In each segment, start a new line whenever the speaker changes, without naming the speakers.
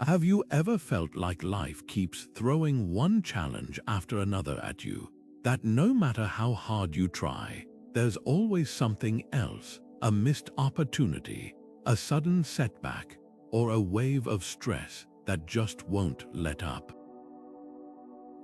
Have you ever felt like life keeps throwing one challenge after another at you, that no matter how hard you try, there's always something else, a missed opportunity, a sudden setback, or a wave of stress that just won't let up?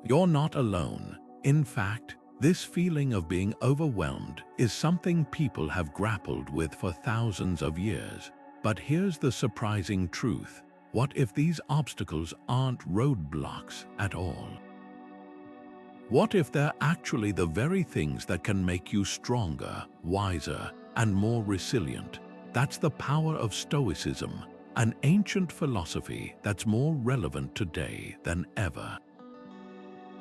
You're not alone. In fact, this feeling of being overwhelmed is something people have grappled with for thousands of years. But here's the surprising truth. What if these obstacles aren't roadblocks at all? What if they're actually the very things that can make you stronger, wiser, and more resilient? That's the power of Stoicism, an ancient philosophy that's more relevant today than ever.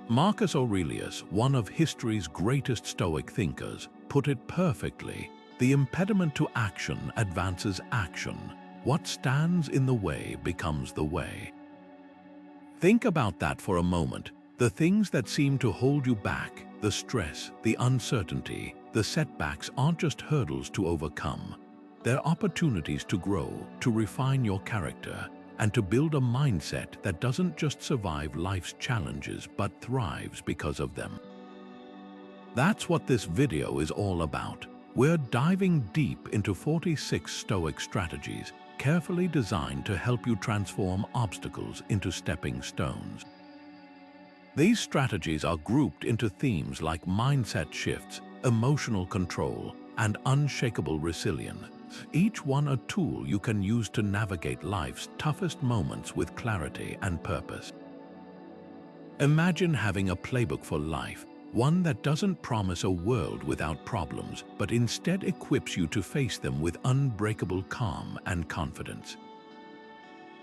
Marcus Aurelius, one of history's greatest Stoic thinkers, put it perfectly: the impediment to action advances action. What stands in the way becomes the way. Think about that for a moment. The things that seem to hold you back, the stress, the uncertainty, the setbacks aren't just hurdles to overcome. They're opportunities to grow, to refine your character, and to build a mindset that doesn't just survive life's challenges but thrives because of them. That's what this video is all about. We're diving deep into 46 Stoic strategies, carefully designed to help you transform obstacles into stepping stones. These strategies are grouped into themes like mindset shifts, emotional control, and unshakable resilience, each one a tool you can use to navigate life's toughest moments with clarity and purpose. Imagine having a playbook for life, one that doesn't promise a world without problems, but instead equips you to face them with unbreakable calm and confidence.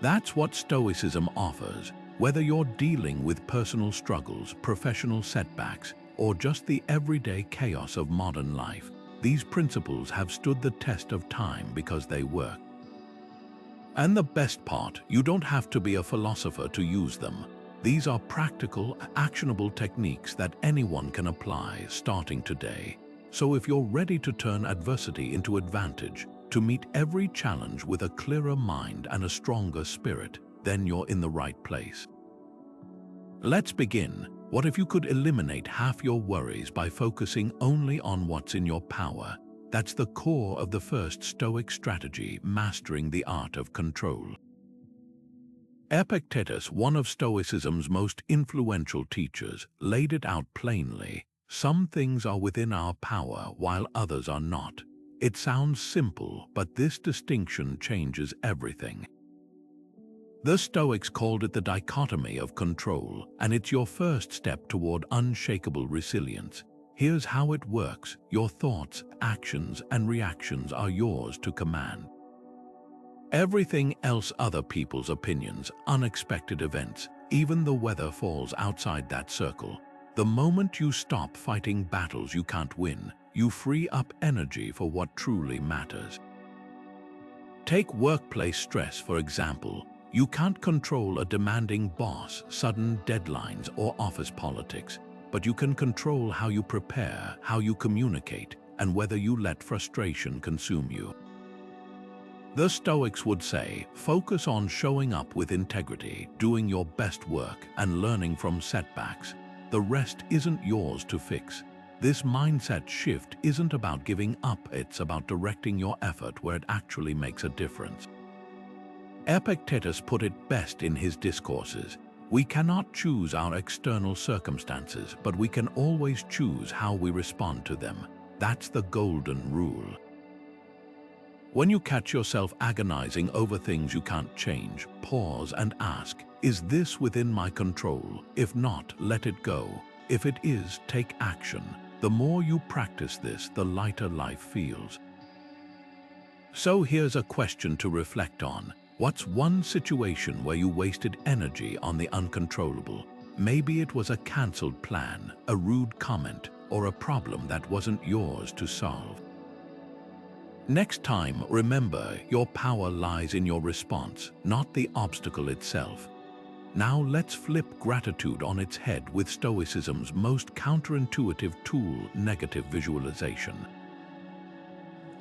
That's what Stoicism offers. Whether you're dealing with personal struggles, professional setbacks, or just the everyday chaos of modern life, these principles have stood the test of time because they work. And the best part, you don't have to be a philosopher to use them. These are practical, actionable techniques that anyone can apply starting today. So if you're ready to turn adversity into advantage, to meet every challenge with a clearer mind and a stronger spirit, then you're in the right place. Let's begin. What if you could eliminate half your worries by focusing only on what's in your power? That's the core of the first Stoic strategy, mastering the art of control. Epictetus, one of Stoicism's most influential teachers, laid it out plainly: some things are within our power while others are not. It sounds simple, but this distinction changes everything. The Stoics called it the dichotomy of control, and it's your first step toward unshakable resilience. Here's how it works: your thoughts, actions, and reactions are yours to command. Everything else, other people's opinions, unexpected events, even the weather, falls outside that circle. The moment you stop fighting battles you can't win, you free up energy for what truly matters. Take workplace stress, for example. You can't control a demanding boss, sudden deadlines, or office politics, but you can control how you prepare, how you communicate, and whether you let frustration consume you. The Stoics would say, focus on showing up with integrity, doing your best work, and learning from setbacks. The rest isn't yours to fix. This mindset shift isn't about giving up, it's about directing your effort where it actually makes a difference. Epictetus put it best in his discourses: we cannot choose our external circumstances, but we can always choose how we respond to them. That's the golden rule. When you catch yourself agonizing over things you can't change, pause and ask, is this within my control? If not, let it go. If it is, take action. The more you practice this, the lighter life feels. So here's a question to reflect on. What's one situation where you wasted energy on the uncontrollable? Maybe it was a cancelled plan, a rude comment, or a problem that wasn't yours to solve. Next time, remember, your power lies in your response, not the obstacle itself. Now let's flip gratitude on its head with Stoicism's most counterintuitive tool, negative visualization.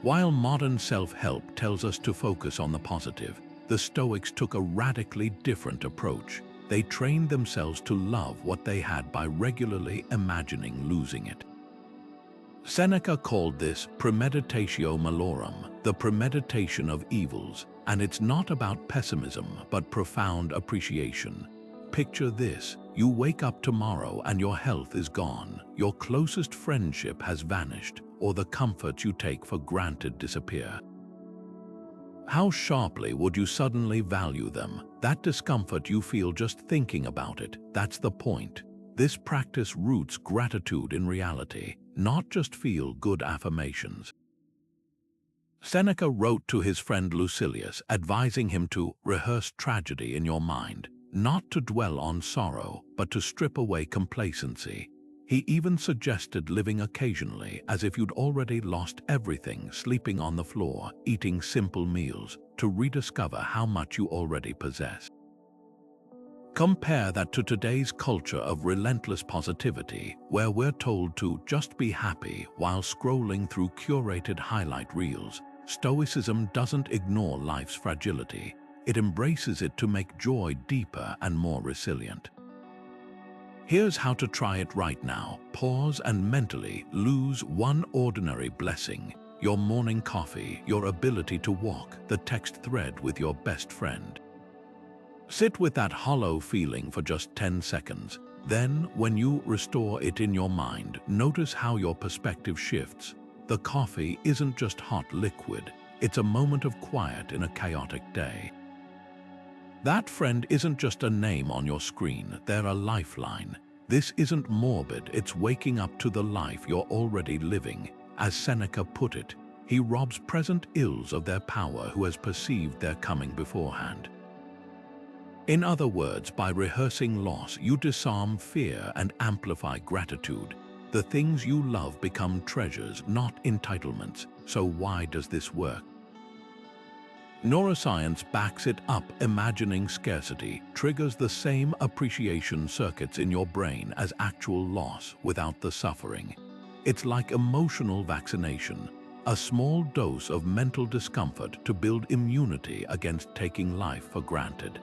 While modern self-help tells us to focus on the positive, the Stoics took a radically different approach. They trained themselves to love what they had by regularly imagining losing it. Seneca called this Premeditatio Malorum, the premeditation of evils, and it's not about pessimism but profound appreciation. Picture this: you wake up tomorrow and your health is gone, your closest friendship has vanished, or the comforts you take for granted disappear. How sharply would you suddenly value them? That discomfort you feel just thinking about it, that's the point. This practice roots gratitude in reality, not just feel-good affirmations. Seneca wrote to his friend Lucilius, advising him to rehearse tragedy in your mind, not to dwell on sorrow, but to strip away complacency. He even suggested living occasionally as if you'd already lost everything, sleeping on the floor, eating simple meals, to rediscover how much you already possess. Compare that to today's culture of relentless positivity, where we're told to just be happy while scrolling through curated highlight reels. Stoicism doesn't ignore life's fragility. It embraces it to make joy deeper and more resilient. Here's how to try it right now. Pause and mentally lose one ordinary blessing: your morning coffee, your ability to walk, the text thread with your best friend. Sit with that hollow feeling for just 10 seconds. Then, when you restore it in your mind, notice how your perspective shifts. The coffee isn't just hot liquid, it's a moment of quiet in a chaotic day. That friend isn't just a name on your screen, they're a lifeline. This isn't morbid, it's waking up to the life you're already living. As Seneca put it, he robs present ills of their power who has perceived their coming beforehand. In other words, by rehearsing loss, you disarm fear and amplify gratitude. The things you love become treasures, not entitlements. So why does this work? Neuroscience backs it up. Imagining scarcity triggers the same appreciation circuits in your brain as actual loss without the suffering. It's like emotional vaccination, a small dose of mental discomfort to build immunity against taking life for granted.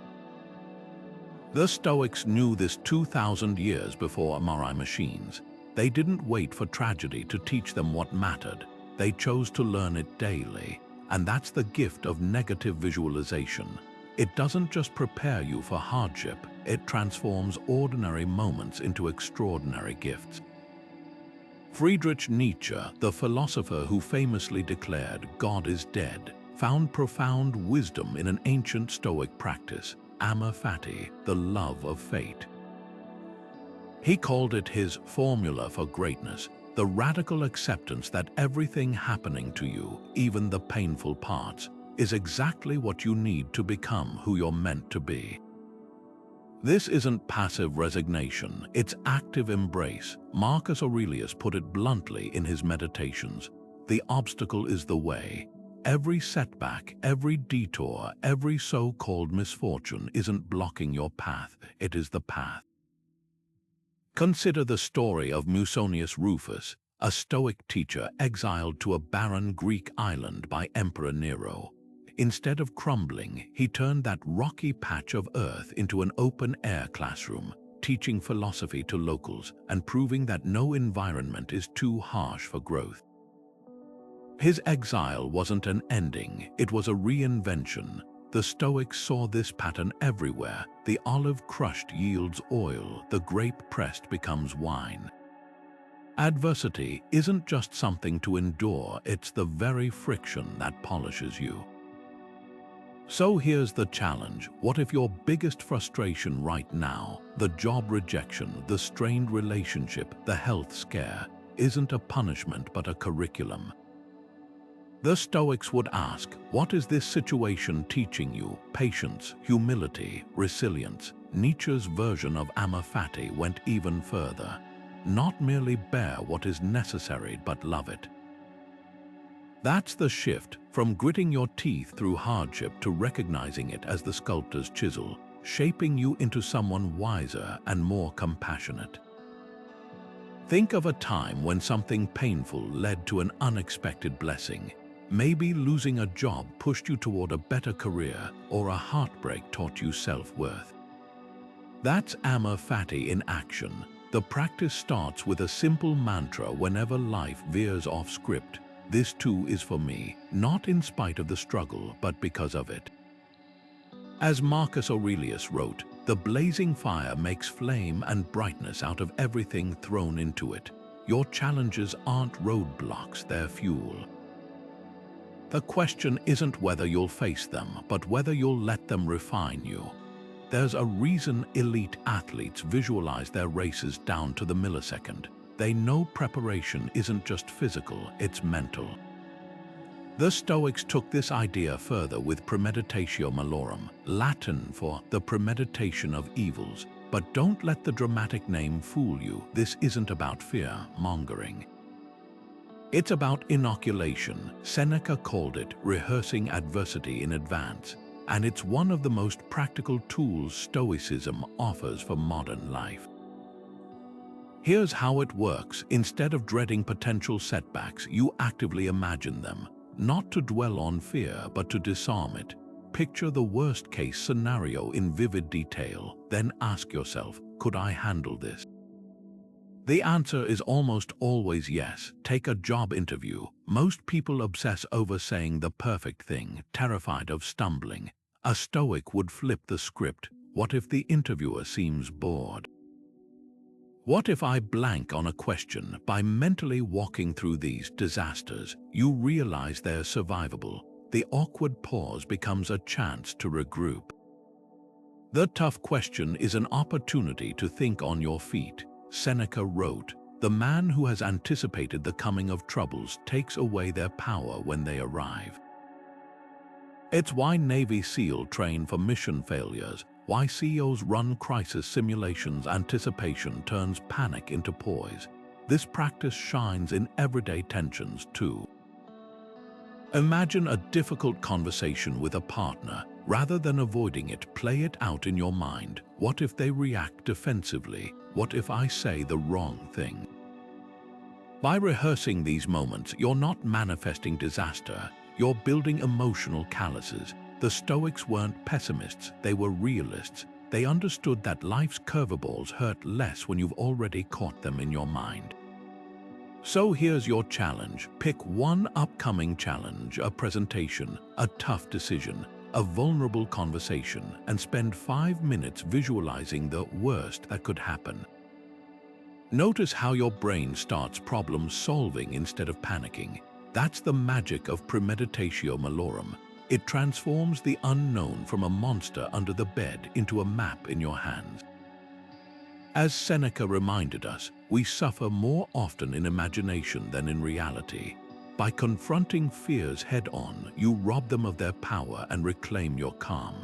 The Stoics knew this 2,000 years before MRI machines. They didn't wait for tragedy to teach them what mattered. They chose to learn it daily. And that's the gift of negative visualization. It doesn't just prepare you for hardship, it transforms ordinary moments into extraordinary gifts. Friedrich Nietzsche, the philosopher who famously declared God is dead, found profound wisdom in an ancient Stoic practice, amor fati, the love of fate. He called it his formula for greatness, the radical acceptance that everything happening to you, even the painful parts, is exactly what you need to become who you're meant to be. This isn't passive resignation, it's active embrace. Marcus Aurelius put it bluntly in his Meditations: the obstacle is the way. Every setback, every detour, every so-called misfortune isn't blocking your path, it is the path. Consider the story of Musonius Rufus, a Stoic teacher exiled to a barren Greek island by Emperor Nero. Instead of crumbling, he turned that rocky patch of earth into an open-air classroom, teaching philosophy to locals and proving that no environment is too harsh for growth. His exile wasn't an ending, it was a reinvention. The Stoics saw this pattern everywhere. The olive crushed yields oil, the grape pressed becomes wine. Adversity isn't just something to endure, it's the very friction that polishes you. So here's the challenge. What if your biggest frustration right now, the job rejection, the strained relationship, the health scare, isn't a punishment but a curriculum? The Stoics would ask, what is this situation teaching you? Patience, humility, resilience. Nietzsche's version of amor fati went even further. Not merely bear what is necessary, but love it. That's the shift, from gritting your teeth through hardship to recognizing it as the sculptor's chisel, shaping you into someone wiser and more compassionate. Think of a time when something painful led to an unexpected blessing. Maybe losing a job pushed you toward a better career, or a heartbreak taught you self-worth. That's Fati in action. The practice starts with a simple mantra whenever life veers off script. This too is for me, not in spite of the struggle, but because of it. As Marcus Aurelius wrote, the blazing fire makes flame and brightness out of everything thrown into it. Your challenges aren't roadblocks, they're fuel. The question isn't whether you'll face them, but whether you'll let them refine you. There's a reason elite athletes visualize their races down to the millisecond. They know preparation isn't just physical, it's mental. The Stoics took this idea further with Premeditatio Malorum, Latin for the premeditation of evils. But don't let the dramatic name fool you. This isn't about fear-mongering. It's about inoculation. Seneca called it rehearsing adversity in advance, and it's one of the most practical tools Stoicism offers for modern life. Here's how it works. Instead of dreading potential setbacks, you actively imagine them, not to dwell on fear, but to disarm it. Picture the worst-case scenario in vivid detail, then ask yourself, could I handle this? The answer is almost always yes. Take a job interview. Most people obsess over saying the perfect thing, terrified of stumbling. A Stoic would flip the script. What if the interviewer seems bored? What if I blank on a question? By mentally walking through these disasters, you realize they're survivable. The awkward pause becomes a chance to regroup. The tough question is an opportunity to think on your feet. Seneca wrote, "The man who has anticipated the coming of troubles takes away their power when they arrive." It's why Navy SEAL train for mission failures, why CEOs run crisis simulations. Anticipation turns panic into poise. This practice shines in everyday tensions too. Imagine a difficult conversation with a partner. Rather than avoiding it, play it out in your mind. What if they react defensively? What if I say the wrong thing? By rehearsing these moments, you're not manifesting disaster. You're building emotional calluses. The Stoics weren't pessimists, they were realists. They understood that life's curveballs hurt less when you've already caught them in your mind. So here's your challenge. Pick one upcoming challenge, a presentation, a tough decision, a vulnerable conversation, and spend 5 minutes visualizing the worst that could happen. Notice how your brain starts problem solving instead of panicking. That's the magic of Premeditatio Malorum. It transforms the unknown from a monster under the bed into a map in your hands. As Seneca reminded us, we suffer more often in imagination than in reality. By confronting fears head-on, you rob them of their power and reclaim your calm.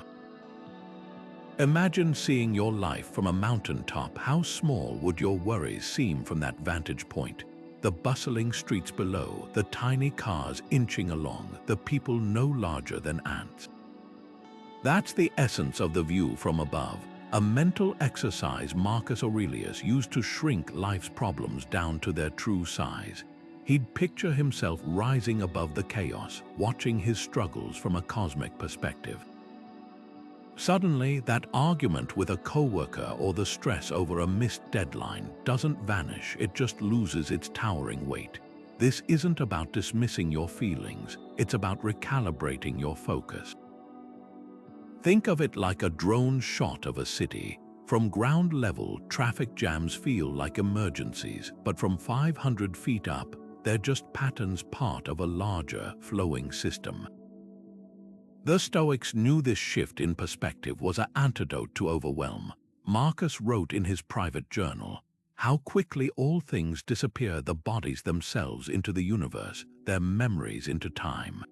Imagine seeing your life from a mountaintop. How small would your worries seem from that vantage point? The bustling streets below, the tiny cars inching along, the people no larger than ants. That's the essence of the view from above, a mental exercise Marcus Aurelius used to shrink life's problems down to their true size. He'd picture himself rising above the chaos, watching his struggles from a cosmic perspective. Suddenly, that argument with a coworker or the stress over a missed deadline doesn't vanish, it just loses its towering weight. This isn't about dismissing your feelings, it's about recalibrating your focus. Think of it like a drone shot of a city. From ground level, traffic jams feel like emergencies, but from 500 feet up, they're just patterns part of a larger, flowing system. The Stoics knew this shift in perspective was an antidote to overwhelm. Marcus wrote in his private journal, "How quickly all things disappear, the bodies themselves into the universe, their memories into time."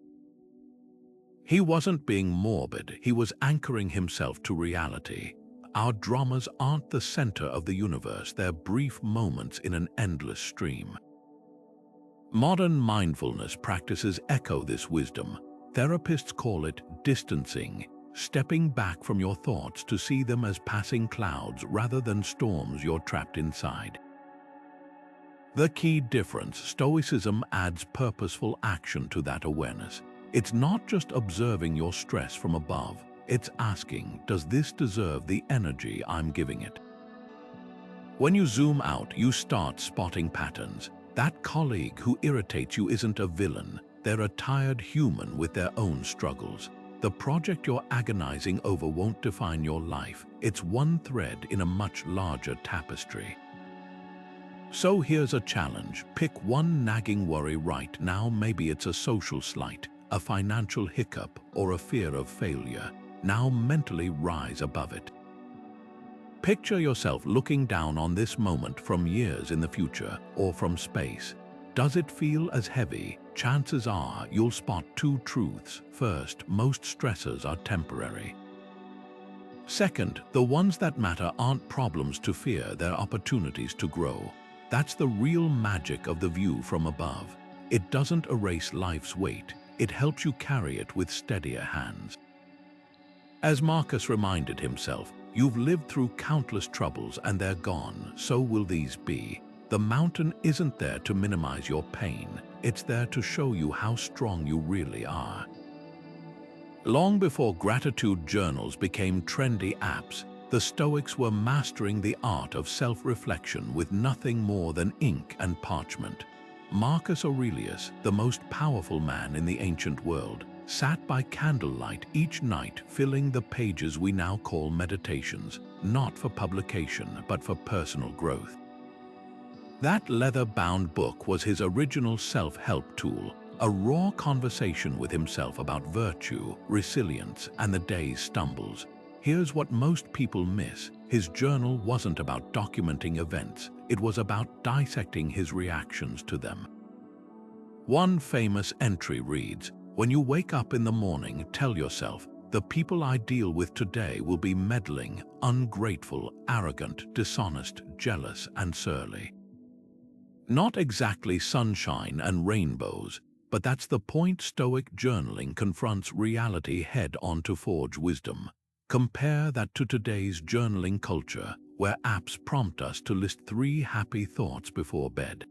He wasn't being morbid, he was anchoring himself to reality. Our dramas aren't the center of the universe, they're brief moments in an endless stream. Modern mindfulness practices echo this wisdom. Therapists call it distancing, stepping back from your thoughts to see them as passing clouds rather than storms you're trapped inside. The key difference: Stoicism adds purposeful action to that awareness. It's not just observing your stress from above, it's asking, does this deserve the energy I'm giving it? When you zoom out, you start spotting patterns. That colleague who irritates you isn't a villain, they're a tired human with their own struggles. The project you're agonizing over won't define your life, it's one thread in a much larger tapestry. So here's a challenge: pick one nagging worry right now. Maybe it's a social slight, a financial hiccup, or a fear of failure. Now mentally rise above it. Picture yourself looking down on this moment from years in the future or from space. Does it feel as heavy? Chances are you'll spot two truths. First, most stressors are temporary. Second, the ones that matter aren't problems to fear, they're opportunities to grow. That's the real magic of the view from above. It doesn't erase life's weight, it helps you carry it with steadier hands. As Marcus reminded himself, you've lived through countless troubles and they're gone, so will these be. The mountain isn't there to minimize your pain, it's there to show you how strong you really are. Long before gratitude journals became trendy apps, the Stoics were mastering the art of self-reflection with nothing more than ink and parchment. Marcus Aurelius, the most powerful man in the ancient world, sat by candlelight each night filling the pages we now call meditations, not for publication but for personal growth. That leather-bound book was his original self-help tool, a raw conversation with himself about virtue, resilience, and the day's stumbles. Here's what most people miss: his journal wasn't about documenting events, it was about dissecting his reactions to them. One famous entry reads, "When you wake up in the morning, tell yourself, the people I deal with today will be meddling, ungrateful, arrogant, dishonest, jealous, and surly." Not exactly sunshine and rainbows, but that's the point. Stoic journaling confronts reality head-on to forge wisdom. Compare that to today's journaling culture, where apps prompt us to list 3 happy thoughts before bed.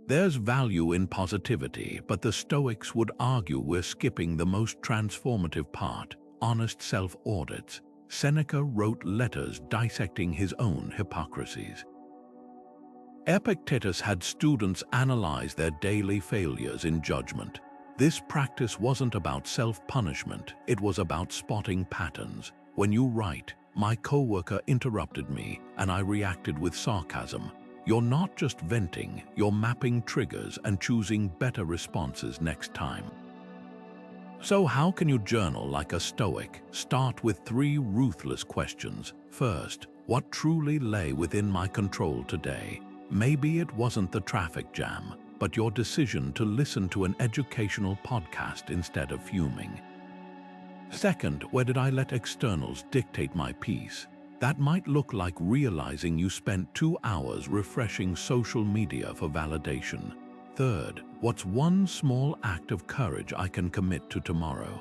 There's value in positivity, but the Stoics would argue we're skipping the most transformative part: honest self-audits. Seneca wrote letters dissecting his own hypocrisies. Epictetus had students analyze their daily failures in judgment. This practice wasn't about self-punishment, it was about spotting patterns. When you write, "My coworker interrupted me and I reacted with sarcasm," you're not just venting, you're mapping triggers and choosing better responses next time. So how can you journal like a Stoic? Start with 3 ruthless questions. First, what truly lay within my control today? Maybe it wasn't the traffic jam, but your decision to listen to an educational podcast instead of fuming. Second, where did I let externals dictate my peace? That might look like realizing you spent 2 hours refreshing social media for validation. Third, what's one small act of courage I can commit to tomorrow?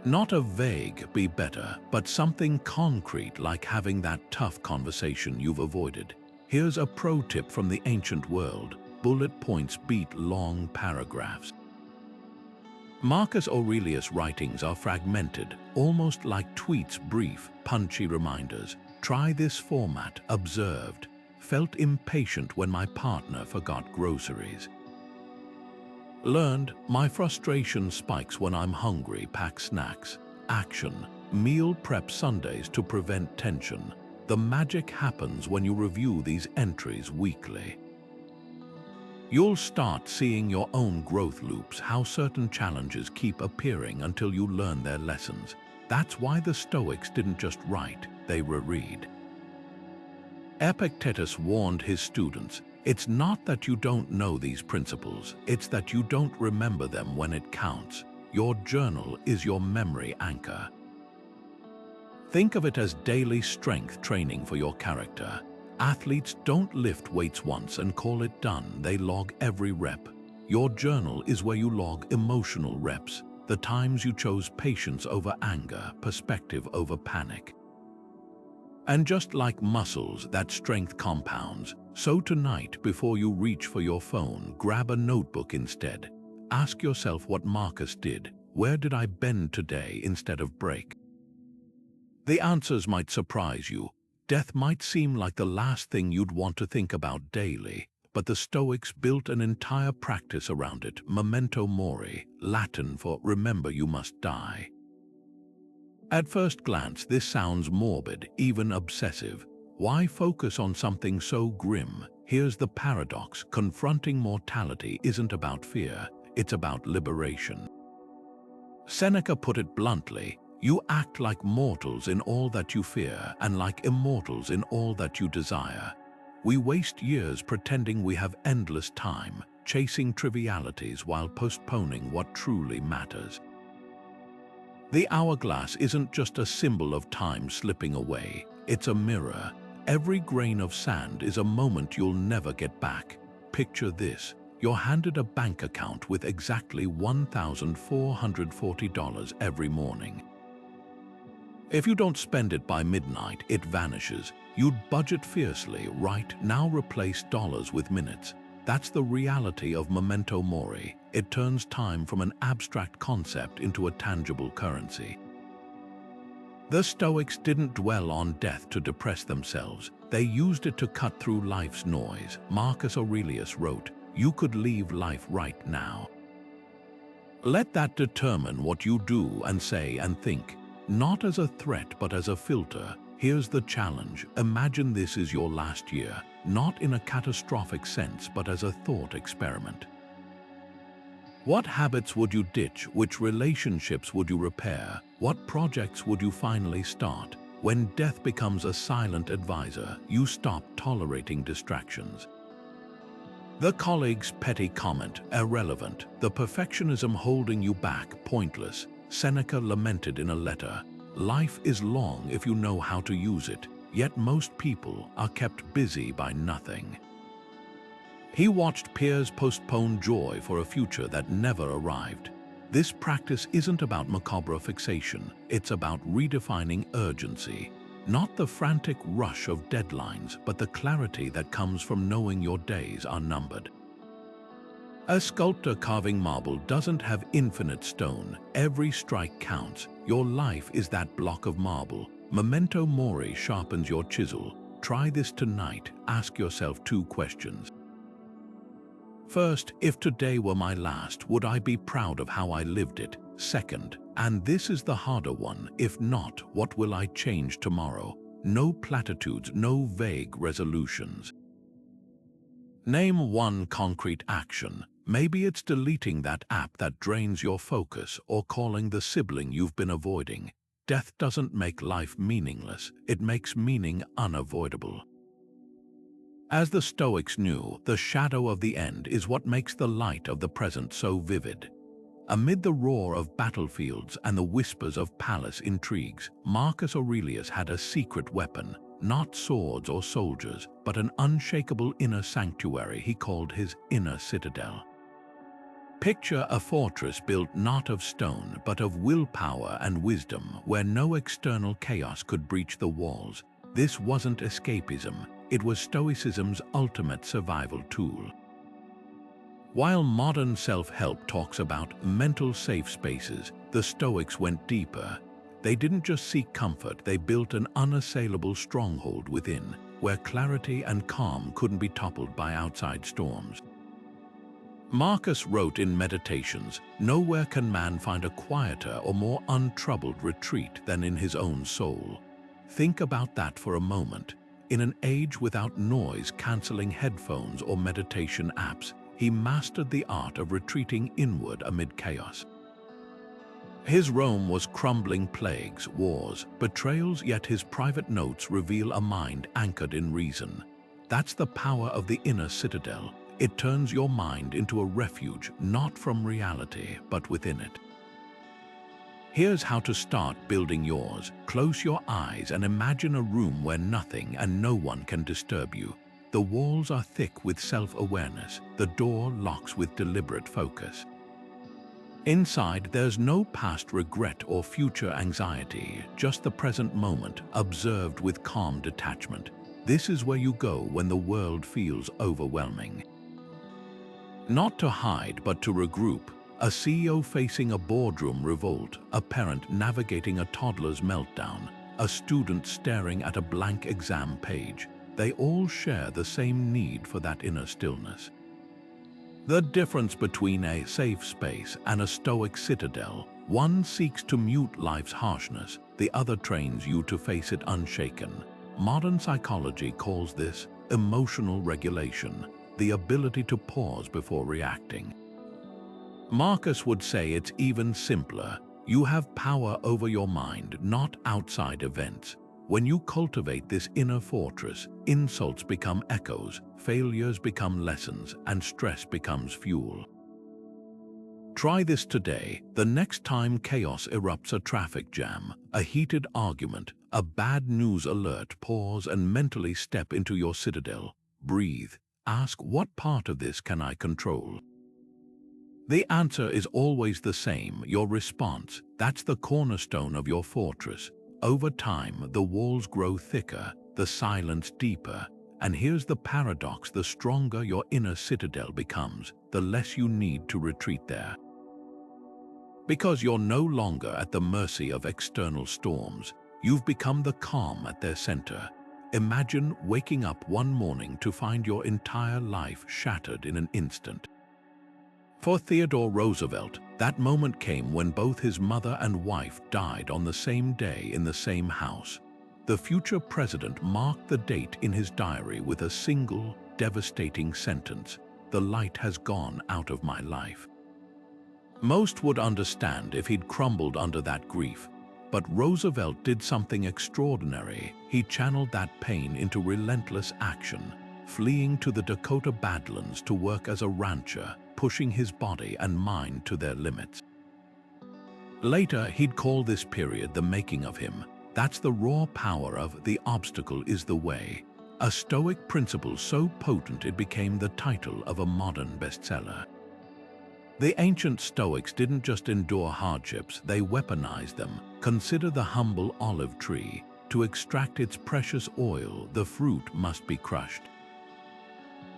Not a vague "be better," but something concrete, like having that tough conversation you've avoided. Here's a pro tip from the ancient world: bullet points beat long paragraphs. Marcus Aurelius' writings are fragmented, almost like tweets, brief, punchy reminders. Try this format: observed, felt impatient when my partner forgot groceries. Learned, my frustration spikes when I'm hungry, pack snacks. Action, meal prep Sundays to prevent tension. The magic happens when you review these entries weekly. You'll start seeing your own growth loops, how certain challenges keep appearing until you learn their lessons. That's why the Stoics didn't just write, they reread. Epictetus warned his students, "It's not that you don't know these principles, it's that you don't remember them when it counts." Your journal is your memory anchor. Think of it as daily strength training for your character. Athletes don't lift weights once and call it done, they log every rep. Your journal is where you log emotional reps, the times you chose patience over anger, perspective over panic. And just like muscles, that strength compounds. So tonight, before you reach for your phone, grab a notebook instead. Ask yourself what Marcus did. Where did I bend today instead of break? The answers might surprise you. Death might seem like the last thing you'd want to think about daily, but the Stoics built an entire practice around it. Memento Mori, Latin for remember you must die. At first glance, this sounds morbid, even obsessive. Why focus on something so grim? Here's the paradox: confronting mortality isn't about fear, it's about liberation. Seneca put it bluntly: you act like mortals in all that you fear, and like immortals in all that you desire. We waste years pretending we have endless time, chasing trivialities while postponing what truly matters. The hourglass isn't just a symbol of time slipping away, it's a mirror. Every grain of sand is a moment you'll never get back. Picture this: you're handed a bank account with exactly $1,440 every morning. If you don't spend it by midnight, it vanishes. You'd budget fiercely, right? Now replace dollars with minutes. That's the reality of Memento Mori. It turns time from an abstract concept into a tangible currency. The Stoics didn't dwell on death to depress themselves. They used it to cut through life's noise. Marcus Aurelius wrote, "You could leave life right now." Let that determine what you do and say and think, not as a threat but as a filter. Here's the challenge: imagine this is your last year, not in a catastrophic sense but as a thought experiment. What habits would you ditch? Which relationships would you repair? What projects would you finally start? When death becomes a silent advisor, you stop tolerating distractions. The colleague's petty comment, irrelevant. The perfectionism holding you back, pointless. Seneca lamented in a letter, "Life is long if you know how to use it, yet most people are kept busy by nothing." He watched peers postpone joy for a future that never arrived. This practice isn't about macabre fixation, it's about redefining urgency. Not the frantic rush of deadlines, but the clarity that comes from knowing your days are numbered. A sculptor carving marble doesn't have infinite stone. Every strike counts. Your life is that block of marble. Memento Mori sharpens your chisel. Try this tonight. Ask yourself 2 questions. First, if today were my last, would I be proud of how I lived it? Second, and this is the harder one, if not, what will I change tomorrow? No platitudes, no vague resolutions. Name one concrete action. Maybe it's deleting that app that drains your focus or calling the sibling you've been avoiding. Death doesn't make life meaningless, it makes meaning unavoidable. As the Stoics knew, the shadow of the end is what makes the light of the present so vivid. Amid the roar of battlefields and the whispers of palace intrigues, Marcus Aurelius had a secret weapon, not swords or soldiers, but an unshakable inner sanctuary he called his Inner Citadel. Picture a fortress built not of stone, but of willpower and wisdom, where no external chaos could breach the walls. This wasn't escapism, it was Stoicism's ultimate survival tool. While modern self-help talks about mental safe spaces, the Stoics went deeper. They didn't just seek comfort, they built an unassailable stronghold within, where clarity and calm couldn't be toppled by outside storms. Marcus wrote in Meditations, "Nowhere can man find a quieter or more untroubled retreat than in his own soul." Think about that for a moment. In an age without noise-canceling headphones or meditation apps, he mastered the art of retreating inward amid chaos. His Rome was crumbling plagues, wars, betrayals, yet his private notes reveal a mind anchored in reason. That's the power of the Inner Citadel. It turns your mind into a refuge, not from reality, but within it. Here's how to start building yours. Close your eyes and imagine a room where nothing and no one can disturb you. The walls are thick with self-awareness. The door locks with deliberate focus. Inside, there's no past regret or future anxiety, just the present moment, observed with calm detachment. This is where you go when the world feels overwhelming. Not to hide, but to regroup. A CEO facing a boardroom revolt, a parent navigating a toddler's meltdown, a student staring at a blank exam page. They all share the same need for that inner stillness. The difference between a safe space and a Stoic citadel: one seeks to mute life's harshness, the other trains you to face it unshaken. Modern psychology calls this emotional regulation, the ability to pause before reacting. Marcus would say it's even simpler. You have power over your mind, not outside events. When you cultivate this inner fortress, insults become echoes, failures become lessons, and stress becomes fuel. Try this today. The next time chaos erupts: a traffic jam, a heated argument, a bad news alert, pause and mentally step into your citadel. Breathe. Ask, what part of this can I control? The answer is always the same: your response. That's the cornerstone of your fortress. Over time, the walls grow thicker, the silence deeper. And here's the paradox: the stronger your inner citadel becomes, the less you need to retreat there. Because you're no longer at the mercy of external storms, you've become the calm at their center. Imagine waking up one morning to find your entire life shattered in an instant. For Theodore Roosevelt, that moment came when both his mother and wife died on the same day in the same house. The future president marked the date in his diary with a single, devastating sentence: "The light has gone out of my life." Most would understand if he'd crumbled under that grief. But Roosevelt did something extraordinary. He channeled that pain into relentless action, fleeing to the Dakota Badlands to work as a rancher, pushing his body and mind to their limits. Later, he'd call this period the making of him. That's the raw power of "the obstacle is the way," a Stoic principle so potent it became the title of a modern bestseller. The ancient Stoics didn't just endure hardships, they weaponized them. Consider the humble olive tree. To extract its precious oil, the fruit must be crushed.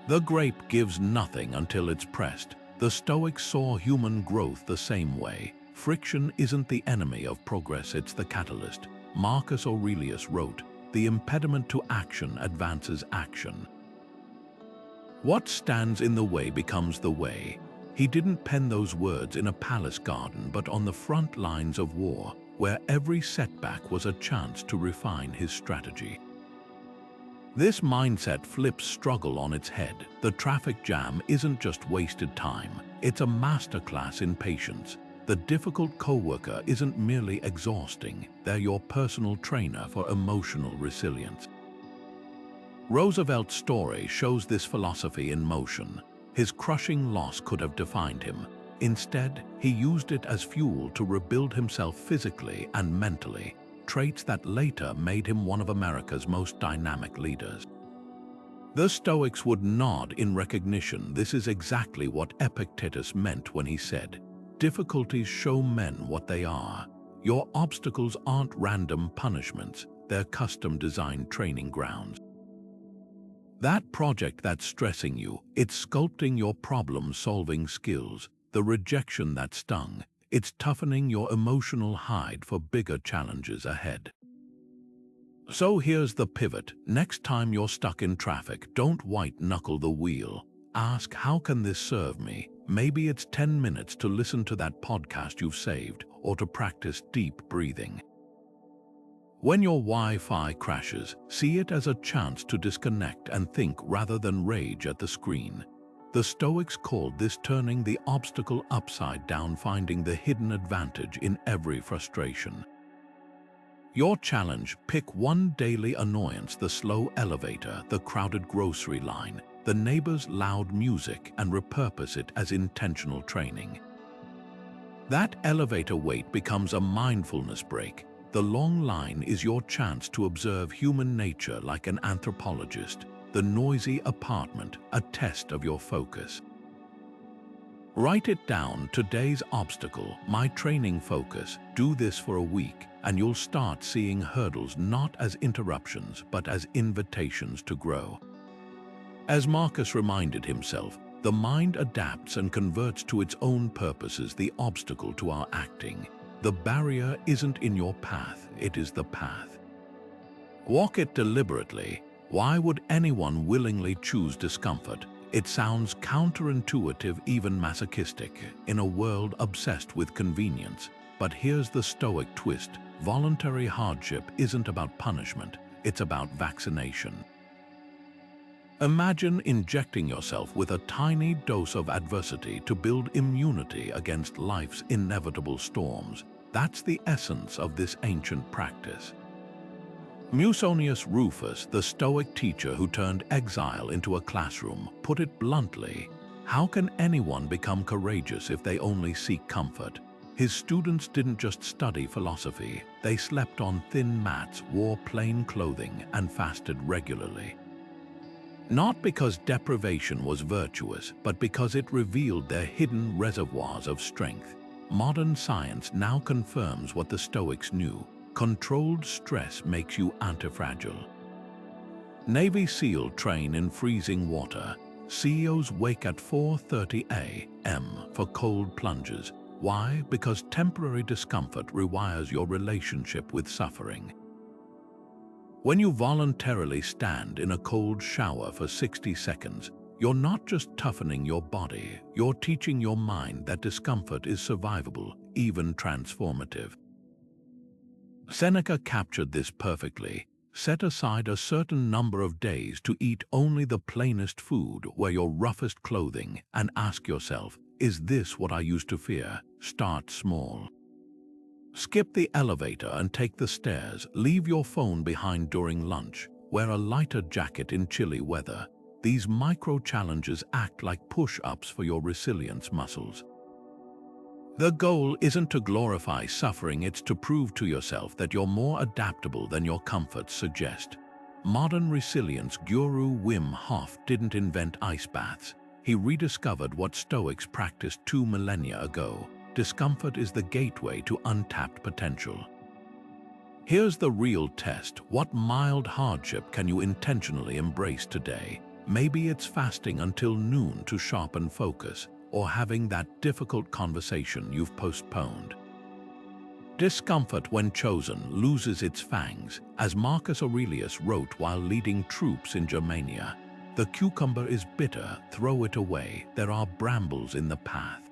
The grape gives nothing until it's pressed. The Stoics saw human growth the same way. Friction isn't the enemy of progress, it's the catalyst. Marcus Aurelius wrote, "The impediment to action advances action." What stands in the way becomes the way. He didn't pen those words in a palace garden, but on the front lines of war, where every setback was a chance to refine his strategy. This mindset flips struggle on its head. The traffic jam isn't just wasted time, it's a masterclass in patience. The difficult coworker isn't merely exhausting, they're your personal trainer for emotional resilience. Roosevelt's story shows this philosophy in motion. His crushing loss could have defined him. Instead, he used it as fuel to rebuild himself physically and mentally, traits that later made him one of America's most dynamic leaders. The Stoics would nod in recognition. This is exactly what Epictetus meant when he said, "Difficulties show men what they are. Your obstacles aren't random punishments, they're custom-designed training grounds." That project that's stressing you, it's sculpting your problem-solving skills. The rejection that stung, it's toughening your emotional hide for bigger challenges ahead. So here's the pivot. Next time you're stuck in traffic, don't white-knuckle the wheel. Ask, how can this serve me? Maybe it's 10 minutes to listen to that podcast you've saved, or to practice deep breathing. When your Wi-Fi crashes, see it as a chance to disconnect and think rather than rage at the screen. The Stoics called this turning the obstacle upside down, finding the hidden advantage in every frustration. Your challenge: pick one daily annoyance: the slow elevator, the crowded grocery line, the neighbor's loud music, and repurpose it as intentional training. That elevator wait becomes a mindfulness break. The long line is your chance to observe human nature like an anthropologist. The noisy apartment, a test of your focus. Write it down: today's obstacle, my training focus. Do this for a week, and you'll start seeing hurdles not as interruptions, but as invitations to grow. As Marcus reminded himself, the mind adapts and converts to its own purposes the obstacle to our acting. The barrier isn't in your path, it is the path. Walk it deliberately. Why would anyone willingly choose discomfort? It sounds counterintuitive, even masochistic, in a world obsessed with convenience. But here's the Stoic twist: voluntary hardship isn't about punishment, it's about vaccination. Imagine injecting yourself with a tiny dose of adversity to build immunity against life's inevitable storms. That's the essence of this ancient practice. Musonius Rufus, the Stoic teacher who turned exile into a classroom, put it bluntly: how can anyone become courageous if they only seek comfort? His students didn't just study philosophy, they slept on thin mats, wore plain clothing, and fasted regularly. Not because deprivation was virtuous, but because it revealed their hidden reservoirs of strength. Modern science now confirms what the Stoics knew: controlled stress makes you antifragile. Navy SEAL train in freezing water. CEOs wake at 4:30 a.m. for cold plunges. Why? Because temporary discomfort rewires your relationship with suffering. When you voluntarily stand in a cold shower for 60 seconds, you're not just toughening your body, you're teaching your mind that discomfort is survivable, even transformative. Seneca captured this perfectly. Set aside a certain number of days to eat only the plainest food, wear your roughest clothing, and ask yourself, is this what I used to fear? Start small. Skip the elevator and take the stairs. Leave your phone behind during lunch. Wear a lighter jacket in chilly weather. These micro-challenges act like push-ups for your resilience muscles. The goal isn't to glorify suffering, it's to prove to yourself that you're more adaptable than your comforts suggest. Modern resilience guru Wim Hof didn't invent ice baths. He rediscovered what Stoics practiced 2 millennia ago. Discomfort is the gateway to untapped potential. Here's the real test: what mild hardship can you intentionally embrace today? Maybe it's fasting until noon to sharpen focus, or having that difficult conversation you've postponed. Discomfort, when chosen, loses its fangs. As Marcus Aurelius wrote while leading troops in Germania, "The cucumber is bitter, throw it away, there are brambles in the path."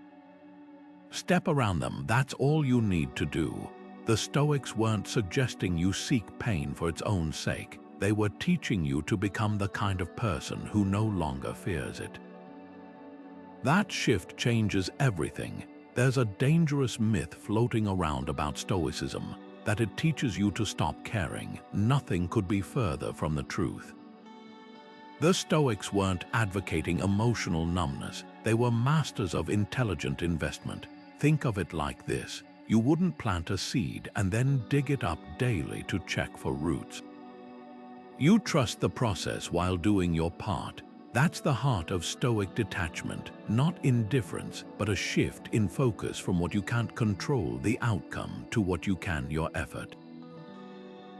Step around them, that's all you need to do. The Stoics weren't suggesting you seek pain for its own sake. They were teaching you to become the kind of person who no longer fears it. That shift changes everything. There's a dangerous myth floating around about Stoicism, that it teaches you to stop caring. Nothing could be further from the truth. The Stoics weren't advocating emotional numbness. They were masters of intelligent investment. Think of it like this: you wouldn't plant a seed and then dig it up daily to check for roots. You trust the process while doing your part. That's the heart of Stoic detachment, not indifference, but a shift in focus from what you can't control, the outcome, to what you can, your effort.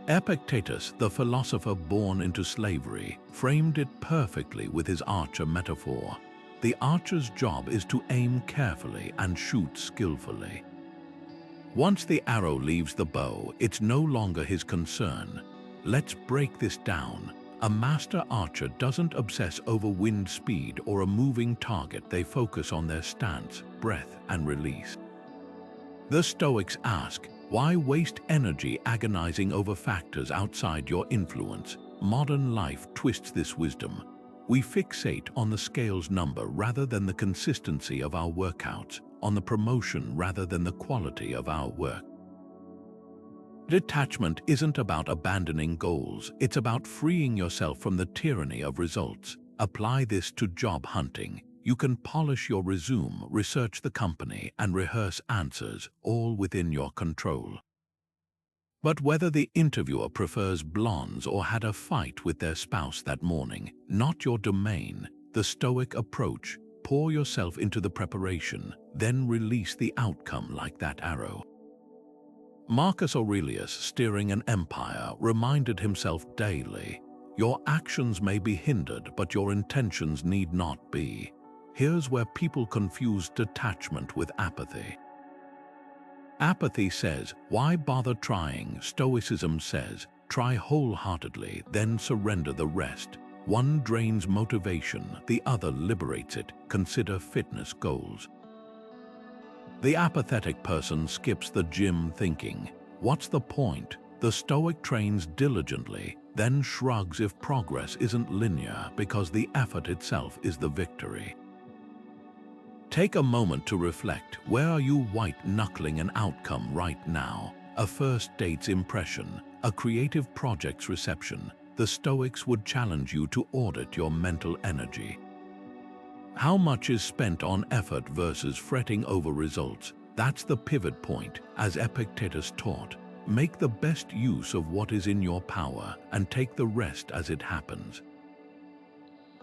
Epictetus, the philosopher born into slavery, framed it perfectly with his archer metaphor. The archer's job is to aim carefully and shoot skillfully. Once the arrow leaves the bow, it's no longer his concern. Let's break this down. A master archer doesn't obsess over wind speed or a moving target. They focus on their stance, breath, and release. The Stoics ask, why waste energy agonizing over factors outside your influence? Modern life twists this wisdom. We fixate on the scale's number rather than the consistency of our workouts, on the promotion rather than the quality of our work. Detachment isn't about abandoning goals, it's about freeing yourself from the tyranny of results. Apply this to job hunting. You can polish your resume, research the company, and rehearse answers, all within your control. But whether the interviewer prefers blondes or had a fight with their spouse that morning, not your domain. The Stoic approach: pour yourself into the preparation, then release the outcome like that arrow. Marcus Aurelius, steering an empire, reminded himself daily, "Your actions may be hindered, but your intentions need not be." Here's where people confuse detachment with apathy. Apathy says, "Why bother trying?" Stoicism says, "Try wholeheartedly, then surrender the rest." One drains motivation, the other liberates it. Consider fitness goals. The apathetic person skips the gym thinking, "What's the point?" The Stoic trains diligently, then shrugs if progress isn't linear because the effort itself is the victory. Take a moment to reflect. Where are you white-knuckling an outcome right now? A first date's impression, a creative project's reception. The Stoics would challenge you to audit your mental energy. How much is spent on effort versus fretting over results? That's the pivot point, as Epictetus taught. Make the best use of what is in your power and take the rest as it happens.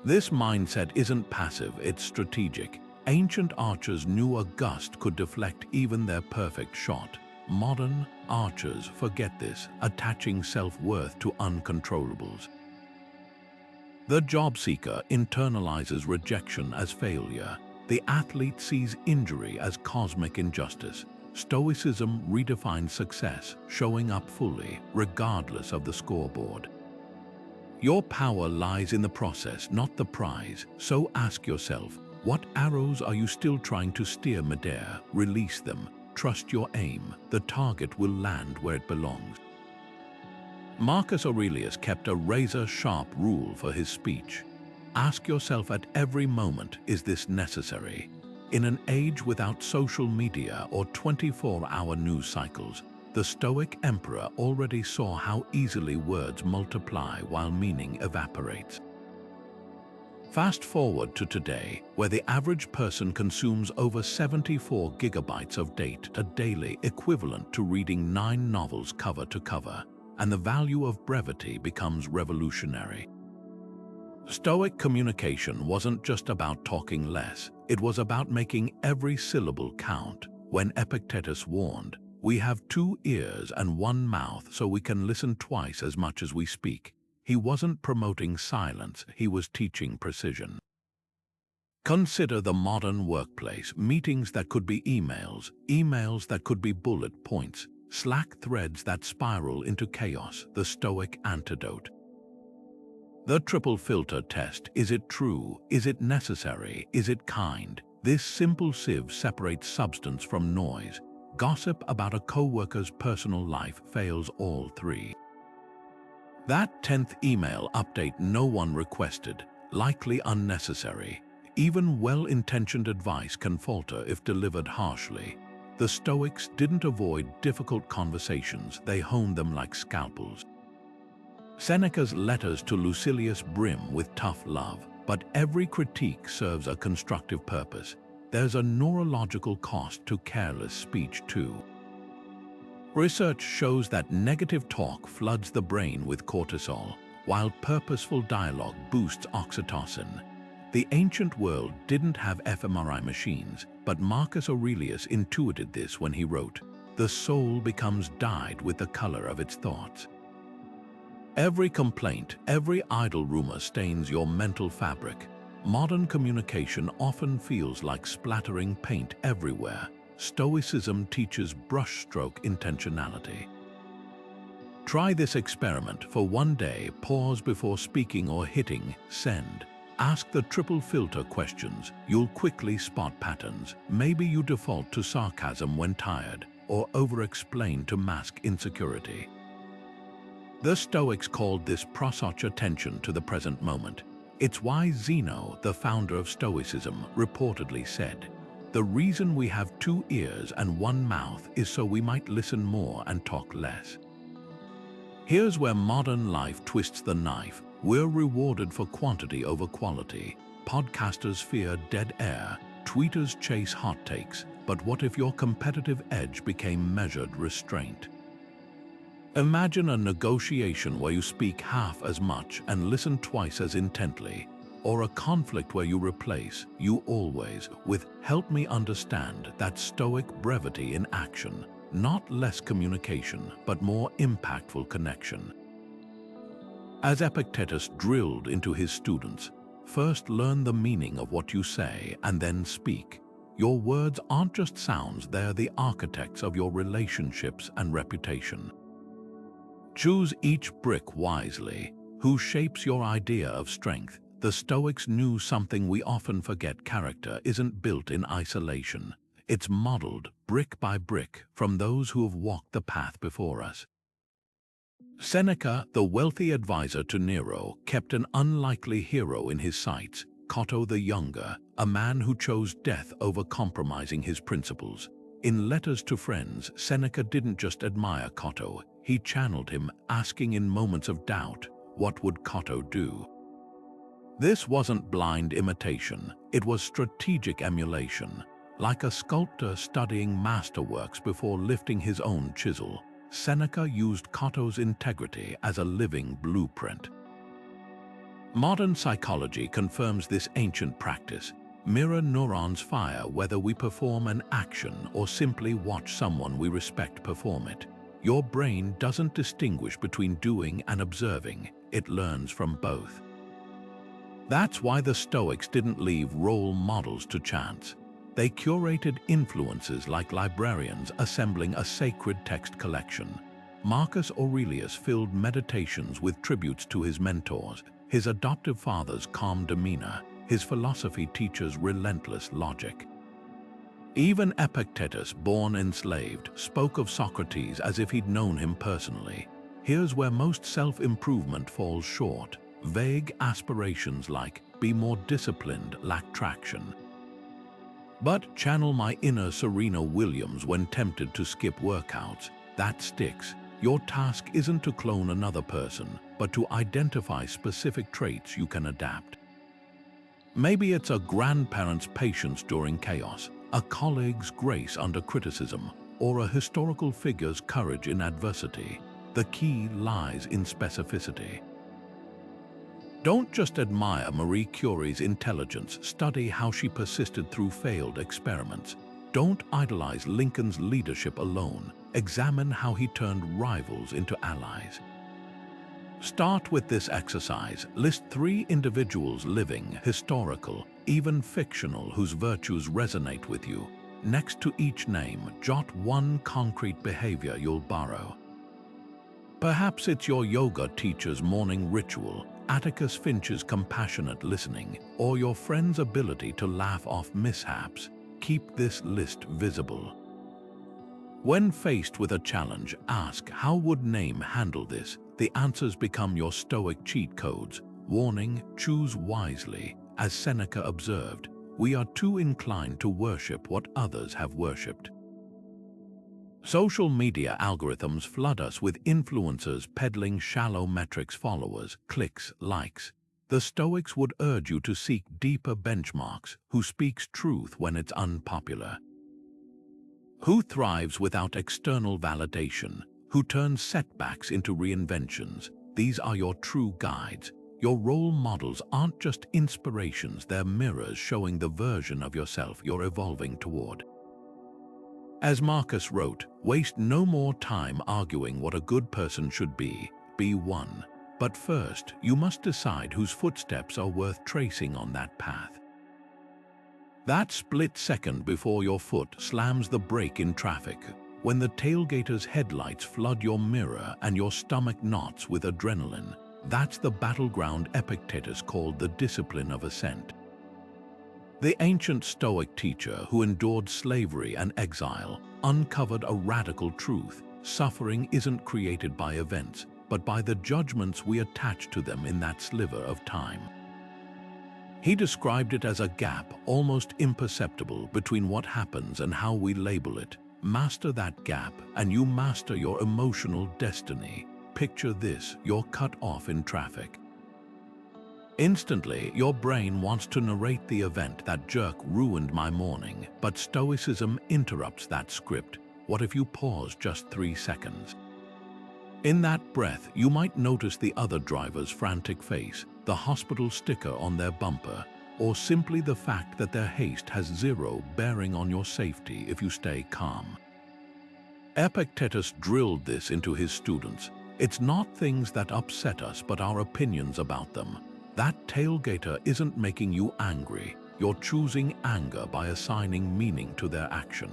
This mindset isn't passive, it's strategic. Ancient archers knew a gust could deflect even their perfect shot. Modern archers forget this, attaching self-worth to uncontrollables. The job seeker internalizes rejection as failure. The athlete sees injury as cosmic injustice. Stoicism redefines success, showing up fully, regardless of the scoreboard. Your power lies in the process, not the prize. So ask yourself, what arrows are you still trying to steer midair? Release them. Trust your aim. The target will land where it belongs. Marcus Aurelius kept a razor-sharp rule for his speech. Ask yourself at every moment, is this necessary? In an age without social media or 24-hour news cycles, the Stoic emperor already saw how easily words multiply while meaning evaporates. Fast forward to today, where the average person consumes over 74 gigabytes of data daily, equivalent to reading 9 novels cover to cover, and the value of brevity becomes revolutionary. Stoic communication wasn't just about talking less, it was about making every syllable count. When Epictetus warned, "We have 2 ears and 1 mouth so we can listen twice as much as we speak," he wasn't promoting silence, he was teaching precision. Consider the modern workplace, meetings that could be emails, emails that could be bullet points, Slack threads that spiral into chaos, the Stoic antidote. The triple filter test: is it true? Is it necessary? Is it kind? This simple sieve separates substance from noise. Gossip about a co-worker's personal life fails all 3. That 10th email update no one requested, likely unnecessary. Even well-intentioned advice can falter if delivered harshly. The Stoics didn't avoid difficult conversations, they honed them like scalpels. Seneca's letters to Lucilius brim with tough love, but every critique serves a constructive purpose. There's a neurological cost to careless speech too. Research shows that negative talk floods the brain with cortisol, while purposeful dialogue boosts oxytocin. The ancient world didn't have fMRI machines, but Marcus Aurelius intuited this when he wrote, "The soul becomes dyed with the color of its thoughts." Every complaint, every idle rumor stains your mental fabric. Modern communication often feels like splattering paint everywhere. Stoicism teaches brushstroke intentionality. Try this experiment for one day. Pause before speaking or hitting send. Ask the triple filter questions. You'll quickly spot patterns. Maybe you default to sarcasm when tired, or over-explain to mask insecurity. The Stoics called this prosouch attention to the present moment. It's why Zeno, the founder of Stoicism, reportedly said, "The reason we have 2 ears and 1 mouth is so we might listen more and talk less." Here's where modern life twists the knife. We're rewarded for quantity over quality. Podcasters fear dead air. Tweeters chase hot takes. But what if your competitive edge became measured restraint? Imagine a negotiation where you speak half as much and listen twice as intently. or a conflict where you replace "you always" with "help me understand." That Stoic brevity in action, not less communication, but more impactful connection. As Epictetus drilled into his students, first learn the meaning of what you say and then speak. Your words aren't just sounds, they're the architects of your relationships and reputation. Choose each brick wisely. Who shapes your idea of strength? The Stoics knew something we often forget: character isn't built in isolation. It's modeled brick by brick from those who have walked the path before us. Seneca, the wealthy advisor to Nero, kept an unlikely hero in his sights: Cotto the Younger, a man who chose death over compromising his principles. In letters to friends, Seneca didn't just admire Cotto, he channeled him, asking in moments of doubt, what would Cotto do? This wasn't blind imitation, it was strategic emulation. Like a sculptor studying masterworks before lifting his own chisel, Seneca used Cotto's integrity as a living blueprint. Modern psychology confirms this ancient practice. Mirror neurons fire whether we perform an action or simply watch someone we respect perform it. Your brain doesn't distinguish between doing and observing, it learns from both. That's why the Stoics didn't leave role models to chance. They curated influences like librarians assembling a sacred text collection. Marcus Aurelius filled meditations with tributes to his mentors, his adoptive father's calm demeanor, his philosophy teacher's relentless logic. Even Epictetus, born enslaved, spoke of Socrates as if he'd known him personally. Here's where most self-improvement falls short. Vague aspirations like "be more disciplined" lack traction. But channel my inner Serena Williams when tempted to skip workouts. That sticks. Your task isn't to clone another person, but to identify specific traits you can adapt. Maybe it's a grandparent's patience during chaos, a colleague's grace under criticism, or a historical figure's courage in adversity. The key lies in specificity. Don't just admire Marie Curie's intelligence, study how she persisted through failed experiments. Don't idolize Lincoln's leadership alone, examine how he turned rivals into allies. Start with this exercise. List 3 individuals, living, historical, even fictional, whose virtues resonate with you. Next to each name, jot 1 concrete behavior you'll borrow. Perhaps it's your yoga teacher's morning ritual, Atticus Finch's compassionate listening, or your friend's ability to laugh off mishaps. Keep this list visible. When faced with a challenge, ask, how would name handle this? The answers become your Stoic cheat codes. Warning, choose wisely. As Seneca observed, we are too inclined to worship what others have worshipped. Social media algorithms flood us with influencers peddling shallow metrics: followers, clicks, likes. The Stoics would urge you to seek deeper benchmarks. Who speaks truth when it's unpopular? Who thrives without external validation? Who turns setbacks into reinventions? These are your true guides. Your role models aren't just inspirations, they're mirrors showing the version of yourself you're evolving toward. As Marcus wrote, waste no more time arguing what a good person should be one. But first, you must decide whose footsteps are worth tracing on that path. That split second before your foot slams the brake in traffic, when the tailgater's headlights flood your mirror and your stomach knots with adrenaline, that's the battleground Epictetus called the discipline of ascent. The ancient Stoic teacher who endured slavery and exile uncovered a radical truth: suffering isn't created by events, but by the judgments we attach to them in that sliver of time. He described it as a gap, almost imperceptible, between what happens and how we label it. Master that gap, and you master your emotional destiny. Picture this: you're cut off in traffic. Instantly, your brain wants to narrate the event: that jerk ruined my morning. But Stoicism interrupts that script. What if you pause just 3 seconds? In that breath, you might notice the other driver's frantic face, the hospital sticker on their bumper, or simply the fact that their haste has zero bearing on your safety if you stay calm. Epictetus drilled this into his students. It's not things that upset us, but our opinions about them. That tailgater isn't making you angry. You're choosing anger by assigning meaning to their action.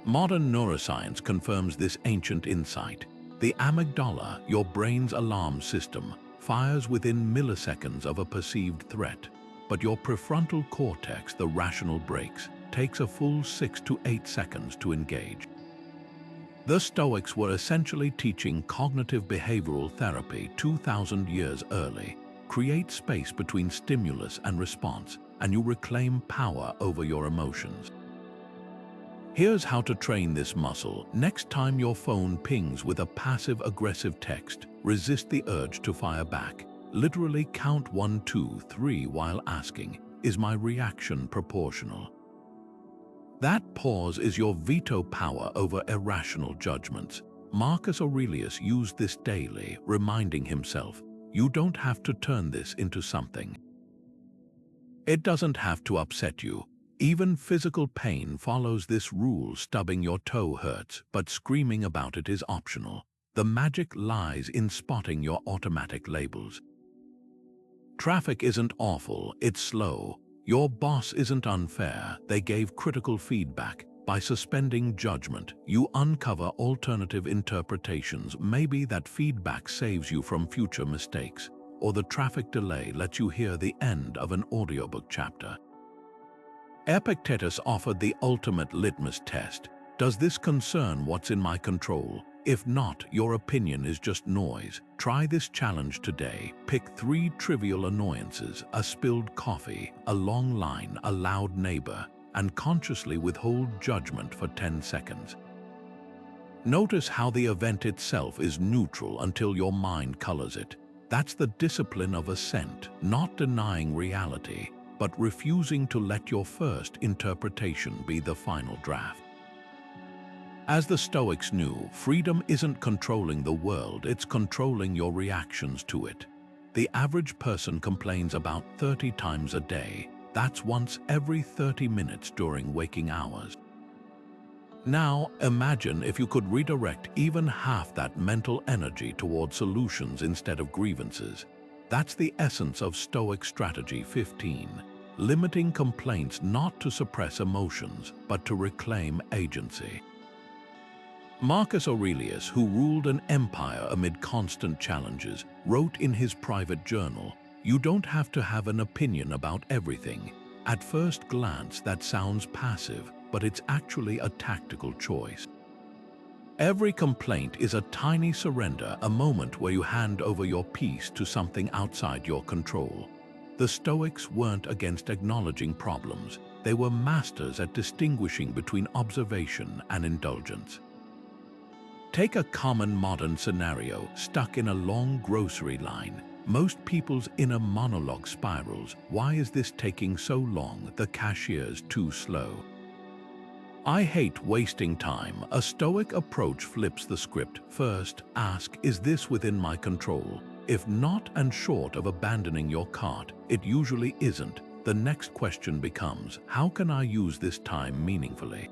Modern neuroscience confirms this ancient insight. The amygdala, your brain's alarm system, fires within milliseconds of a perceived threat, but your prefrontal cortex, the rational brakes, takes a full 6 to 8 seconds to engage. The Stoics were essentially teaching cognitive behavioral therapy 2,000 years early. Create space between stimulus and response, and you reclaim power over your emotions. Here's how to train this muscle. Next time your phone pings with a passive-aggressive text, resist the urge to fire back. Literally count 1, 2, 3 while asking, is my reaction proportional? That pause is your veto power over irrational judgments. Marcus Aurelius used this daily, reminding himself, you don't have to turn this into something. It doesn't have to upset you. Even physical pain follows this rule. Stubbing your toe hurts, but screaming about it is optional. The magic lies in spotting your automatic labels. Traffic isn't awful, it's slow. Your boss isn't unfair, they gave critical feedback. By suspending judgment, you uncover alternative interpretations. Maybe that feedback saves you from future mistakes, or the traffic delay lets you hear the end of an audiobook chapter. Epictetus offered the ultimate litmus test. Does this concern what's in my control? If not, your opinion is just noise. Try this challenge today. Pick 3 trivial annoyances: a spilled coffee, a long line, a loud neighbor, and consciously withhold judgment for 10 seconds. Notice how the event itself is neutral until your mind colors it. That's the discipline of assent, not denying reality, but refusing to let your first interpretation be the final draft. As the Stoics knew, freedom isn't controlling the world, it's controlling your reactions to it. The average person complains about 30 times a day. That's once every 30 minutes during waking hours. Now, imagine if you could redirect even half that mental energy toward solutions instead of grievances. That's the essence of Stoic Strategy 15. Limiting complaints not to suppress emotions, but to reclaim agency. Marcus Aurelius, who ruled an empire amid constant challenges, wrote in his private journal, "You don't have to have an opinion about everything. At first glance, that sounds passive, but it's actually a tactical choice." Every complaint is a tiny surrender, a moment where you hand over your peace to something outside your control. The Stoics weren't against acknowledging problems. They were masters at distinguishing between observation and indulgence. Take a common modern scenario: stuck in a long grocery line. Most people's inner monologue spirals. Why is this taking so long? The cashier's too slow. I hate wasting time. A Stoic approach flips the script. First, ask, is this within my control? If not, and short of abandoning your cart, it usually isn't. The next question becomes, how can I use this time meaningfully?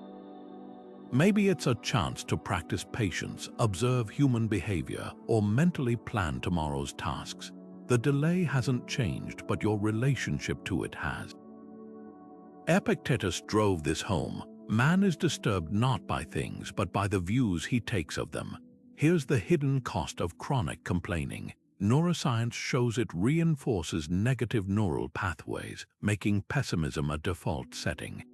Maybe it's a chance to practice patience, observe human behavior, or mentally plan tomorrow's tasks. The delay hasn't changed, but your relationship to it has. Epictetus drove this home. Man is disturbed not by things, but by the views he takes of them. Here's the hidden cost of chronic complaining. Neuroscience shows it reinforces negative neural pathways, making pessimism a default setting.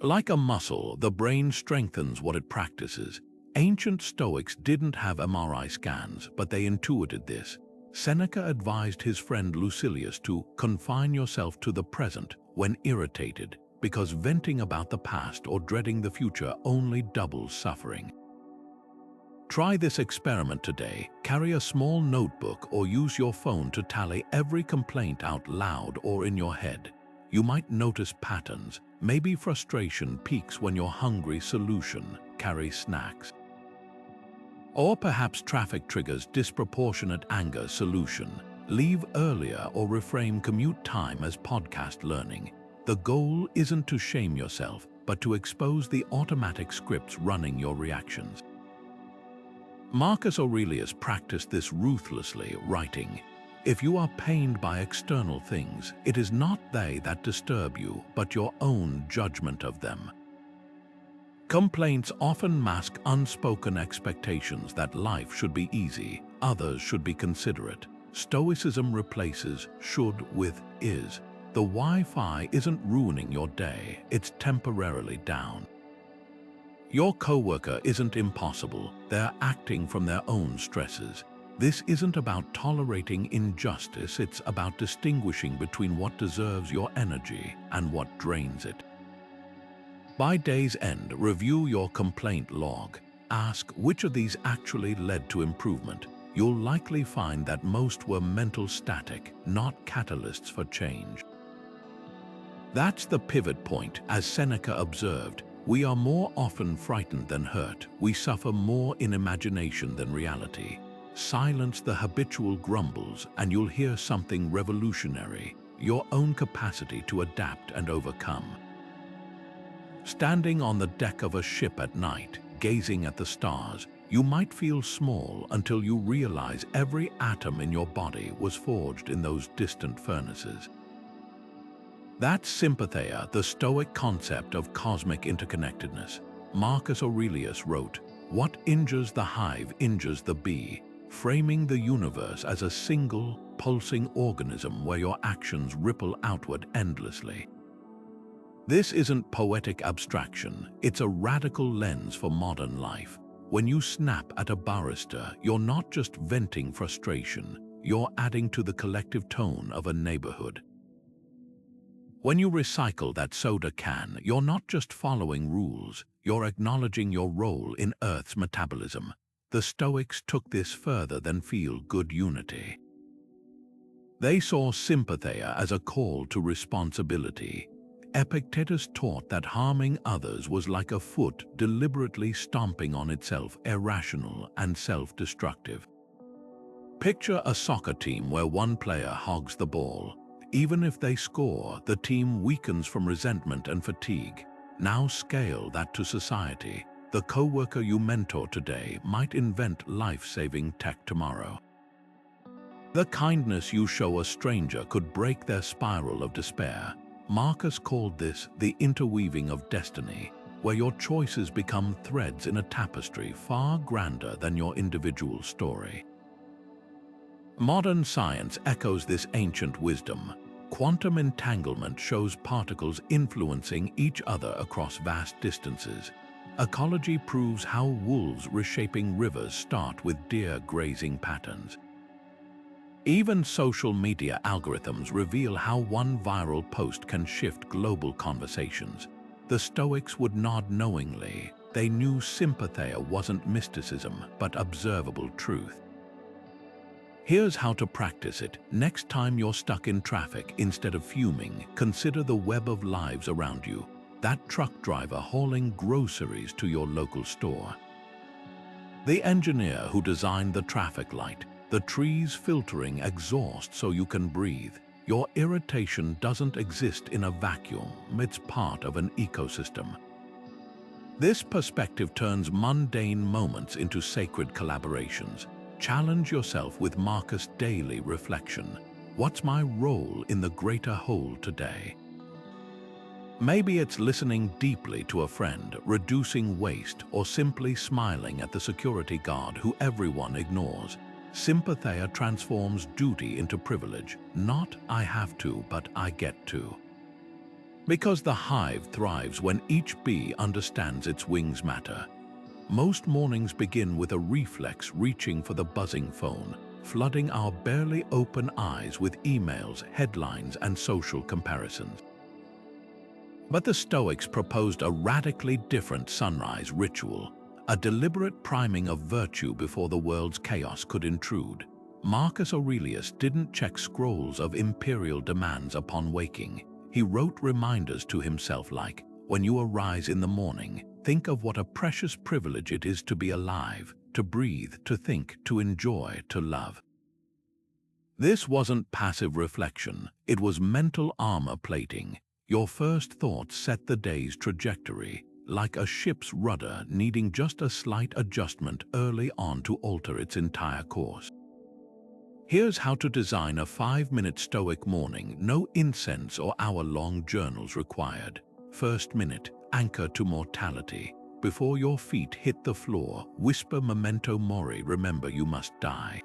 Like a muscle, the brain strengthens what it practices. Ancient Stoics didn't have MRI scans, but they intuited this. Seneca advised his friend Lucilius to confine yourself to the present when irritated, because venting about the past or dreading the future only doubles suffering. Try this experiment today. Carry a small notebook or use your phone to tally every complaint out loud or in your head. You might notice patterns. Maybe frustration peaks when you're hungry. Solution: carry snacks. Or perhaps traffic triggers disproportionate anger solution. Leave earlier or reframe commute time as podcast learning. The goal isn't to shame yourself, but to expose the automatic scripts running your reactions. Marcus Aurelius practiced this ruthlessly, writing, "If you are pained by external things, it is not they that disturb you, but your own judgment of them." Complaints often mask unspoken expectations that life should be easy, others should be considerate. Stoicism replaces should with is. The Wi-Fi isn't ruining your day, it's temporarily down. Your coworker isn't impossible, they're acting from their own stresses. This isn't about tolerating injustice, it's about distinguishing between what deserves your energy and what drains it. By day's end, review your complaint log. Ask which of these actually led to improvement. You'll likely find that most were mental static, not catalysts for change. That's the pivot point. As Seneca observed, we are more often frightened than hurt. We suffer more in imagination than reality. Silence the habitual grumbles and you'll hear something revolutionary, your own capacity to adapt and overcome. Standing on the deck of a ship at night, gazing at the stars, you might feel small until you realize every atom in your body was forged in those distant furnaces. That's sympatheia, the Stoic concept of cosmic interconnectedness. Marcus Aurelius wrote, "What injures the hive injures the bee," framing the universe as a single, pulsing organism where your actions ripple outward endlessly. This isn't poetic abstraction, it's a radical lens for modern life. When you snap at a barrister, you're not just venting frustration, you're adding to the collective tone of a neighborhood. When you recycle that soda can, you're not just following rules, you're acknowledging your role in Earth's metabolism. The Stoics took this further than feel-good unity. They saw sympatheia as a call to responsibility. Epictetus taught that harming others was like a foot deliberately stomping on itself, irrational and self-destructive. Picture a soccer team where one player hogs the ball. Even if they score, the team weakens from resentment and fatigue. Now scale that to society. The coworker you mentor today might invent life-saving tech tomorrow. The kindness you show a stranger could break their spiral of despair. Marcus called this the interweaving of destiny, where your choices become threads in a tapestry far grander than your individual story. Modern science echoes this ancient wisdom. Quantum entanglement shows particles influencing each other across vast distances. Ecology proves how wolves reshaping rivers start with deer grazing patterns. Even social media algorithms reveal how one viral post can shift global conversations. The Stoics would nod knowingly. They knew sympatheia wasn't mysticism, but observable truth. Here's how to practice it. Next time you're stuck in traffic, instead of fuming, consider the web of lives around you. That truck driver hauling groceries to your local store. The engineer who designed the traffic light. The trees filtering exhaust so you can breathe. Your irritation doesn't exist in a vacuum, it's part of an ecosystem. This perspective turns mundane moments into sacred collaborations. Challenge yourself with Marcus' daily reflection. What's my role in the greater whole today? Maybe it's listening deeply to a friend, reducing waste, or simply smiling at the security guard who everyone ignores. Sympatheia transforms duty into privilege, not I have to, but I get to. Because the hive thrives when each bee understands its wings matter. Most mornings begin with a reflex reaching for the buzzing phone, flooding our barely open eyes with emails, headlines, and social comparisons. But the Stoics proposed a radically different sunrise ritual, a deliberate priming of virtue before the world's chaos could intrude. Marcus Aurelius didn't check scrolls of imperial demands upon waking. He wrote reminders to himself like, when you arise in the morning, think of what a precious privilege it is to be alive, to breathe, to think, to enjoy, to love. This wasn't passive reflection, it was mental armor plating. Your first thoughts set the day's trajectory, like a ship's rudder needing just a slight adjustment early on to alter its entire course. Here's how to design a 5-minute Stoic morning, no incense or hour-long journals required. First minute, anchor to mortality. Before your feet hit the floor, whisper Memento Mori, remember you must die.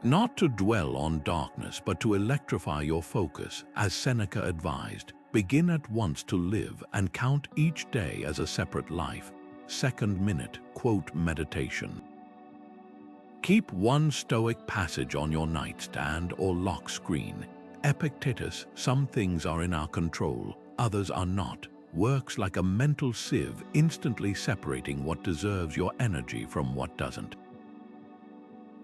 Not to dwell on darkness, but to electrify your focus, as Seneca advised. Begin at once to live and count each day as a separate life. Second minute, quote meditation. Keep one Stoic passage on your nightstand or lock screen. Epictetus, some things are in our control, others are not, works like a mental sieve, instantly separating what deserves your energy from what doesn't.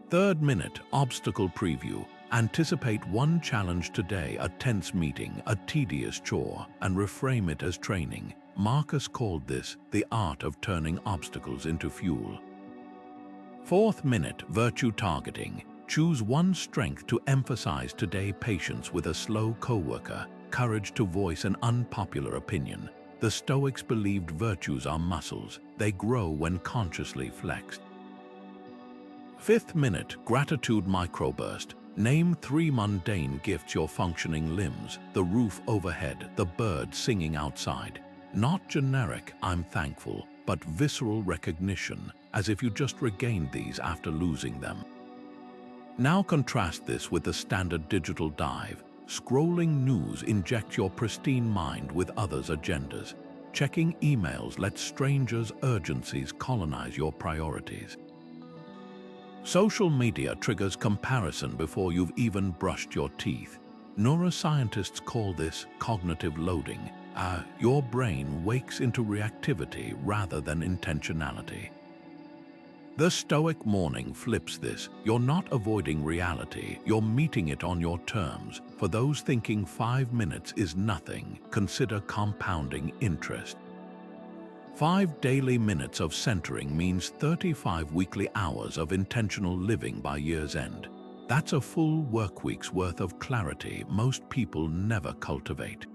Third minute, obstacle preview. Anticipate one challenge today, a tense meeting, a tedious chore, and reframe it as training. Marcus called this the art of turning obstacles into fuel. Fourth minute, virtue targeting. Choose one strength to emphasize today: patience with a slow coworker, courage to voice an unpopular opinion. The Stoics believed virtues are muscles. They grow when consciously flexed. Fifth minute, gratitude microburst. Name 3 mundane gifts your functioning limbs: the roof overhead, the bird singing outside. Not generic, I'm thankful, but visceral recognition, as if you just regained these after losing them. Now contrast this with the standard digital dive. Scrolling news injects your pristine mind with others' agendas. Checking emails lets strangers' urgencies colonize your priorities. Social media triggers comparison before you've even brushed your teeth. Neuroscientists call this cognitive loading. Your brain wakes into reactivity rather than intentionality. The Stoic morning flips this. You're not avoiding reality, you're meeting it on your terms. For those thinking 5 minutes is nothing, consider compounding interest. 5 daily minutes of centering means 35 weekly hours of intentional living by year's end. That's a full work week's worth of clarity most people never cultivate.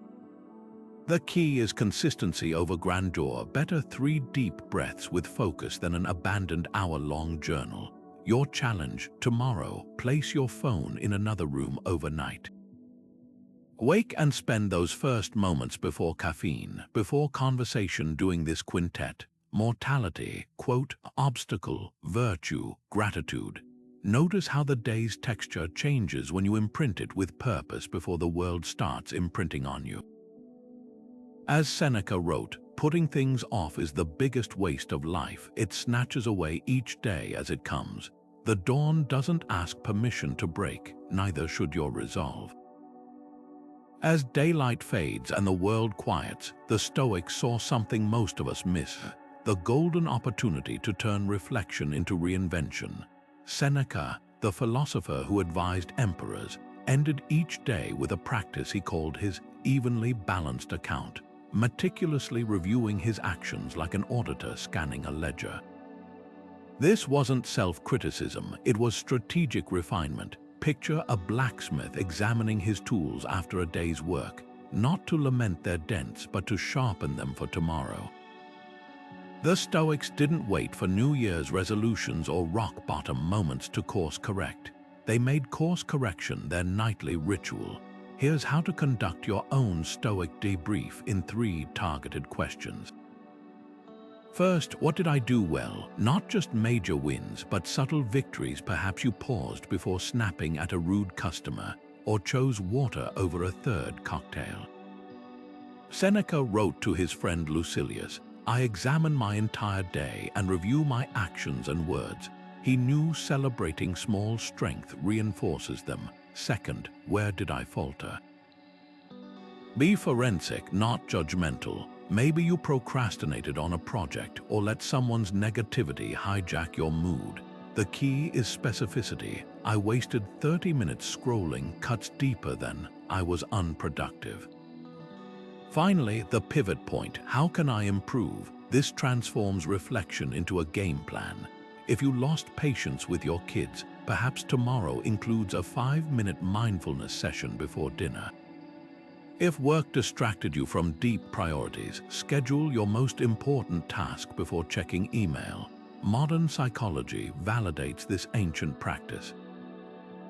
The key is consistency over grandeur. Better 3 deep breaths with focus than an abandoned hour-long journal. Your challenge, tomorrow, place your phone in another room overnight. Wake and spend those first moments before caffeine, before conversation, doing this quintet. Mortality, quote, obstacle, virtue, gratitude. Notice how the day's texture changes when you imprint it with purpose before the world starts imprinting on you. As Seneca wrote, putting things off is the biggest waste of life. It snatches away each day as it comes. The dawn doesn't ask permission to break, neither should your resolve. As daylight fades and the world quiets, the Stoics saw something most of us miss: the golden opportunity to turn reflection into reinvention. Seneca, the philosopher who advised emperors, ended each day with a practice he called his evenly balanced account, meticulously reviewing his actions like an auditor scanning a ledger. This wasn't self-criticism, it was strategic refinement. Picture a blacksmith examining his tools after a day's work, not to lament their dents but to sharpen them for tomorrow. The Stoics didn't wait for New Year's resolutions or rock-bottom moments to course correct. They made course correction their nightly ritual. Here's how to conduct your own Stoic debrief in 3 targeted questions. First, what did I do well? Not just major wins, but subtle victories. Perhaps you paused before snapping at a rude customer, or chose water over a third cocktail. Seneca wrote to his friend Lucilius, I examine my entire day and review my actions and words. He knew celebrating small strength reinforces them. Second, where did I falter? Be forensic, not judgmental. Maybe you procrastinated on a project or let someone's negativity hijack your mood. The key is specificity. I wasted 30 minutes scrolling cuts deeper than I was unproductive. Finally, the pivot point. How can I improve? This transforms reflection into a game plan. If you lost patience with your kids, perhaps tomorrow includes a 5-minute mindfulness session before dinner. If work distracted you from deep priorities, schedule your most important task before checking email. Modern psychology validates this ancient practice.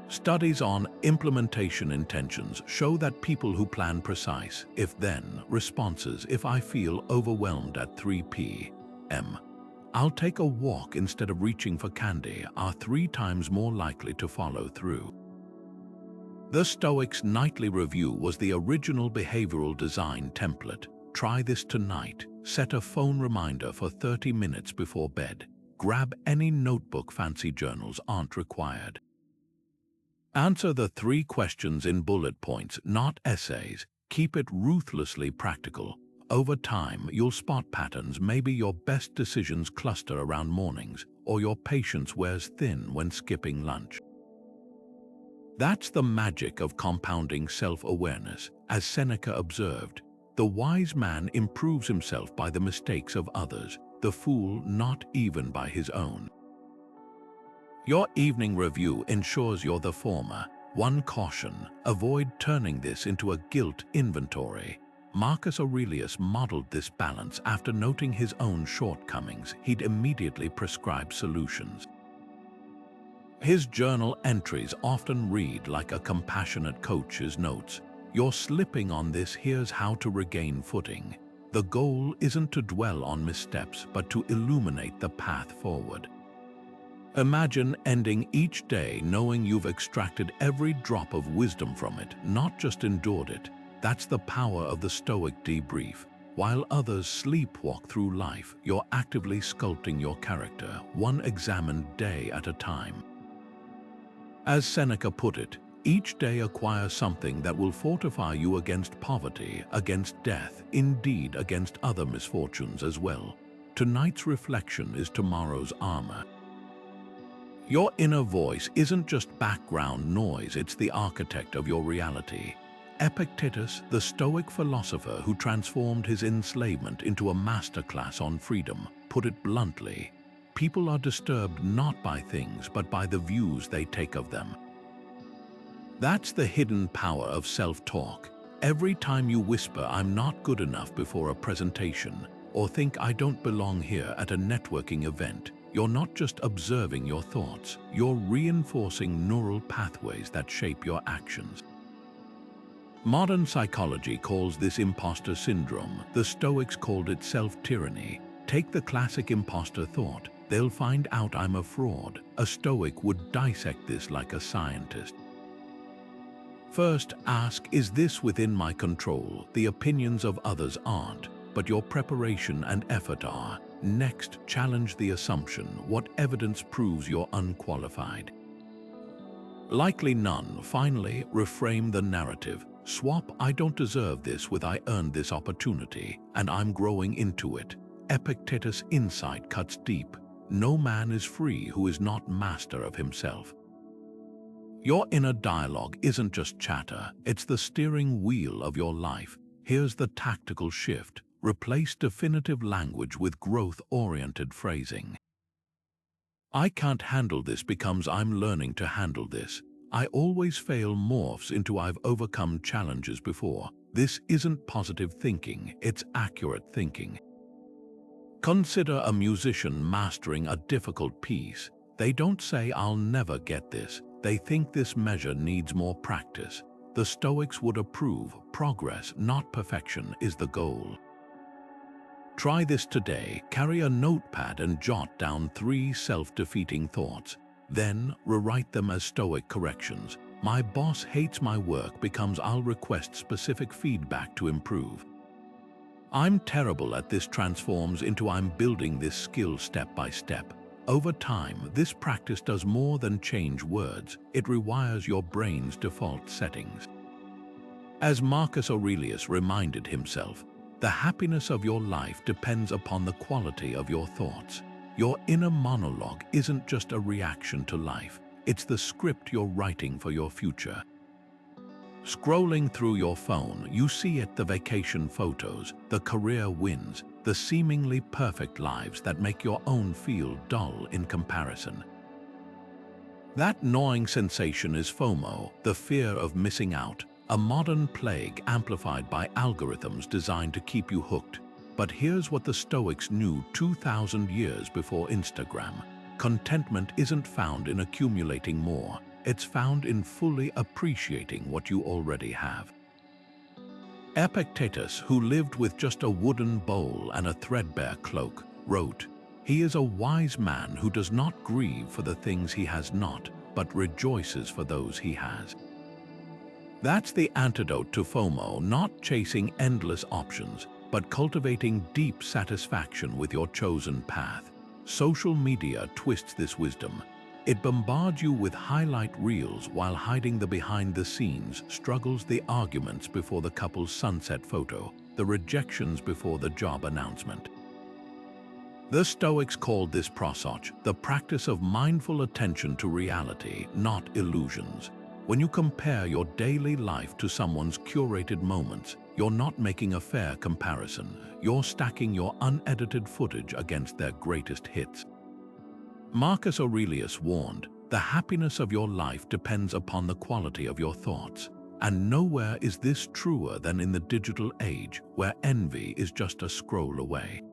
Studies on implementation intentions show that people who plan precise if-then responses, if I feel overwhelmed at 3 p.m., I'll take a walk instead of reaching for candy, are 3 times more likely to follow through. The Stoics' nightly review was the original behavioral design template. Try this tonight. Set a phone reminder for 30 minutes before bed. Grab any notebook, fancy journals aren't required. Answer the 3 questions in bullet points, not essays. Keep it ruthlessly practical. Over time, you'll spot patterns. Maybe your best decisions cluster around mornings, or your patience wears thin when skipping lunch. That's the magic of compounding self-awareness. As Seneca observed, the wise man improves himself by the mistakes of others, the fool not even by his own. Your evening review ensures you're the former. One caution: avoid turning this into a guilt inventory. Marcus Aurelius modeled this balance. After noting his own shortcomings, he'd immediately prescribe solutions. His journal entries often read like a compassionate coach's notes. You're slipping on this, here's how to regain footing. The goal isn't to dwell on missteps, but to illuminate the path forward. Imagine ending each day knowing you've extracted every drop of wisdom from it, not just endured it. That's the power of the Stoic debrief. While others sleepwalk through life, you're actively sculpting your character, one examined day at a time. As Seneca put it, each day acquire something that will fortify you against poverty, against death, indeed against other misfortunes as well. Tonight's reflection is tomorrow's armor. Your inner voice isn't just background noise, it's the architect of your reality. Epictetus, the Stoic philosopher who transformed his enslavement into a masterclass on freedom, put it bluntly: people are disturbed not by things, but by the views they take of them. That's the hidden power of self-talk. Every time you whisper, "I'm not good enough" before a presentation, or think, "I don't belong here" at a networking event, you're not just observing your thoughts, you're reinforcing neural pathways that shape your actions. Modern psychology calls this imposter syndrome. The Stoics called it self-tyranny. Take the classic imposter thought: they'll find out I'm a fraud. A Stoic would dissect this like a scientist. First, ask, is this within my control? The opinions of others aren't, but your preparation and effort are. Next, challenge the assumption. What evidence proves you're unqualified? Likely none. Finally, reframe the narrative. Swap "I don't deserve this" with "I earned this opportunity, and I'm growing into it." Epictetus' insight cuts deep. No man is free who is not master of himself. Your inner dialogue isn't just chatter, it's the steering wheel of your life. Here's the tactical shift. Replace definitive language with growth-oriented phrasing. "I can't handle this" becomes "I'm learning to handle this." "I always fail" morphs into "I've overcome challenges before." This isn't positive thinking, it's accurate thinking. Consider a musician mastering a difficult piece. They don't say, "I'll never get this." They think, "This measure needs more practice." The Stoics would approve. Progress, not perfection, is the goal. Try this today. Carry a notepad and jot down 3 self-defeating thoughts. Then rewrite them as Stoic corrections. "My boss hates my work" becomes "I'll request specific feedback to improve." "I'm terrible at this" transforms into "I'm building this skill step by step." Over time, this practice does more than change words. It rewires your brain's default settings. As Marcus Aurelius reminded himself, the happiness of your life depends upon the quality of your thoughts. Your inner monologue isn't just a reaction to life, it's the script you're writing for your future. Scrolling through your phone, you see it: the vacation photos, the career wins, the seemingly perfect lives that make your own feel dull in comparison. That gnawing sensation is FOMO, the fear of missing out, a modern plague amplified by algorithms designed to keep you hooked. But here's what the Stoics knew 2,000 years before Instagram. Contentment isn't found in accumulating more, it's found in fully appreciating what you already have. Epictetus, who lived with just a wooden bowl and a threadbare cloak, wrote, "He is a wise man who does not grieve for the things he has not, but rejoices for those he has." That's the antidote to FOMO, not chasing endless options, but cultivating deep satisfaction with your chosen path. Social media twists this wisdom. It bombards you with highlight reels while hiding the behind-the-scenes struggles, the arguments before the couple's sunset photo, the rejections before the job announcement. The Stoics called this prosoph, the practice of mindful attention to reality, not illusions. When you compare your daily life to someone's curated moments, you're not making a fair comparison. You're stacking your unedited footage against their greatest hits. Marcus Aurelius warned, "The happiness of your life depends upon the quality of your thoughts." And nowhere is this truer than in the digital age, where envy is just a scroll away.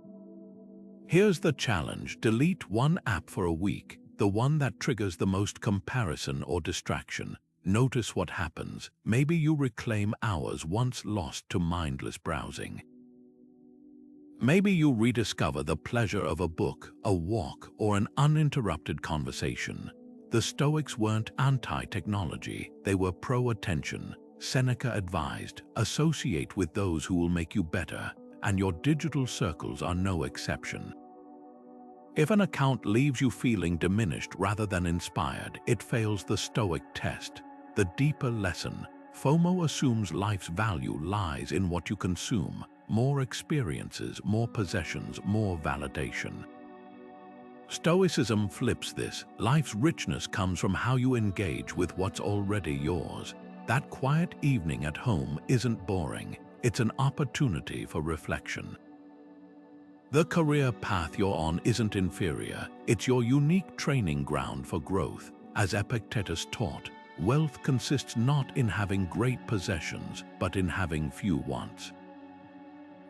Here's the challenge: delete one app for a week, the one that triggers the most comparison or distraction. Notice what happens. Maybe you reclaim hours once lost to mindless browsing. Maybe you rediscover the pleasure of a book, a walk, or an uninterrupted conversation. The Stoics weren't anti-technology, they were pro-attention. Seneca advised, "Associate with those who will make you better," and your digital circles are no exception. If an account leaves you feeling diminished rather than inspired, it fails the Stoic test. The deeper lesson: FOMO assumes life's value lies in what you consume. More experiences, more possessions, more validation. Stoicism flips this. Life's richness comes from how you engage with what's already yours. That quiet evening at home isn't boring. It's an opportunity for reflection. The career path you're on isn't inferior. It's your unique training ground for growth. As Epictetus taught, wealth consists not in having great possessions, but in having few wants.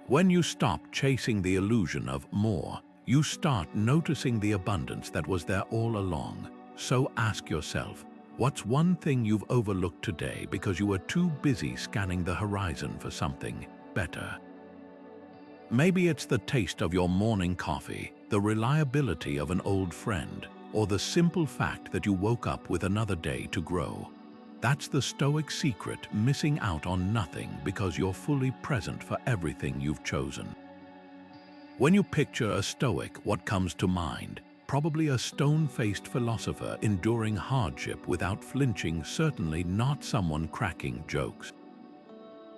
When you stop chasing the illusion of more, you start noticing the abundance that was there all along. So ask yourself, what's one thing you've overlooked today because you were too busy scanning the horizon for something better? Maybe it's the taste of your morning coffee, the reliability of an old friend, or the simple fact that you woke up with another day to grow. That's the Stoic secret: missing out on nothing because you're fully present for everything you've chosen. When you picture a Stoic, what comes to mind? Probably a stone-faced philosopher enduring hardship without flinching, certainly not someone cracking jokes.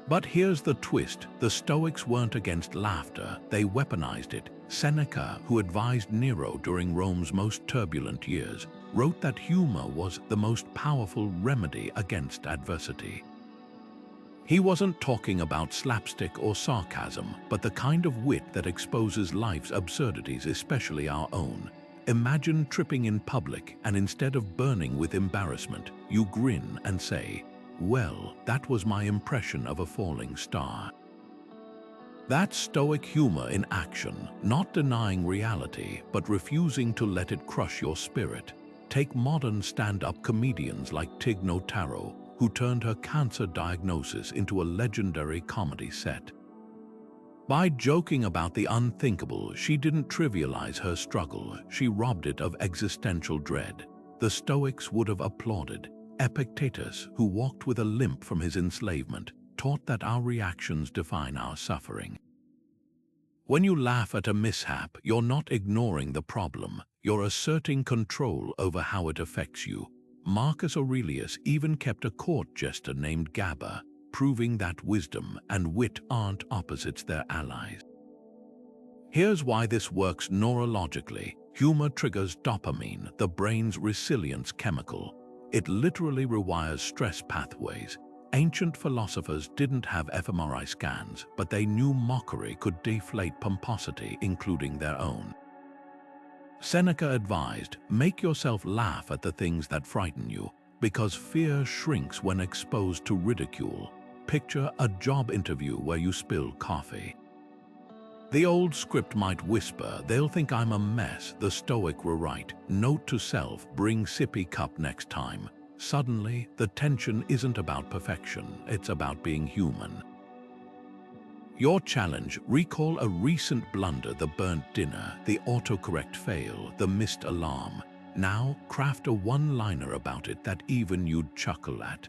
But here's the twist: the Stoics weren't against laughter, they weaponized it. Seneca, who advised Nero during Rome's most turbulent years, wrote that humor was the most powerful remedy against adversity. He wasn't talking about slapstick or sarcasm, but the kind of wit that exposes life's absurdities, especially our own. Imagine tripping in public and instead of burning with embarrassment, you grin and say, "Well, that was my impression of a falling star." That's Stoic humor in action, not denying reality, but refusing to let it crush your spirit. Take modern stand-up comedians like Tig Notaro, who turned her cancer diagnosis into a legendary comedy set. By joking about the unthinkable, she didn't trivialize her struggle, she robbed it of existential dread. The Stoics would have applauded. Epictetus, who walked with a limp from his enslavement, taught that our reactions define our suffering. When you laugh at a mishap, you're not ignoring the problem, you're asserting control over how it affects you. Marcus Aurelius even kept a court jester named Gabber, proving that wisdom and wit aren't opposites, they're allies. Here's why this works neurologically. Humor triggers dopamine, the brain's resilience chemical. It literally rewires stress pathways. Ancient philosophers didn't have fMRI scans, but they knew mockery could deflate pomposity, including their own. Seneca advised, make yourself laugh at the things that frighten you, because fear shrinks when exposed to ridicule. Picture a job interview where you spill coffee. The old script might whisper, they'll think I'm a mess. The Stoic were right. Note to self, bring sippy cup next time. Suddenly, the tension isn't about perfection, it's about being human. Your challenge, recall a recent blunder, the burnt dinner, the autocorrect fail, the missed alarm. Now, craft a one-liner about it that even you'd chuckle at.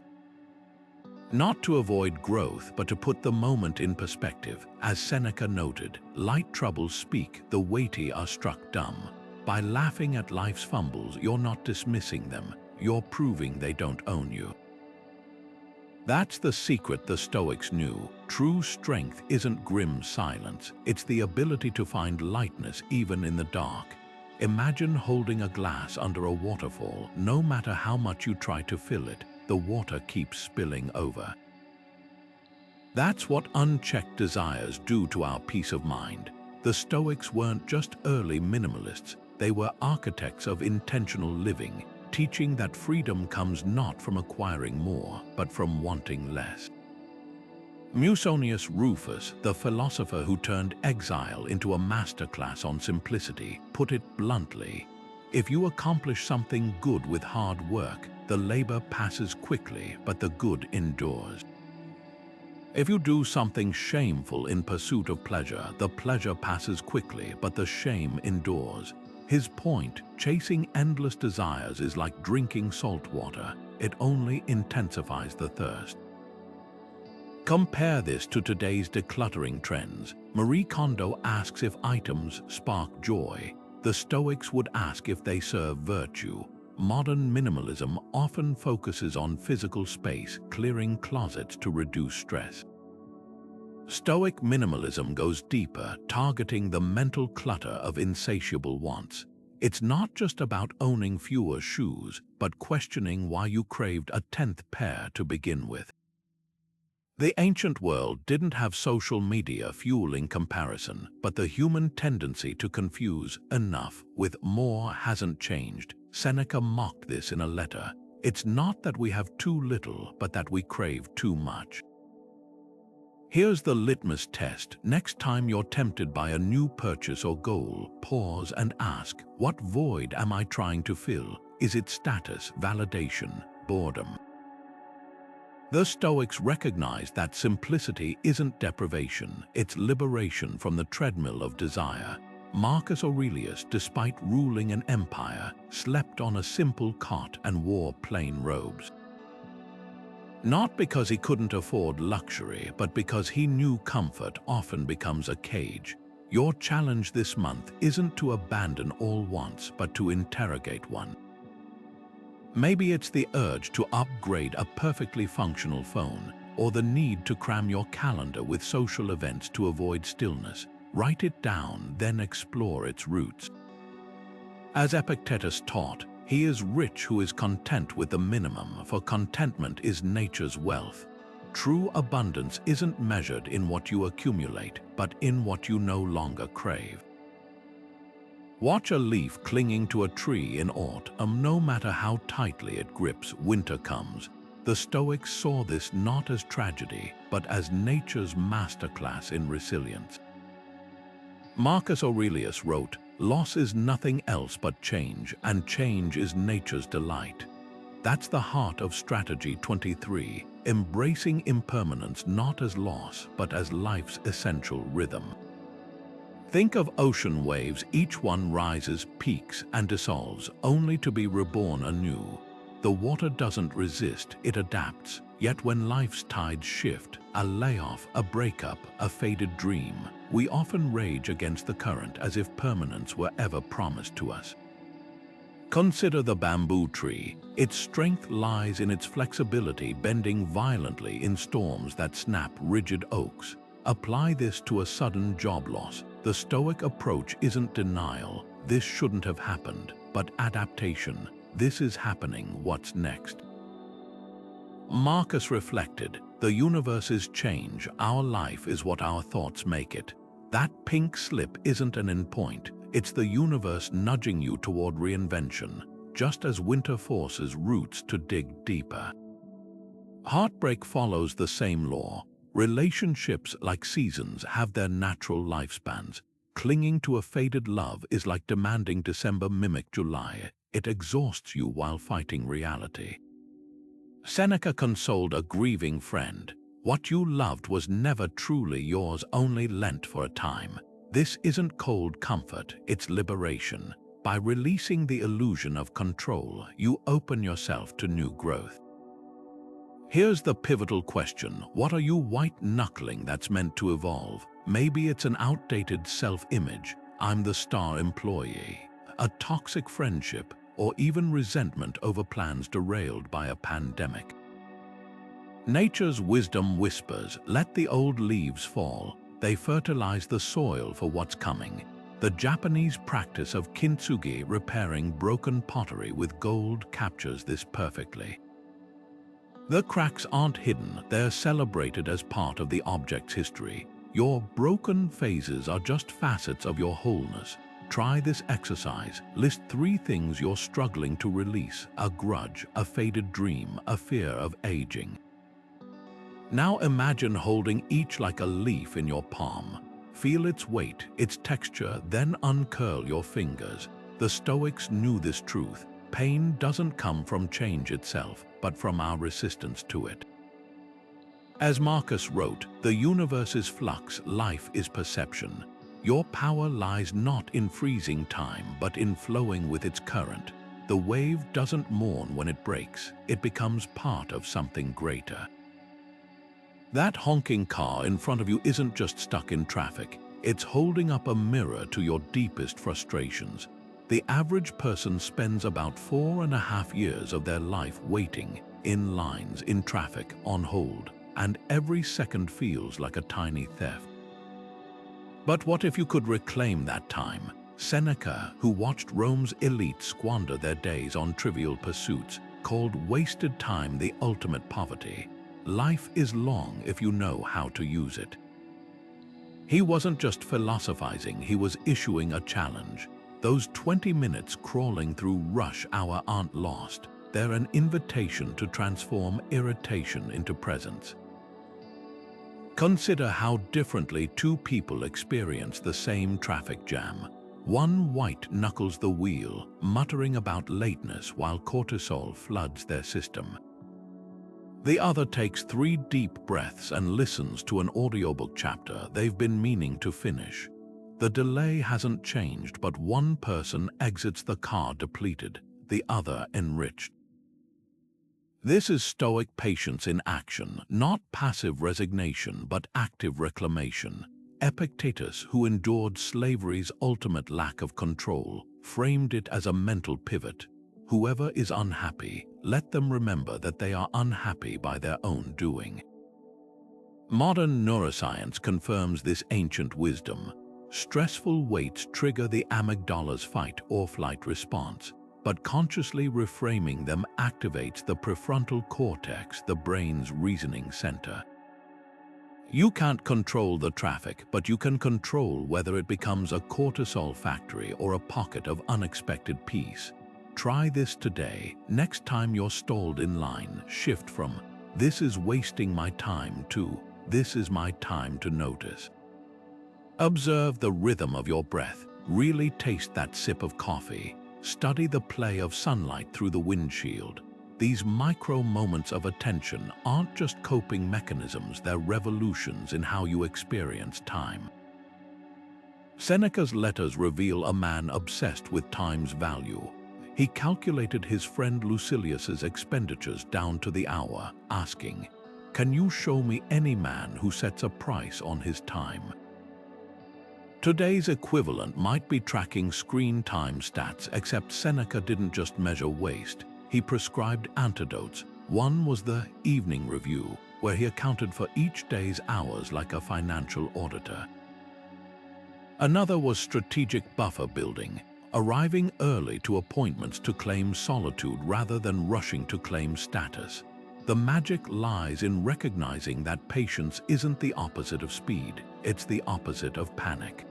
Not to avoid growth, but to put the moment in perspective. As Seneca noted, light troubles speak, the weighty are struck dumb. By laughing at life's fumbles, you're not dismissing them, you're proving they don't own you. That's the secret the Stoics knew. True strength isn't grim silence, it's the ability to find lightness even in the dark. Imagine holding a glass under a waterfall. No matter how much you try to fill it, the water keeps spilling over. That's what unchecked desires do to our peace of mind. The Stoics weren't just early minimalists, they were architects of intentional living, teaching that freedom comes not from acquiring more, but from wanting less. Musonius Rufus, the philosopher who turned exile into a masterclass on simplicity, put it bluntly, if you accomplish something good with hard work, the labor passes quickly, but the good endures. If you do something shameful in pursuit of pleasure, the pleasure passes quickly, but the shame endures. His point, chasing endless desires is like drinking salt water. It only intensifies the thirst. Compare this to today's decluttering trends. Marie Kondo asks if items spark joy. The Stoics would ask if they serve virtue. Modern minimalism often focuses on physical space, clearing closets to reduce stress. Stoic minimalism goes deeper, targeting the mental clutter of insatiable wants. It's not just about owning fewer shoes, but questioning why you craved a 10th pair to begin with. The ancient world didn't have social media fueling comparison, but the human tendency to confuse enough with more hasn't changed. Seneca mocked this in a letter. It's not that we have too little, but that we crave too much. Here's the litmus test. Next time you're tempted by a new purchase or goal, pause and ask, what void am I trying to fill? Is it status, validation, boredom? The Stoics recognized that simplicity isn't deprivation, it's liberation from the treadmill of desire. Marcus Aurelius, despite ruling an empire, slept on a simple cot and wore plain robes. Not because he couldn't afford luxury, but because he knew comfort often becomes a cage. Your challenge this month isn't to abandon all wants, but to interrogate one. Maybe it's the urge to upgrade a perfectly functional phone, or the need to cram your calendar with social events to avoid stillness. Write it down, then explore its roots. As Epictetus taught, he is rich who is content with the minimum, for contentment is nature's wealth. True abundance isn't measured in what you accumulate, but in what you no longer crave. Watch a leaf clinging to a tree in autumn. No matter how tightly it grips, winter comes. The Stoics saw this not as tragedy, but as nature's masterclass in resilience. Marcus Aurelius wrote, "Loss is nothing else but change, and change is nature's delight." That's the heart of Strategy 23, embracing impermanence not as loss, but as life's essential rhythm. Think of ocean waves, each one rises, peaks, and dissolves, only to be reborn anew. The water doesn't resist, it adapts. Yet when life's tides shift, a layoff, a breakup, a faded dream, we often rage against the current as if permanence were ever promised to us. Consider the bamboo tree. Its strength lies in its flexibility, bending violently in storms that snap rigid oaks. Apply this to a sudden job loss. The Stoic approach isn't denial, this shouldn't have happened, but adaptation. This is happening, what's next? Marcus reflected, "The universe is change, our life is what our thoughts make it. That pink slip isn't an endpoint, it's the universe nudging you toward reinvention, just as winter forces roots to dig deeper." Heartbreak follows the same law. Relationships, like seasons, have their natural lifespans. Clinging to a faded love is like demanding December mimic July. It exhausts you while fighting reality. Seneca consoled a grieving friend. "What you loved was never truly yours, only lent for a time. This isn't cold comfort, it's liberation. By releasing the illusion of control, you open yourself to new growth." Here's the pivotal question: what are you white-knuckling that's meant to evolve? Maybe it's an outdated self-image, "I'm the star employee," a toxic friendship, or even resentment over plans derailed by a pandemic. Nature's wisdom whispers, "Let the old leaves fall." They fertilize the soil for what's coming. The Japanese practice of kintsugi, repairing broken pottery with gold, captures this perfectly. The cracks aren't hidden, they're celebrated as part of the object's history. Your broken phases are just facets of your wholeness. Try this exercise. List 3 things you're struggling to release: a grudge, a faded dream, a fear of aging. Now imagine holding each like a leaf in your palm. Feel its weight, its texture, then uncurl your fingers. The Stoics knew this truth. Pain doesn't come from change itself, but from our resistance to it. As Marcus wrote, "The universe is flux, life is perception." Your power lies not in freezing time, but in flowing with its current. The wave doesn't mourn when it breaks, it becomes part of something greater. That honking car in front of you isn't just stuck in traffic, it's holding up a mirror to your deepest frustrations. The average person spends about 4.5 years of their life waiting, in lines, in traffic, on hold, and every second feels like a tiny theft. But what if you could reclaim that time? Seneca, who watched Rome's elite squander their days on trivial pursuits, called wasted time the ultimate poverty. Life is long if you know how to use it. He wasn't just philosophizing, he was issuing a challenge. Those 20 minutes crawling through rush hour aren't lost. They're an invitation to transform irritation into presence. Consider how differently 2 people experience the same traffic jam. One white-knuckles the wheel, muttering about lateness while cortisol floods their system. The other takes 3 deep breaths and listens to an audiobook chapter they've been meaning to finish. The delay hasn't changed, but one person exits the car depleted, the other enriched. This is Stoic patience in action, not passive resignation, but active reclamation. Epictetus, who endured slavery's ultimate lack of control, framed it as a mental pivot. Whoever is unhappy, let them remember that they are unhappy by their own doing. Modern neuroscience confirms this ancient wisdom. Stressful weights trigger the amygdala's fight or flight response, but consciously reframing them activates the prefrontal cortex, the brain's reasoning center. You can't control the traffic, but you can control whether it becomes a cortisol factory or a pocket of unexpected peace. Try this today. Next time you're stalled in line, shift from "this is wasting my time" to "this is my time to notice." Observe the rhythm of your breath. Really taste that sip of coffee. Study the play of sunlight through the windshield. These micro moments of attention aren't just coping mechanisms, they're revolutions in how you experience time. Seneca's letters reveal a man obsessed with time's value. He calculated his friend Lucilius's expenditures down to the hour, asking, "Can you show me any man who sets a price on his time?" Today's equivalent might be tracking screen time stats, except Seneca didn't just measure waste. He prescribed antidotes. One was the evening review, where he accounted for each day's hours like a financial auditor. Another was strategic buffer building, arriving early to appointments to claim solitude rather than rushing to claim status. The magic lies in recognizing that patience isn't the opposite of speed, it's the opposite of panic.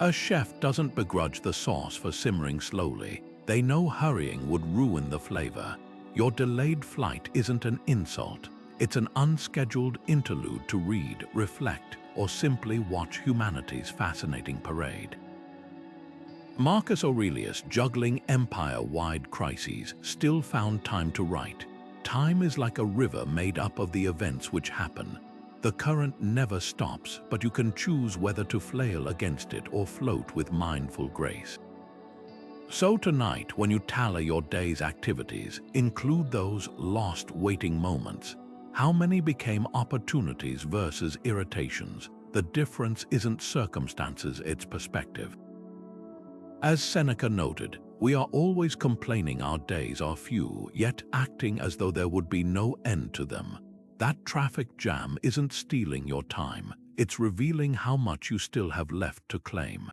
A chef doesn't begrudge the sauce for simmering slowly. They know hurrying would ruin the flavor. Your delayed flight isn't an insult. It's an unscheduled interlude to read, reflect, or simply watch humanity's fascinating parade. Marcus Aurelius, juggling empire-wide crises, still found time to write. Time is like a river made up of the events which happen. The current never stops, but you can choose whether to flail against it or float with mindful grace. So tonight, when you tally your day's activities, include those lost waiting moments. How many became opportunities versus irritations? The difference isn't circumstances, it's perspective. As Seneca noted, we are always complaining our days are few, yet acting as though there would be no end to them. That traffic jam isn't stealing your time, it's revealing how much you still have left to claim.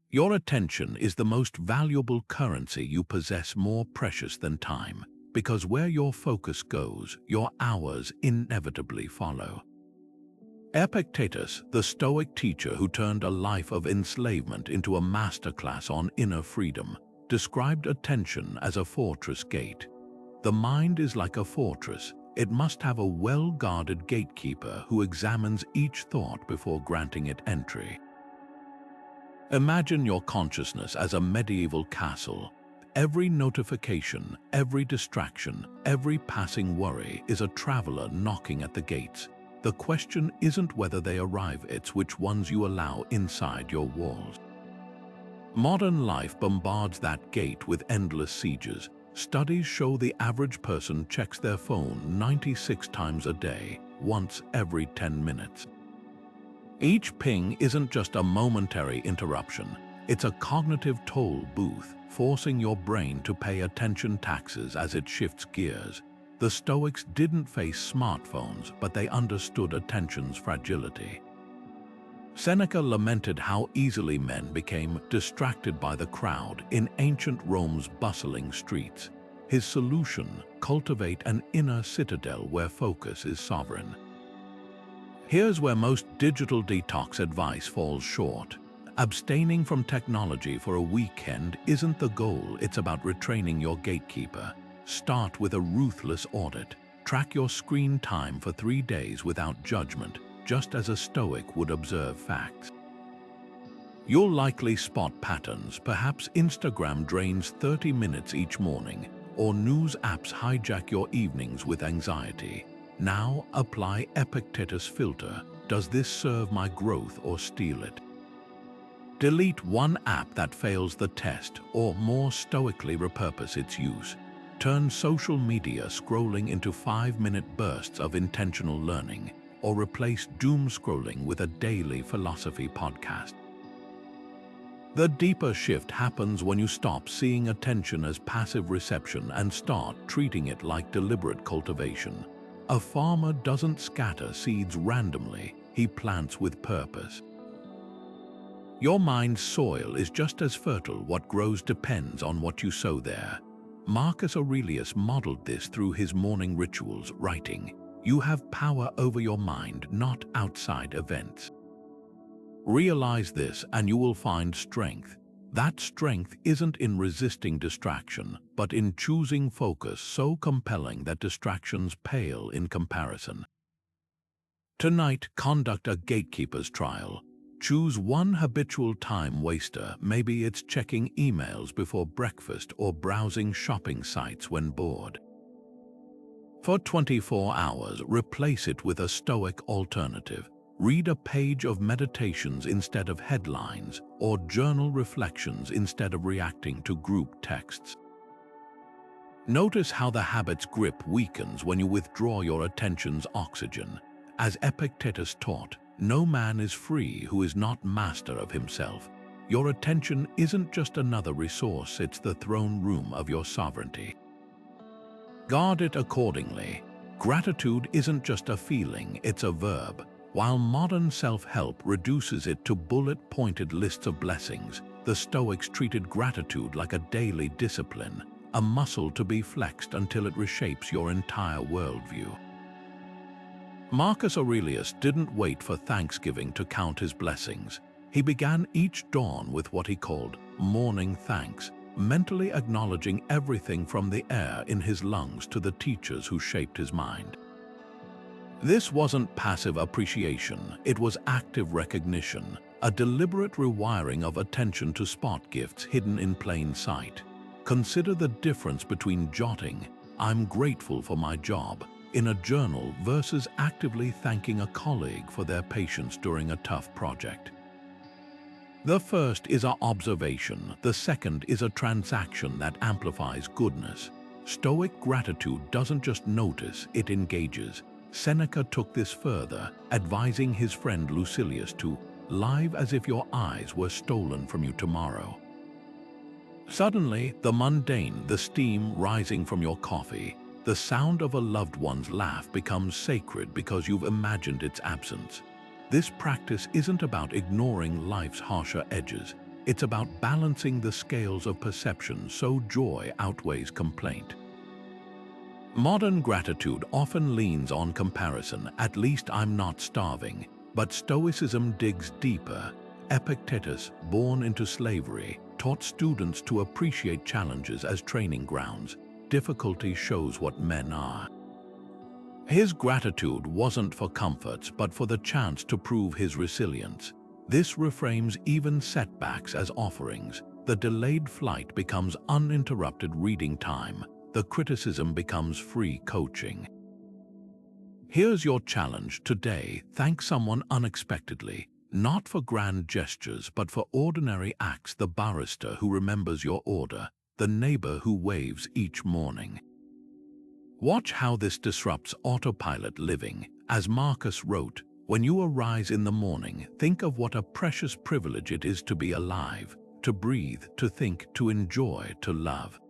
Your attention is the most valuable currency you possess, more precious than time, because where your focus goes, your hours inevitably follow. Epictetus, the Stoic teacher who turned a life of enslavement into a masterclass on inner freedom, described attention as a fortress gate. The mind is like a fortress. It must have a well-guarded gatekeeper who examines each thought before granting it entry. Imagine your consciousness as a medieval castle. Every notification, every distraction, every passing worry is a traveler knocking at the gates. The question isn't whether they arrive, it's which ones you allow inside your walls. Modern life bombards that gate with endless sieges. Studies show the average person checks their phone 96 times a day, once every 10 minutes. Each ping isn't just a momentary interruption, it's a cognitive toll booth, forcing your brain to pay attention taxes as it shifts gears. The Stoics didn't face smartphones, but they understood attention's fragility. Seneca lamented how easily men became distracted by the crowd in ancient Rome's bustling streets. His solution: cultivate an inner citadel where focus is sovereign. Here's where most digital detox advice falls short. Abstaining from technology for a weekend isn't the goal, it's about retraining your gatekeeper. Start with a ruthless audit. Track your screen time for 3 days without judgment, just as a Stoic would observe facts. You'll likely spot patterns. Perhaps Instagram drains 30 minutes each morning, or news apps hijack your evenings with anxiety. Now apply Epictetus' filter. Does this serve my growth or steal it? Delete one app that fails the test, or more stoically repurpose its use. Turn social media scrolling into 5-minute bursts of intentional learning, or replace doom scrolling with a daily philosophy podcast. The deeper shift happens when you stop seeing attention as passive reception and start treating it like deliberate cultivation. A farmer doesn't scatter seeds randomly, he plants with purpose. Your mind's soil is just as fertile. What grows depends on what you sow there. Marcus Aurelius modeled this through his morning rituals, writing, "You have power over your mind, not outside events." Realize this and you will find strength. That strength isn't in resisting distraction, but in choosing focus so compelling that distractions pale in comparison. Tonight, conduct a gatekeeper's trial. Choose one habitual time waster. Maybe it's checking emails before breakfast or browsing shopping sites when bored. For 24 hours, replace it with a Stoic alternative. Read a page of meditations instead of headlines, or journal reflections instead of reacting to group texts. Notice how the habit's grip weakens when you withdraw your attention's oxygen. As Epictetus taught, no man is free who is not master of himself. Your attention isn't just another resource, it's the throne room of your sovereignty. Guard it accordingly. Gratitude isn't just a feeling, it's a verb. While modern self-help reduces it to bullet-pointed lists of blessings, the Stoics treated gratitude like a daily discipline, a muscle to be flexed until it reshapes your entire worldview. Marcus Aurelius didn't wait for Thanksgiving to count his blessings. He began each dawn with what he called morning thanks, mentally acknowledging everything from the air in his lungs to the teachers who shaped his mind. This wasn't passive appreciation, it was active recognition, a deliberate rewiring of attention to spot gifts hidden in plain sight. Consider the difference between jotting, "I'm grateful for my job," in a journal versus actively thanking a colleague for their patience during a tough project. The first is our observation, the second is a transaction that amplifies goodness. Stoic gratitude doesn't just notice, it engages. Seneca took this further, advising his friend Lucilius to live as if your eyes were stolen from you tomorrow. Suddenly, the mundane, the steam rising from your coffee, the sound of a loved one's laugh becomes sacred because you've imagined its absence. This practice isn't about ignoring life's harsher edges. It's about balancing the scales of perception so joy outweighs complaint. Modern gratitude often leans on comparison, "at least I'm not starving," but Stoicism digs deeper. Epictetus, born into slavery, taught students to appreciate challenges as training grounds. Difficulty shows what men are. His gratitude wasn't for comforts, but for the chance to prove his resilience. This reframes even setbacks as offerings. The delayed flight becomes uninterrupted reading time. The criticism becomes free coaching. Here's your challenge today: thank someone unexpectedly, not for grand gestures, but for ordinary acts. The barrister who remembers your order, the neighbor who waves each morning. Watch how this disrupts autopilot living. As Marcus wrote, "When you arise in the morning, think of what a precious privilege it is to be alive, to breathe, to think, to enjoy, to love."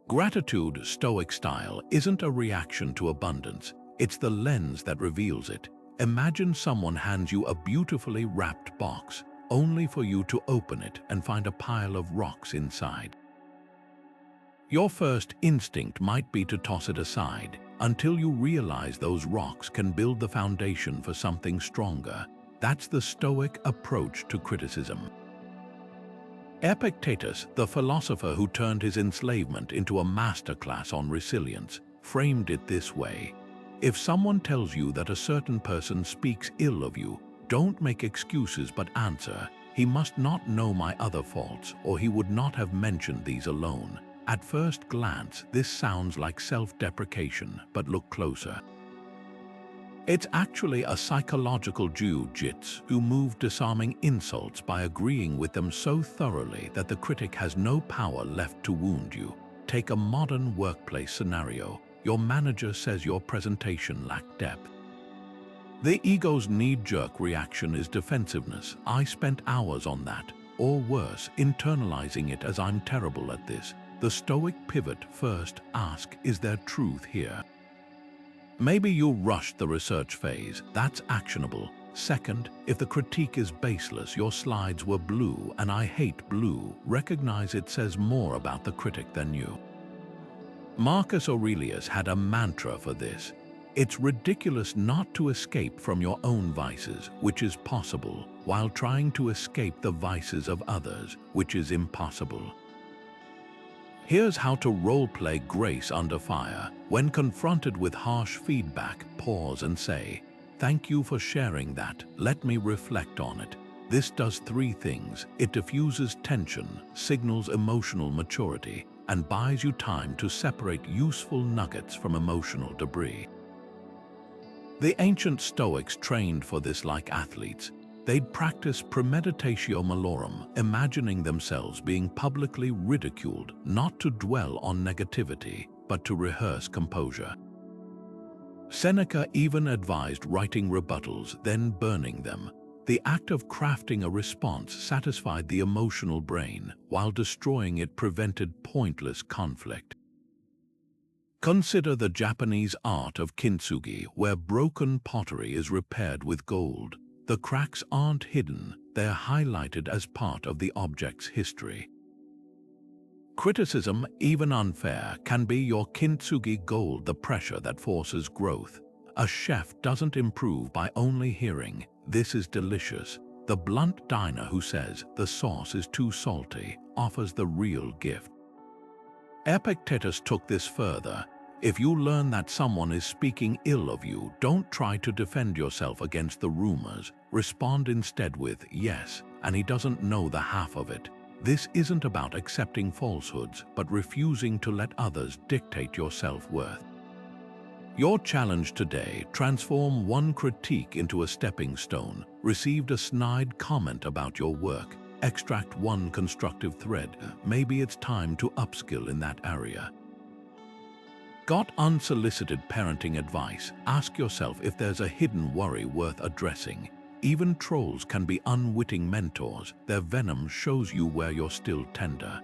Gratitude, Stoic style, isn't a reaction to abundance. It's the lens that reveals it. Imagine someone hands you a beautifully wrapped box, only for you to open it and find a pile of rocks inside. Your first instinct might be to toss it aside, until you realize those rocks can build the foundation for something stronger. That's the Stoic approach to criticism. Epictetus, the philosopher who turned his enslavement into a masterclass on resilience, framed it this way: "If someone tells you that a certain person speaks ill of you, don't make excuses but answer, 'He must not know my other faults, or he would not have mentioned these alone.'" At first glance, this sounds like self-deprecation, but look closer. It's actually a psychological jiu-jitsu move, disarming insults by agreeing with them so thoroughly that the critic has no power left to wound you. Take a modern workplace scenario. Your manager says your presentation lacked depth. The ego's knee-jerk reaction is defensiveness. "I spent hours on that," or worse, internalizing it as "I'm terrible at this." The Stoic pivot: first, ask, is there truth here? Maybe you rushed the research phase, that's actionable. Second, if the critique is baseless, your slides were blue and I hate blue, recognize it says more about the critic than you. Marcus Aurelius had a mantra for this: it's ridiculous not to escape from your own vices, which is possible, while trying to escape the vices of others, which is impossible. Here's how to role-play grace under fire. When confronted with harsh feedback, pause and say, "Thank you for sharing that. Let me reflect on it." This does three things. It diffuses tension, signals emotional maturity, and buys you time to separate useful nuggets from emotional debris. The ancient Stoics trained for this like athletes. They'd practice Premeditatio Malorum, imagining themselves being publicly ridiculed, not to dwell on negativity, but to rehearse composure. Seneca even advised writing rebuttals, then burning them. The act of crafting a response satisfied the emotional brain, while destroying it prevented pointless conflict. Consider the Japanese art of kintsugi, where broken pottery is repaired with gold. The cracks aren't hidden, they're highlighted as part of the object's history. Criticism, even unfair, can be your kintsugi gold, the pressure that forces growth. A chef doesn't improve by only hearing, "This is delicious." The blunt diner who says, "The sauce is too salty," offers the real gift. Epictetus took this further. If you learn that someone is speaking ill of you, don't try to defend yourself against the rumors. Respond instead with, "Yes, and he doesn't know the half of it." This isn't about accepting falsehoods, but refusing to let others dictate your self-worth. Your challenge today: transform one critique into a stepping stone. Received a snide comment about your work? Extract one constructive thread. Maybe it's time to upskill in that area. Got unsolicited parenting advice? Ask yourself if there's a hidden worry worth addressing. Even trolls can be unwitting mentors. Their venom shows you where you're still tender.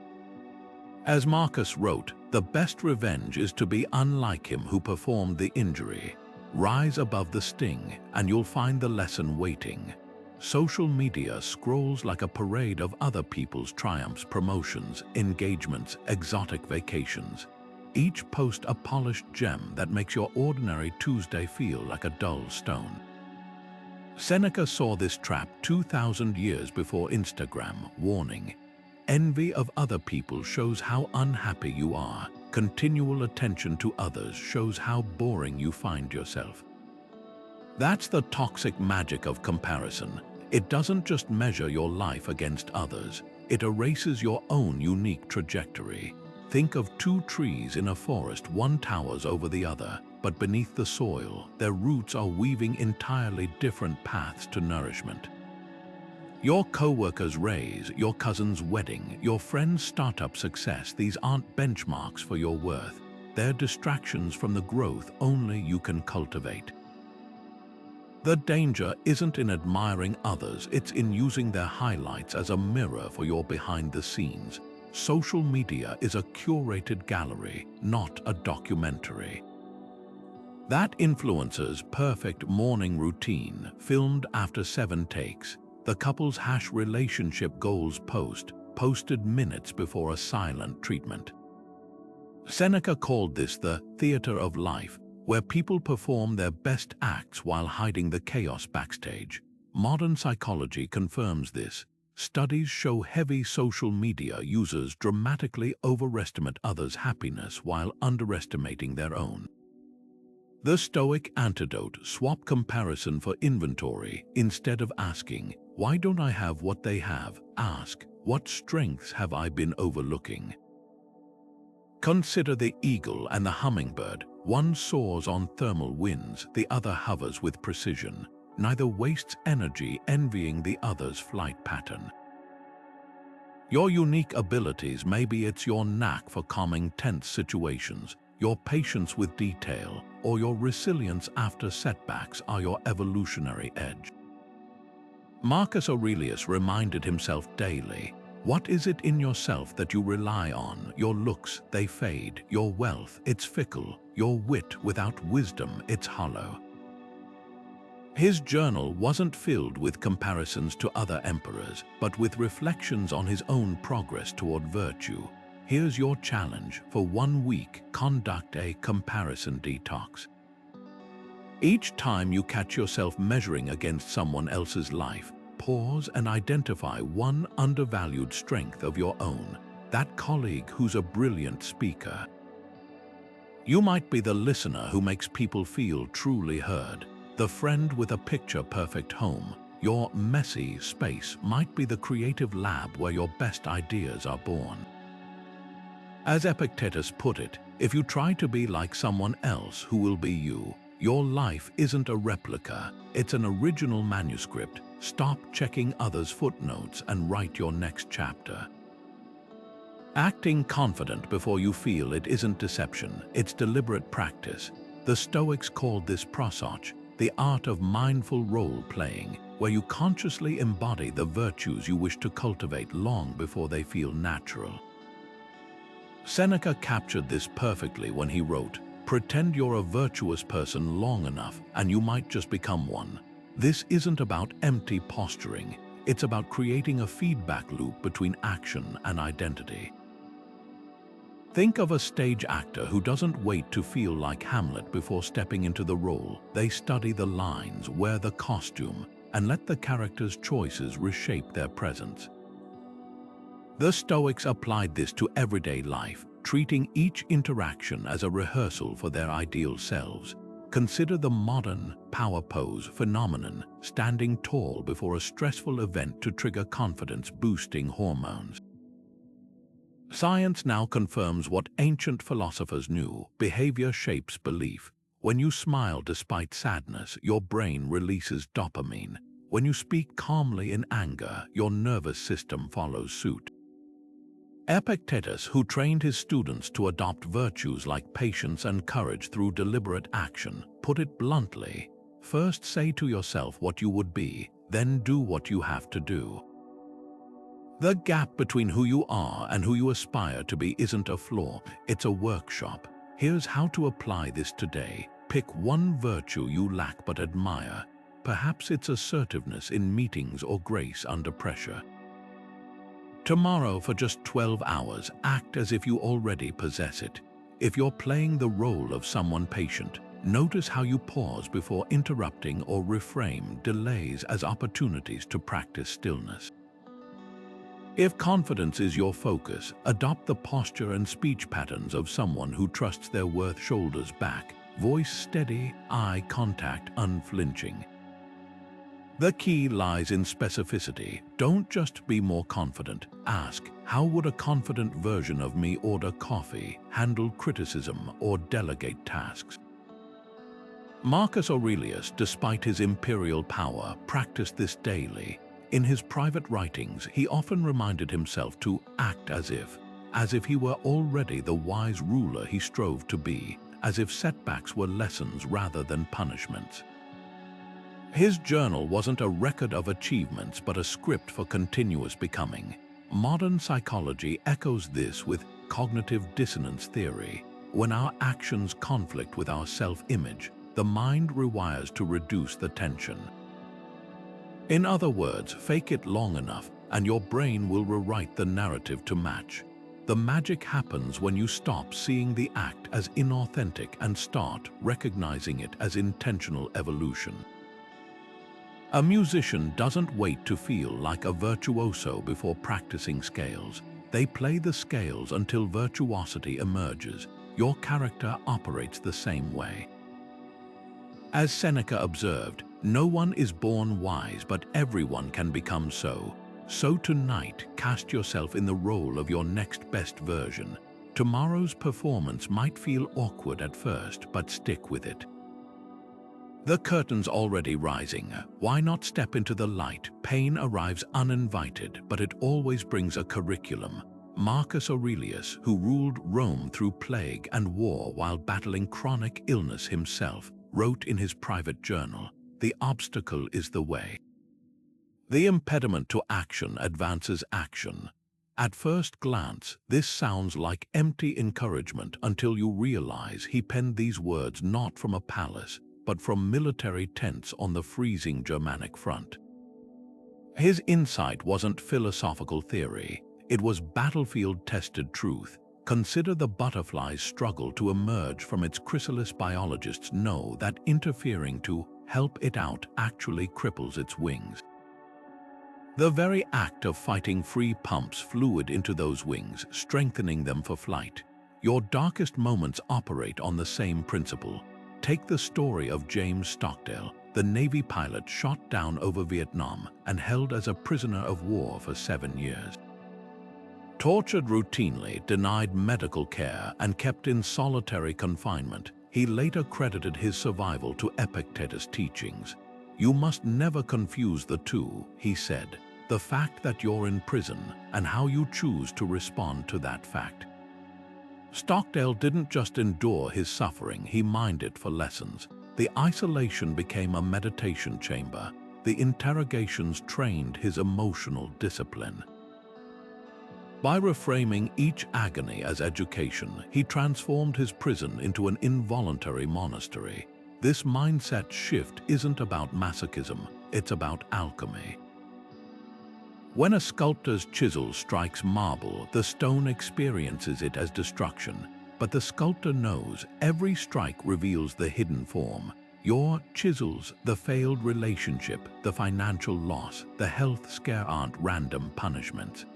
As Marcus wrote, "The best revenge is to be unlike him who performed the injury." Rise above the sting, and you'll find the lesson waiting. Social media scrolls like a parade of other people's triumphs, promotions, engagements, exotic vacations. Each post a polished gem that makes your ordinary Tuesday feel like a dull stone. Seneca saw this trap 2,000 years before Instagram, warning, "Envy of other people shows how unhappy you are. Continual attention to others shows how boring you find yourself." That's the toxic magic of comparison. It doesn't just measure your life against others, it erases your own unique trajectory. Think of two trees in a forest, one towers over the other, but beneath the soil, their roots are weaving entirely different paths to nourishment. Your co-worker's raise, your cousin's wedding, your friend's startup success, these aren't benchmarks for your worth. They're distractions from the growth only you can cultivate. The danger isn't in admiring others, it's in using their highlights as a mirror for your behind the scenes. Social media is a curated gallery, not a documentary. That influencer's perfect morning routine, filmed after 7 takes, the couple's hash relationship goals post, posted minutes before a silent treatment. Seneca called this the theater of life, where people perform their best acts while hiding the chaos backstage. Modern psychology confirms this. Studies show heavy social media users dramatically overestimate others' happiness while underestimating their own. The Stoic antidote: swap comparison for inventory. Instead of asking, "Why don't I have what they have?" ask, "What strengths have I been overlooking?" Consider the eagle and the hummingbird. One soars on thermal winds, the other hovers with precision. Neither wastes energy envying the other's flight pattern. Your unique abilities, maybe it's your knack for calming tense situations, your patience with detail, or your resilience after setbacks, are your evolutionary edge. Marcus Aurelius reminded himself daily, "What is it in yourself that you rely on? Your looks, they fade. Your wealth, it's fickle. Your wit, without wisdom, it's hollow." His journal wasn't filled with comparisons to other emperors, but with reflections on his own progress toward virtue. Here's your challenge: for 1 week, conduct a comparison detox. Each time you catch yourself measuring against someone else's life, pause and identify one undervalued strength of your own, that colleague who's a brilliant speaker. You might be the listener who makes people feel truly heard, the friend with a picture-perfect home. Your messy space might be the creative lab where your best ideas are born. As Epictetus put it, if you try to be like someone else, who will be you? Your life isn't a replica, it's an original manuscript. Stop checking others' footnotes and write your next chapter. Acting confident before you feel it isn't deception, it's deliberate practice. The Stoics called this prosody, the art of mindful role-playing, where you consciously embody the virtues you wish to cultivate long before they feel natural. Seneca captured this perfectly when he wrote, "Pretend you're a virtuous person long enough, and you might just become one." This isn't about empty posturing, it's about creating a feedback loop between action and identity. Think of a stage actor who doesn't wait to feel like Hamlet before stepping into the role. They study the lines, wear the costume, and let the character's choices reshape their presence. The Stoics applied this to everyday life, treating each interaction as a rehearsal for their ideal selves. Consider the modern power pose phenomenon, standing tall before a stressful event to trigger confidence-boosting hormones. Science now confirms what ancient philosophers knew: behavior shapes belief. When you smile despite sadness, your brain releases dopamine. When you speak calmly in anger, your nervous system follows suit. Epictetus, who trained his students to adopt virtues like patience and courage through deliberate action, put it bluntly: first say to yourself what you would be, then do what you have to do. The gap between who you are and who you aspire to be isn't a flaw, it's a workshop. Here's how to apply this today. Pick one virtue you lack but admire. Perhaps it's assertiveness in meetings or grace under pressure. Tomorrow, for just 12 hours, act as if you already possess it. If you're playing the role of someone patient, notice how you pause before interrupting or reframe delays as opportunities to practice stillness. If confidence is your focus, adopt the posture and speech patterns of someone who trusts their worth. Shoulders back, voice steady, eye contact unflinching. The key lies in specificity. Don't just be more confident. Ask, how would a confident version of me order coffee, handle criticism, or delegate tasks? Marcus Aurelius, despite his imperial power, practiced this daily. In his private writings, he often reminded himself to act as if he were already the wise ruler he strove to be, as if setbacks were lessons rather than punishments. His journal wasn't a record of achievements but a script for continuous becoming. Modern psychology echoes this with cognitive dissonance theory. When our actions conflict with our self-image, the mind rewires to reduce the tension. In other words, fake it long enough, and your brain will rewrite the narrative to match. The magic happens when you stop seeing the act as inauthentic and start recognizing it as intentional evolution. A musician doesn't wait to feel like a virtuoso before practicing scales. They play the scales until virtuosity emerges. Your character operates the same way. As Seneca observed, no one is born wise, but everyone can become so. So tonight, cast yourself in the role of your next best version. Tomorrow's performance might feel awkward at first, but stick with it. The curtain's already rising. Why not step into the light? Pain arrives uninvited, but it always brings a curriculum. Marcus Aurelius, who ruled Rome through plague and war while battling chronic illness himself, wrote in his private journal, "The obstacle is the way. The impediment to action advances action." At first glance, this sounds like empty encouragement until you realize he penned these words not from a palace, but from military tents on the freezing Germanic front. His insight wasn't philosophical theory, it was battlefield-tested truth. Consider the butterfly's struggle to emerge from its chrysalis. Biologists know that interfering to help it out actually cripples its wings. The very act of fighting free pumps fluid into those wings, strengthening them for flight. Your darkest moments operate on the same principle. Take the story of James Stockdale, the Navy pilot shot down over Vietnam and held as a prisoner of war for 7 years. Tortured routinely, denied medical care, and kept in solitary confinement, he later credited his survival to Epictetus' teachings. "You must never confuse the two," he said, "the fact that you're in prison and how you choose to respond to that fact." Stockdale didn't just endure his suffering, he mined it for lessons. The isolation became a meditation chamber. The interrogations trained his emotional discipline. By reframing each agony as education, he transformed his prison into an involuntary monastery. This mindset shift isn't about masochism, it's about alchemy. When a sculptor's chisel strikes marble, the stone experiences it as destruction, but the sculptor knows every strike reveals the hidden form. Your chisels, the failed relationship, the financial loss, the health scare aren't random punishments.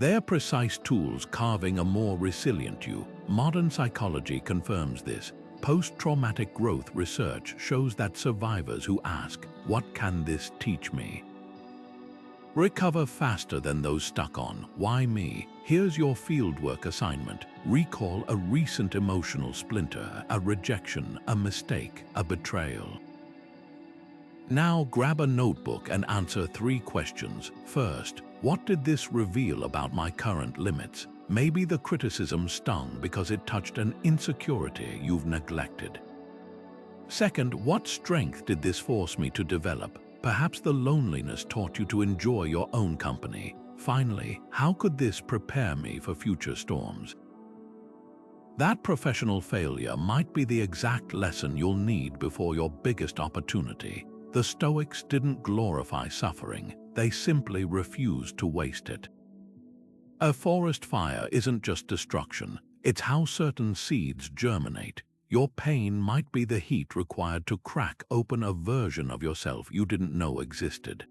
They're precise tools carving a more resilient you. Modern psychology confirms this. Post-traumatic growth research shows that survivors who ask, "What can this teach me?" recover faster than those stuck on, "Why me?" Here's your fieldwork assignment. Recall a recent emotional splinter, a rejection, a mistake, a betrayal. Now grab a notebook and answer 3 questions. First, what did this reveal about my current limits? Maybe the criticism stung because it touched an insecurity you've neglected. Second, what strength did this force me to develop? Perhaps the loneliness taught you to enjoy your own company. Finally, how could this prepare me for future storms? That professional failure might be the exact lesson you'll need before your biggest opportunity. The Stoics didn't glorify suffering, they simply refused to waste it. A forest fire isn't just destruction, it's how certain seeds germinate. Your pain might be the heat required to crack open a version of yourself you didn't know existed.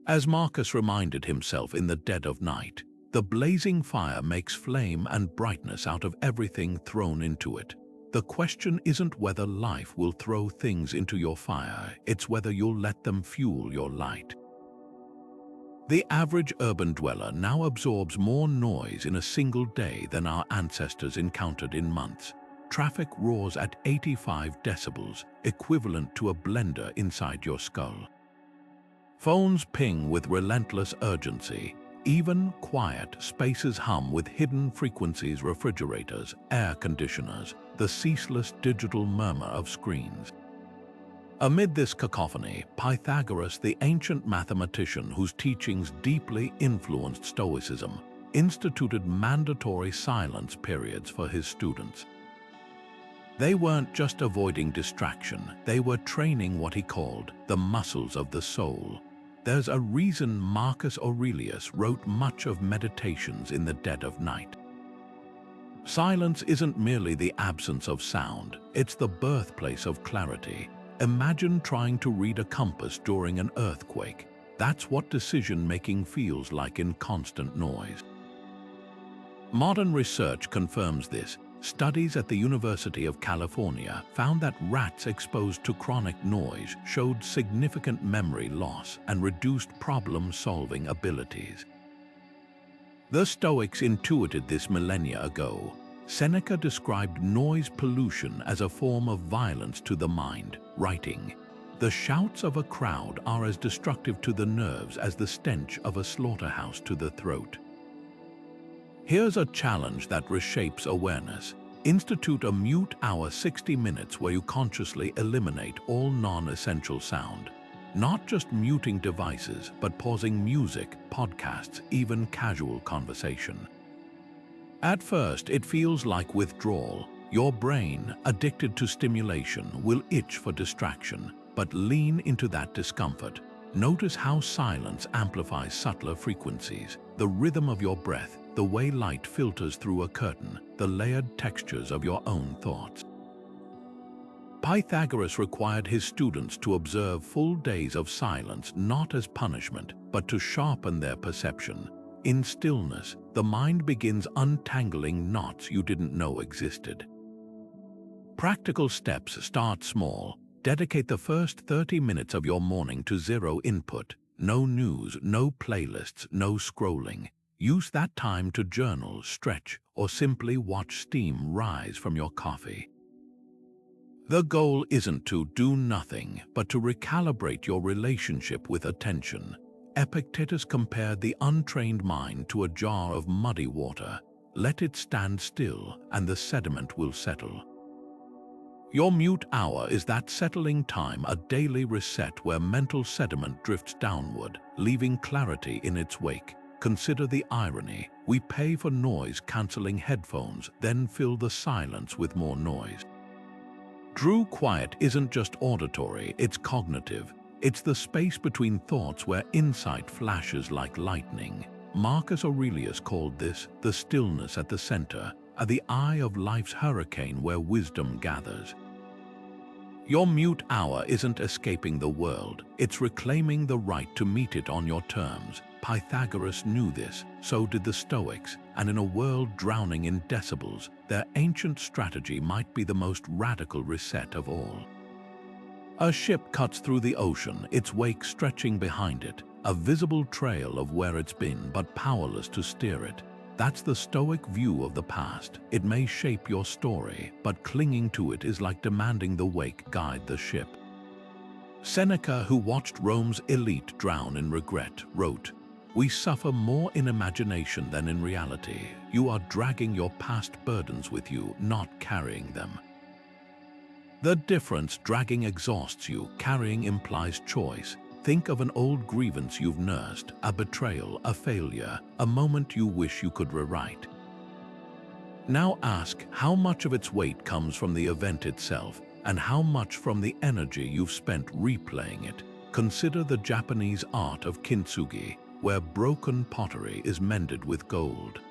As Marcus reminded himself in the dead of night, the blazing fire makes flame and brightness out of everything thrown into it. The question isn't whether life will throw things into your fire, it's whether you'll let them fuel your light. The average urban dweller now absorbs more noise in a single day than our ancestors encountered in months. Traffic roars at 85 decibels, equivalent to a blender inside your skull. Phones ping with relentless urgency. Even quiet spaces hum with hidden frequencies, refrigerators, air conditioners, the ceaseless digital murmur of screens. Amid this cacophony, Pythagoras, the ancient mathematician whose teachings deeply influenced Stoicism, instituted mandatory silence periods for his students. They weren't just avoiding distraction, they were training what he called the muscles of the soul. There's a reason Marcus Aurelius wrote much of Meditations in the dead of night. Silence isn't merely the absence of sound, it's the birthplace of clarity. Imagine trying to read a compass during an earthquake. That's what decision-making feels like in constant noise. Modern research confirms this. Studies at the University of California found that rats exposed to chronic noise showed significant memory loss and reduced problem-solving abilities. The Stoics intuited this millennia ago. Seneca described noise pollution as a form of violence to the mind, writing, "The shouts of a crowd are as destructive to the nerves as the stench of a slaughterhouse to the throat." Here's a challenge that reshapes awareness. Institute a mute hour 60 minutes where you consciously eliminate all non-essential sound. Not just muting devices, but pausing music, podcasts, even casual conversation. At first, it feels like withdrawal. Your brain, addicted to stimulation, will itch for distraction, but lean into that discomfort. Notice how silence amplifies subtler frequencies, the rhythm of your breath, the way light filters through a curtain, the layered textures of your own thoughts. Pythagoras required his students to observe full days of silence not as punishment, but to sharpen their perception. In stillness, the mind begins untangling knots you didn't know existed. Practical steps start small. Dedicate the first 30 minutes of your morning to zero input. No news, no playlists, no scrolling. Use that time to journal, stretch, or simply watch steam rise from your coffee. The goal isn't to do nothing, but to recalibrate your relationship with attention. Epictetus compared the untrained mind to a jar of muddy water. Let it stand still, and the sediment will settle. Your mute hour is that settling time, a daily reset where mental sediment drifts downward, leaving clarity in its wake. Consider the irony. We pay for noise-canceling headphones, then fill the silence with more noise. True quiet isn't just auditory, it's cognitive. It's the space between thoughts where insight flashes like lightning. Marcus Aurelius called this the stillness at the center, at the eye of life's hurricane where wisdom gathers. Your mute hour isn't escaping the world, it's reclaiming the right to meet it on your terms. Pythagoras knew this, so did the Stoics, and in a world drowning in decibels, their ancient strategy might be the most radical reset of all. A ship cuts through the ocean, its wake stretching behind it, a visible trail of where it's been but powerless to steer it. That's the Stoic view of the past. It may shape your story, but clinging to it is like demanding the wake guide the ship. Seneca, who watched Rome's elite drown in regret, wrote, "We suffer more in imagination than in reality. You are dragging your past burdens with you, not carrying them." The difference: dragging exhausts you, carrying implies choice. Think of an old grievance you've nursed, a betrayal, a failure, a moment you wish you could rewrite. Now ask how much of its weight comes from the event itself, and how much from the energy you've spent replaying it. Consider the Japanese art of kintsugi, where broken pottery is mended with gold.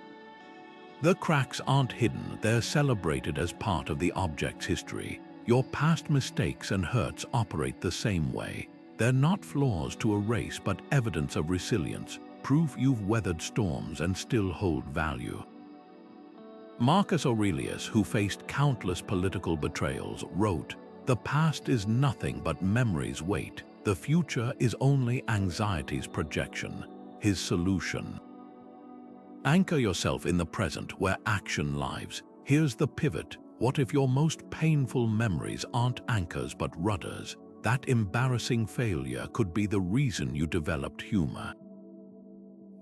The cracks aren't hidden, they're celebrated as part of the object's history. Your past mistakes and hurts operate the same way. They're not flaws to erase but evidence of resilience, proof you've weathered storms and still hold value. Marcus Aurelius, who faced countless political betrayals, wrote, "The past is nothing but memory's weight. The future is only anxiety's projection." His solution: anchor yourself in the present where action lives. Here's the pivot. What if your most painful memories aren't anchors but rudders? That embarrassing failure could be the reason you developed humor.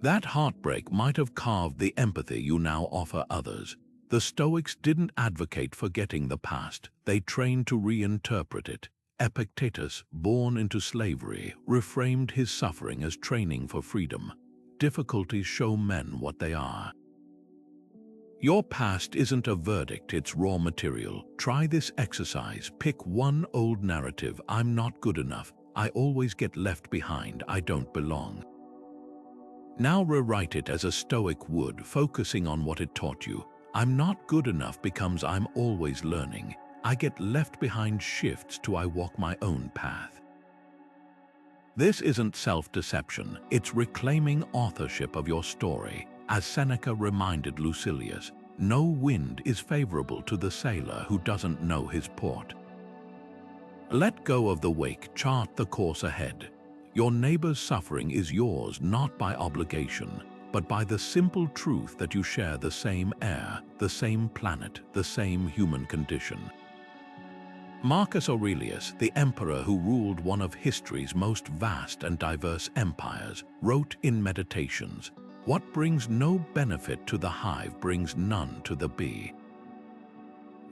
That heartbreak might have carved the empathy you now offer others. The Stoics didn't advocate forgetting the past, they trained to reinterpret it. Epictetus, born into slavery, reframed his suffering as training for freedom. Difficulties show men what they are. Your past isn't a verdict, it's raw material. Try this exercise. Pick one old narrative: I'm not good enough, I always get left behind, I don't belong. Now rewrite it as a Stoic would, focusing on what it taught you. I'm not good enough becomes I'm always learning. I get left behind shifts to I walk my own path. This isn't self-deception, it's reclaiming authorship of your story. As Seneca reminded Lucilius, no wind is favorable to the sailor who doesn't know his port. Let go of the wake, chart the course ahead. Your neighbor's suffering is yours not by obligation, but by the simple truth that you share the same air, the same planet, the same human condition. Marcus Aurelius, the emperor who ruled one of history's most vast and diverse empires, wrote in Meditations, "What brings no benefit to the hive brings none to the bee."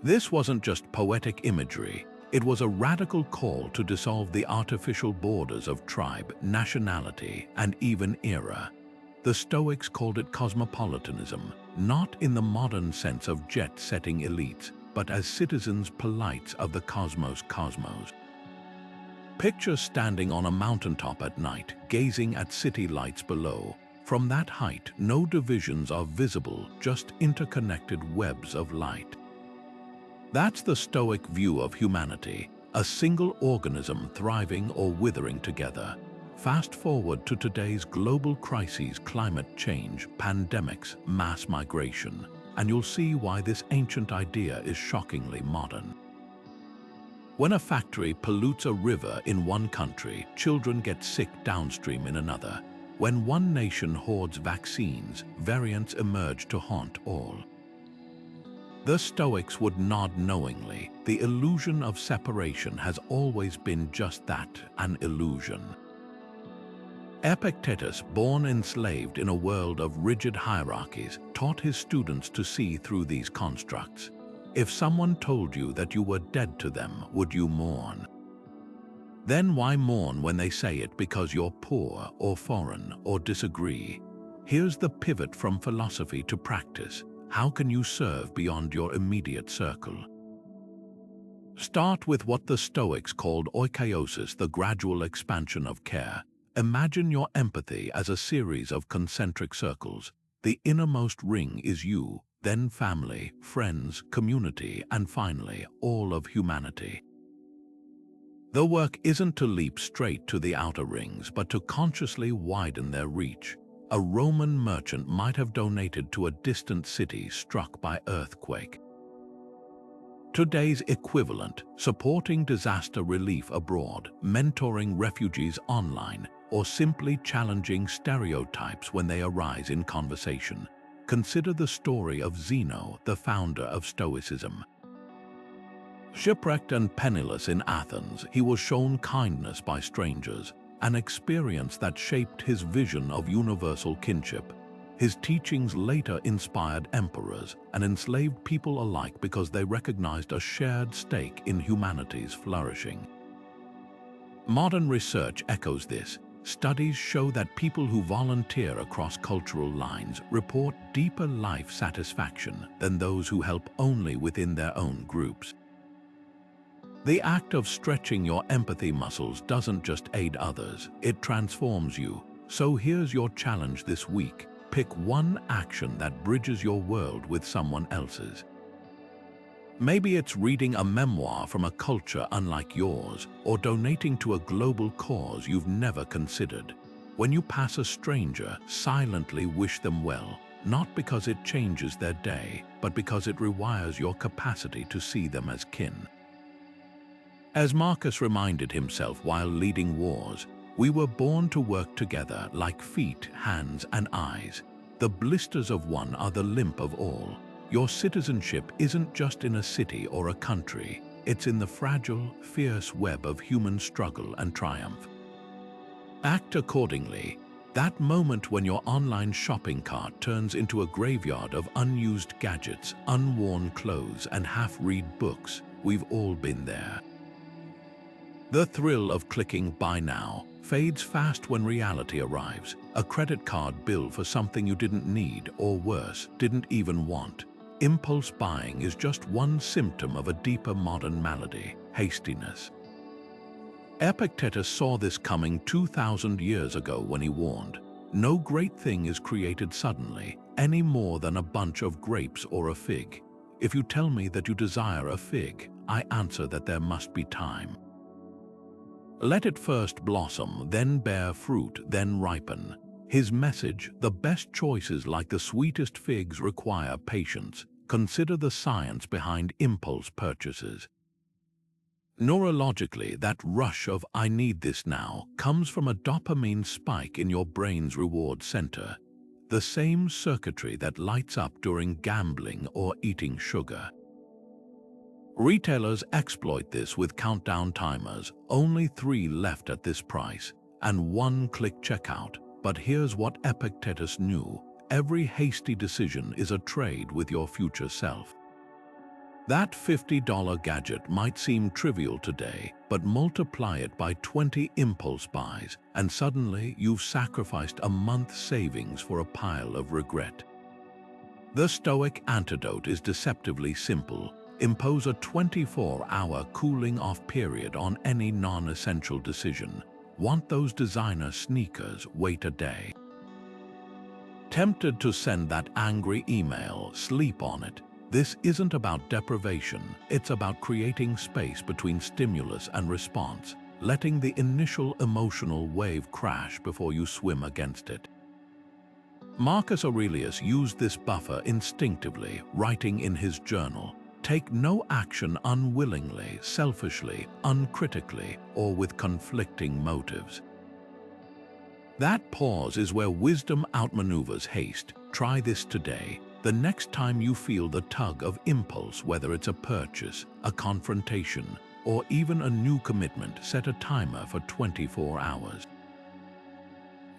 This wasn't just poetic imagery, it was a radical call to dissolve the artificial borders of tribe, nationality, and even era. The Stoics called it cosmopolitanism, not in the modern sense of jet-setting elites, but as citizens polite of the cosmos. Picture standing on a mountaintop at night, gazing at city lights below. From that height, no divisions are visible, just interconnected webs of light. That's the Stoic view of humanity, a single organism thriving or withering together. Fast forward to today's global crises: climate change, pandemics, mass migration, and you'll see why this ancient idea is shockingly modern. When a factory pollutes a river in one country, children get sick downstream in another. When one nation hoards vaccines, variants emerge to haunt all. The Stoics would nod knowingly. The illusion of separation has always been just that, an illusion. Epictetus, born enslaved in a world of rigid hierarchies, taught his students to see through these constructs. If someone told you that you were dead to them, would you mourn? Then why mourn when they say it because you're poor or foreign or disagree? Here's the pivot from philosophy to practice. How can you serve beyond your immediate circle? Start with what the Stoics called oikeiosis, the gradual expansion of care. Imagine your empathy as a series of concentric circles. The innermost ring is you, then family, friends, community, and finally, all of humanity. The work isn't to leap straight to the outer rings, but to consciously widen their reach. A Roman merchant might have donated to a distant city struck by earthquake. Today's equivalent, supporting disaster relief abroad, mentoring refugees online, or simply challenging stereotypes when they arise in conversation. Consider the story of Zeno, the founder of Stoicism. Shipwrecked and penniless in Athens, he was shown kindness by strangers, an experience that shaped his vision of universal kinship. His teachings later inspired emperors and enslaved people alike because they recognized a shared stake in humanity's flourishing. Modern research echoes this. Studies show that people who volunteer across cultural lines report deeper life satisfaction than those who help only within their own groups. The act of stretching your empathy muscles doesn't just aid others, it transforms you. So here's your challenge this week. Pick one action that bridges your world with someone else's. Maybe it's reading a memoir from a culture unlike yours, or donating to a global cause you've never considered. When you pass a stranger, silently wish them well, not because it changes their day, but because it rewires your capacity to see them as kin. As Marcus reminded himself while leading wars, we were born to work together like feet, hands, and eyes. The blisters of one are the limp of all. Your citizenship isn't just in a city or a country, it's in the fragile, fierce web of human struggle and triumph. Act accordingly. That moment when your online shopping cart turns into a graveyard of unused gadgets, unworn clothes, and half-read books, we've all been there. The thrill of clicking buy now fades fast when reality arrives. A credit card bill for something you didn't need, or worse, didn't even want. Impulse buying is just one symptom of a deeper modern malady, hastiness. Epictetus saw this coming 2,000 years ago when he warned, "No great thing is created suddenly, any more than a bunch of grapes or a fig. If you tell me that you desire a fig, I answer that there must be time. Let it first blossom, then bear fruit, then ripen." His message, the best choices like the sweetest figs require patience. Consider the science behind impulse purchases. Neurologically, that rush of "I need this now" comes from a dopamine spike in your brain's reward center, the same circuitry that lights up during gambling or eating sugar. Retailers exploit this with countdown timers, only 3 left at this price, and one-click checkout. But here's what Epictetus knew: every hasty decision is a trade with your future self. That $50 gadget might seem trivial today, but multiply it by 20 impulse buys, and suddenly you've sacrificed a month's savings for a pile of regret. The Stoic antidote is deceptively simple. Impose a 24-hour cooling-off period on any non-essential decision. Want those designer sneakers? Wait a day. Tempted to send that angry email? Sleep on it. This isn't about deprivation, it's about creating space between stimulus and response, letting the initial emotional wave crash before you swim against it. Marcus Aurelius used this buffer instinctively, writing in his journal, "Take no action unwillingly, selfishly, uncritically, or with conflicting motives." That pause is where wisdom outmaneuvers haste. Try this today. The next time you feel the tug of impulse, whether it's a purchase, a confrontation, or even a new commitment, set a timer for 24 hours.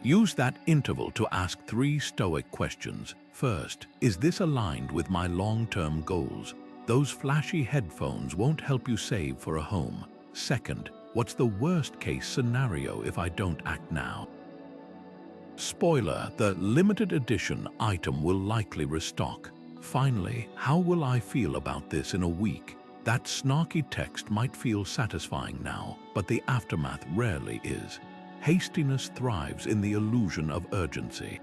Use that interval to ask 3 Stoic questions. First, is this aligned with my long-term goals? Those flashy headphones won't help you save for a home. Second, what's the worst-case scenario if I don't act now? Spoiler, the limited edition item will likely restock. Finally, how will I feel about this in a week? That snarky text might feel satisfying now, but the aftermath rarely is. Hastiness thrives in the illusion of urgency.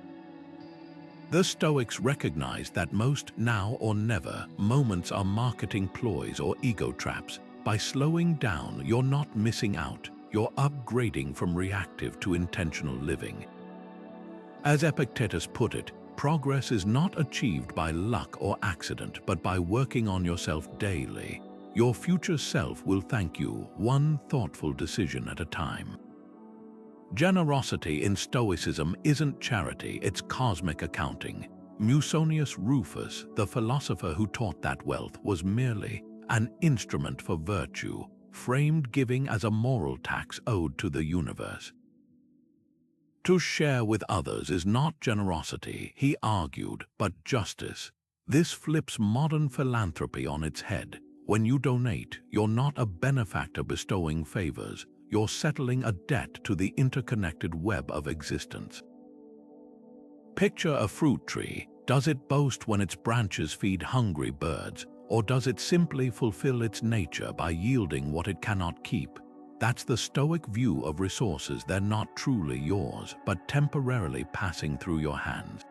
The Stoics recognized that most now or never moments are marketing ploys or ego traps. By slowing down, you're not missing out, you're upgrading from reactive to intentional living. As Epictetus put it, progress is not achieved by luck or accident, but by working on yourself daily. Your future self will thank you, one thoughtful decision at a time. Generosity in Stoicism isn't charity, it's cosmic accounting. Musonius Rufus, the philosopher who taught that wealth was merely an instrument for virtue, framed giving as a moral tax owed to the universe. To share with others is not generosity, he argued, but justice. This flips modern philanthropy on its head. When you donate, you're not a benefactor bestowing favors. You're settling a debt to the interconnected web of existence. Picture a fruit tree. Does it boast when its branches feed hungry birds, or does it simply fulfill its nature by yielding what it cannot keep? That's the Stoic view of resources. They're not truly yours, but temporarily passing through your hands.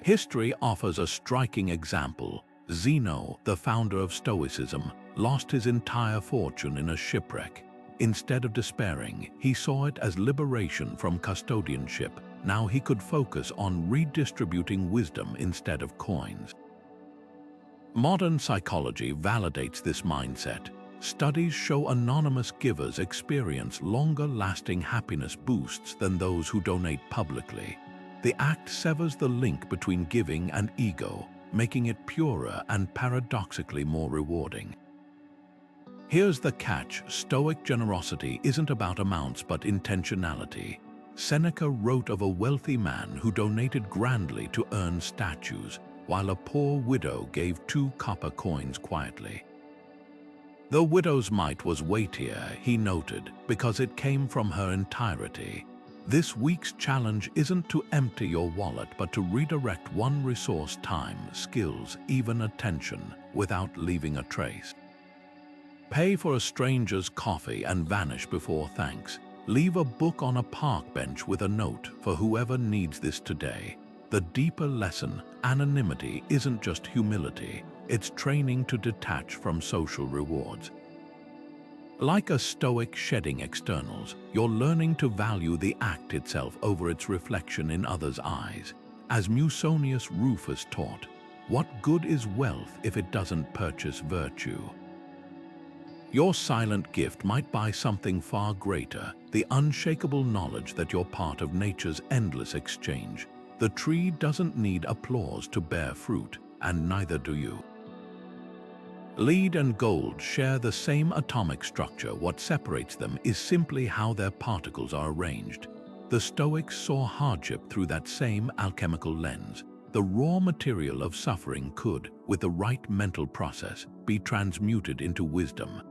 History offers a striking example. Zeno, the founder of Stoicism, lost his entire fortune in a shipwreck. Instead of despairing, he saw it as liberation from custodianship. Now he could focus on redistributing wisdom instead of coins. Modern psychology validates this mindset. Studies show anonymous givers experience longer-lasting happiness boosts than those who donate publicly. The act severs the link between giving and ego, making it purer and paradoxically more rewarding. Here's the catch: Stoic generosity isn't about amounts but intentionality. Seneca wrote of a wealthy man who donated grandly to earn statues, while a poor widow gave 2 copper coins quietly. The widow's mite was weightier, he noted, because it came from her entirety. This week's challenge isn't to empty your wallet, but to redirect one resource, time, skills, even attention, without leaving a trace. Pay for a stranger's coffee and vanish before thanks. Leave a book on a park bench with a note for whoever needs this today. The deeper lesson: anonymity isn't just humility, it's training to detach from social rewards. Like a Stoic shedding externals, you're learning to value the act itself over its reflection in others' eyes. As Musonius Rufus taught, what good is wealth if it doesn't purchase virtue? Your silent gift might buy something far greater, the unshakable knowledge that you're part of nature's endless exchange. The tree doesn't need applause to bear fruit, and neither do you. Lead and gold share the same atomic structure. What separates them is simply how their particles are arranged. The Stoics saw hardship through that same alchemical lens. The raw material of suffering could, with the right mental process, be transmuted into wisdom.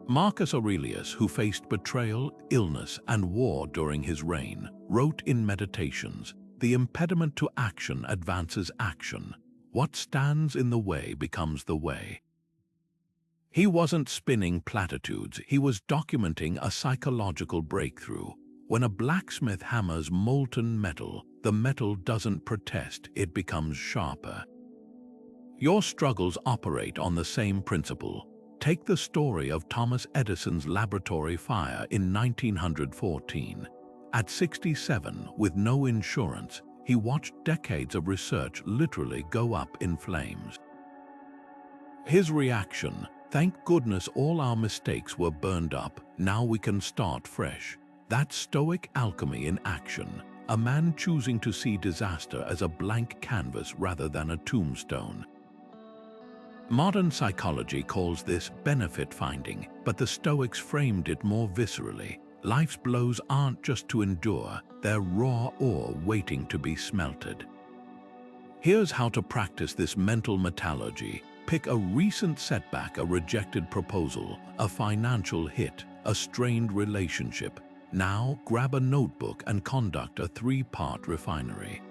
Marcus Aurelius, who faced betrayal, illness, and war during his reign, wrote in Meditations, "The impediment to action advances action. What stands in the way becomes the way." He wasn't spinning platitudes, he was documenting a psychological breakthrough. When a blacksmith hammers molten metal, the metal doesn't protest, it becomes sharper. Your struggles operate on the same principle. Take the story of Thomas Edison's laboratory fire in 1914. At 67, with no insurance, he watched decades of research literally go up in flames. His reaction: "Thank goodness all our mistakes were burned up, now we can start fresh." That's Stoic alchemy in action, a man choosing to see disaster as a blank canvas rather than a tombstone. Modern psychology calls this benefit finding, but the Stoics framed it more viscerally. Life's blows aren't just to endure, they're raw ore waiting to be smelted. Here's how to practice this mental metallurgy. Pick a recent setback, a rejected proposal, a financial hit, a strained relationship. Now grab a notebook and conduct a 3-part refinery.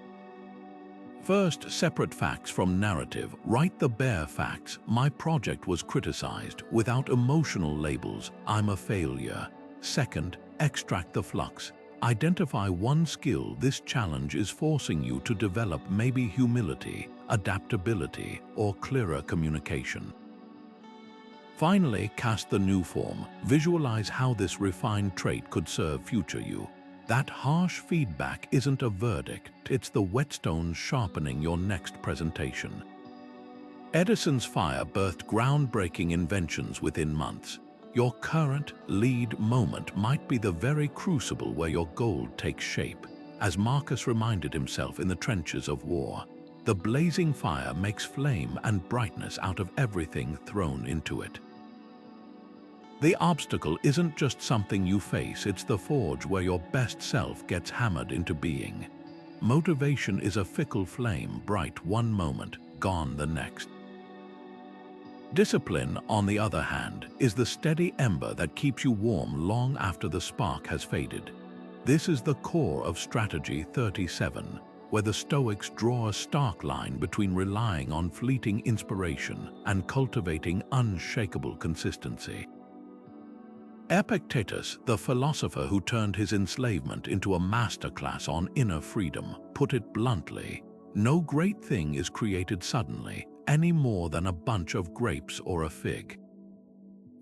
First, separate facts from narrative. Write the bare facts. My project was criticized. Without emotional labels. I'm a failure. Second, extract the flux. Identify one skill this challenge is forcing you to develop, maybe humility, adaptability, or clearer communication. Finally, cast the new form. Visualize how this refined trait could serve future you. That harsh feedback isn't a verdict, it's the whetstones sharpening your next presentation. Edison's fire birthed groundbreaking inventions within months. Your current lead moment might be the very crucible where your gold takes shape. As Marcus reminded himself in the trenches of war, the blazing fire makes flame and brightness out of everything thrown into it. The obstacle isn't just something you face, it's the forge where your best self gets hammered into being. Motivation is a fickle flame, bright one moment, gone the next. Discipline, on the other hand, is the steady ember that keeps you warm long after the spark has faded. This is the core of Strategy 37, where the Stoics draw a stark line between relying on fleeting inspiration and cultivating unshakable consistency. Epictetus, the philosopher who turned his enslavement into a masterclass on inner freedom, put it bluntly, no great thing is created suddenly, any more than a bunch of grapes or a fig.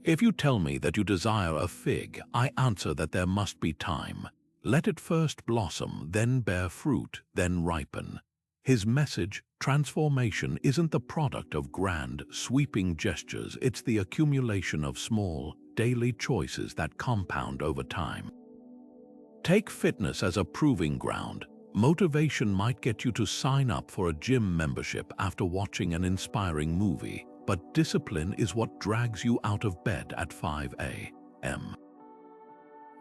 If you tell me that you desire a fig, I answer that there must be time. Let it first blossom, then bear fruit, then ripen. His message, transformation, isn't the product of grand, sweeping gestures, it's the accumulation of small, daily choices that compound over time. Take fitness as a proving ground. Motivation might get you to sign up for a gym membership after watching an inspiring movie, but discipline is what drags you out of bed at 5 a.m.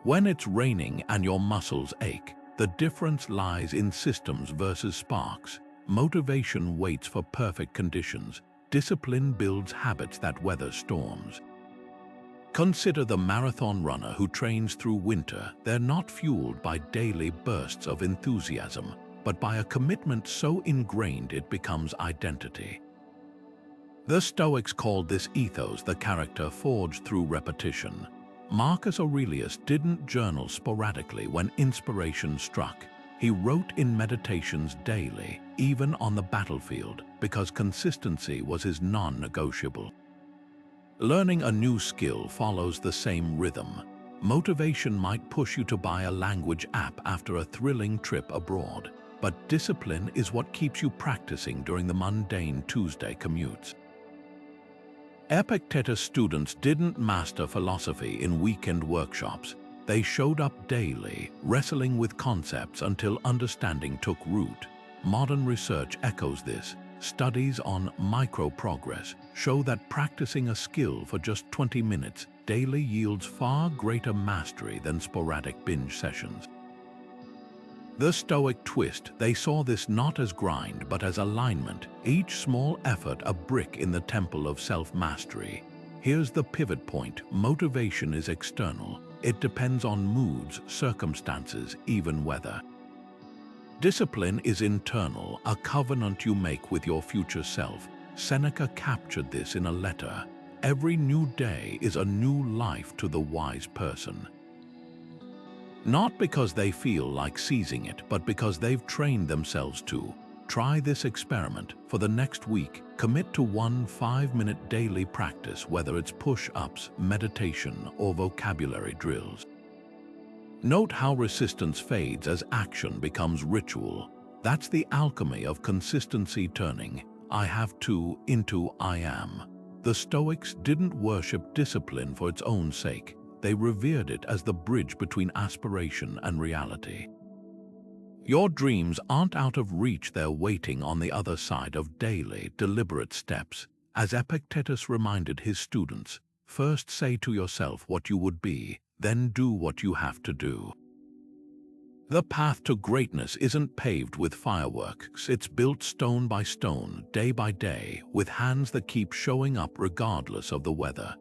When it's raining and your muscles ache, the difference lies in systems versus sparks. Motivation waits for perfect conditions. Discipline builds habits that weather storms. Consider the marathon runner who trains through winter. They're not fueled by daily bursts of enthusiasm, but by a commitment so ingrained it becomes identity. The Stoics called this ethos the character forged through repetition. Marcus Aurelius didn't journal sporadically when inspiration struck. He wrote in meditations daily, even on the battlefield, because consistency was his non-negotiable. Learning a new skill follows the same rhythm. Motivation might push you to buy a language app after a thrilling trip abroad, but discipline is what keeps you practicing during the mundane Tuesday commutes. Epictetus students didn't master philosophy in weekend workshops. They showed up daily, wrestling with concepts until understanding took root. Modern research echoes this. Studies on micro-progress show that practicing a skill for just 20 minutes daily yields far greater mastery than sporadic binge sessions. The Stoic twist, they saw this not as grind but as alignment, each small effort a brick in the temple of self-mastery. Here's the pivot point: motivation is external. It depends on moods, circumstances, even weather. Discipline is internal, a covenant you make with your future self. Seneca captured this in a letter. Every new day is a new life to the wise person. Not because they feel like seizing it, but because they've trained themselves to. Try this experiment. For the next week, commit to one 5-minute daily practice, whether it's push-ups, meditation, or vocabulary drills. Note how resistance fades as action becomes ritual. That's the alchemy of consistency, turning I have to into I am. The Stoics didn't worship discipline for its own sake. They revered it as the bridge between aspiration and reality. Your dreams aren't out of reach, they're waiting on the other side of daily, deliberate steps. As Epictetus reminded his students, first say to yourself what you would be, then do what you have to do. The path to greatness isn't paved with fireworks, it's built stone by stone, day by day, with hands that keep showing up regardless of the weather.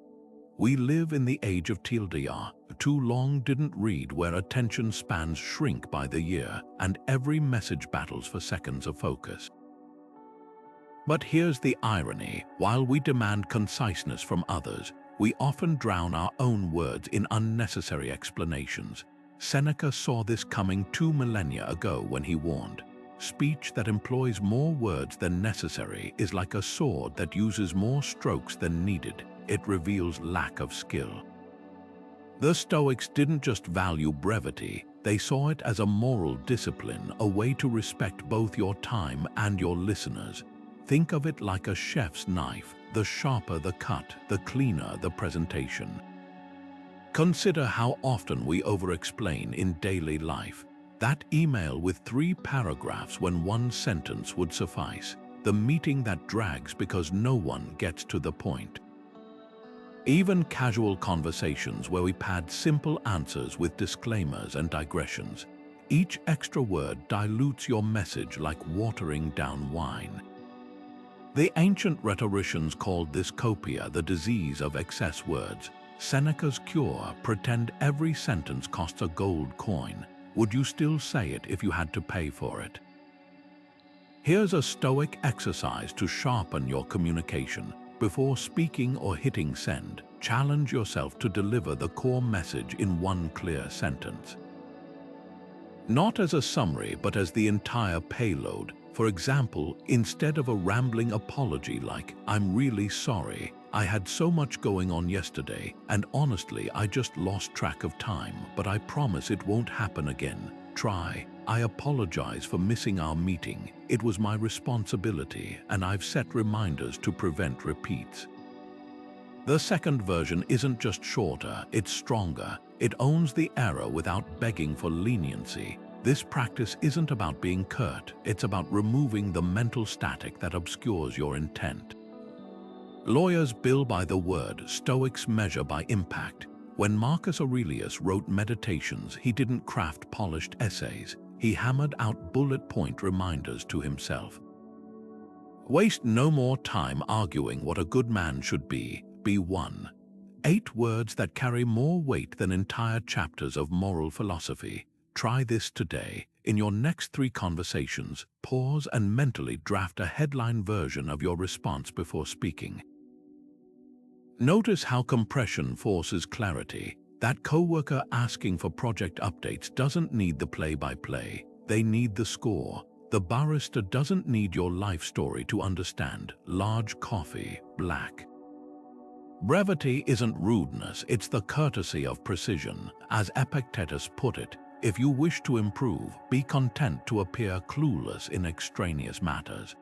We live in the age of TLDR. Too long didn't read, where attention spans shrink by the year, and every message battles for seconds of focus. But here's the irony: while we demand conciseness from others, we often drown our own words in unnecessary explanations. Seneca saw this coming 2 millennia ago when he warned, "Speech that employs more words than necessary is like a sword that uses more strokes than needed. It reveals lack of skill." The Stoics didn't just value brevity, they saw it as a moral discipline, a way to respect both your time and your listeners. Think of it like a chef's knife: the sharper the cut, the cleaner the presentation. Consider how often we over-explain in daily life. That email with 3 paragraphs when 1 sentence would suffice. The meeting that drags because no one gets to the point. Even casual conversations where we pad simple answers with disclaimers and digressions. Each extra word dilutes your message like watering down wine. The ancient rhetoricians called this copia, the disease of excess words. Seneca's cure: pretend every sentence costs a gold coin. Would you still say it if you had to pay for it? Here's a Stoic exercise to sharpen your communication. Before speaking or hitting send, challenge yourself to deliver the core message in 1 clear sentence. Not as a summary, but as the entire payload. For example, instead of a rambling apology like, "I'm really sorry, I had so much going on yesterday, and honestly I just lost track of time, but I promise it won't happen again," try, "I apologize for missing our meeting. It was my responsibility, and I've set reminders to prevent repeats." The second version isn't just shorter, it's stronger. It owns the error without begging for leniency. This practice isn't about being curt, it's about removing the mental static that obscures your intent. Lawyers bill by the word, Stoics measure by impact. When Marcus Aurelius wrote Meditations, he didn't craft polished essays. He hammered out bullet-point reminders to himself. Waste no more time arguing what a good man should be. Be one. 8 words that carry more weight than entire chapters of moral philosophy. Try this today. In your next 3 conversations, pause and mentally draft a headline version of your response before speaking. Notice how compression forces clarity. That coworker asking for project updates doesn't need the play-by-play. They need the score. The barista doesn't need your life story to understand. Large coffee, black. Brevity isn't rudeness, it's the courtesy of precision. As Epictetus put it, if you wish to improve, be content to appear clueless in extraneous matters.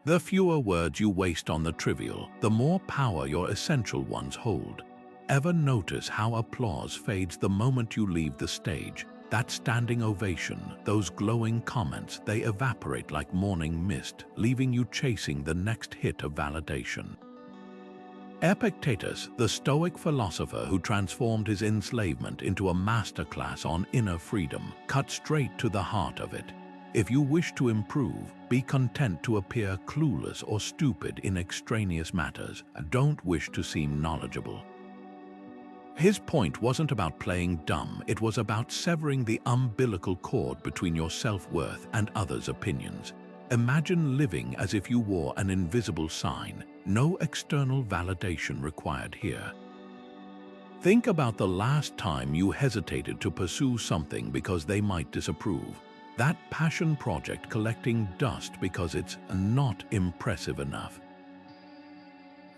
The fewer words you waste on the trivial, the more power your essential ones hold. Ever notice how applause fades the moment you leave the stage? That standing ovation, those glowing comments, they evaporate like morning mist, leaving you chasing the next hit of validation. Epictetus, the Stoic philosopher who transformed his enslavement into a masterclass on inner freedom, cut straight to the heart of it. If you wish to improve, be content to appear clueless or stupid in extraneous matters. Don't wish to seem knowledgeable. His point wasn't about playing dumb, it was about severing the umbilical cord between your self-worth and others' opinions. Imagine living as if you wore an invisible sign. No external validation required here. Think about the last time you hesitated to pursue something because they might disapprove. That passion project collecting dust because it's not impressive enough.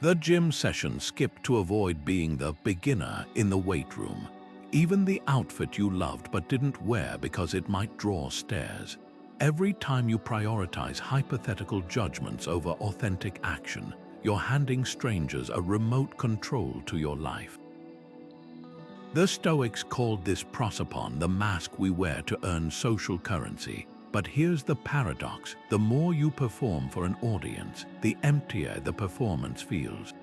The gym session skipped to avoid being the beginner in the weight room. Even the outfit you loved but didn't wear because it might draw stares. Every time you prioritize hypothetical judgments over authentic action, you're handing strangers a remote control to your life. The Stoics called this prosopon, the mask we wear to earn social currency. But here's the paradox: the more you perform for an audience, the emptier the performance feels.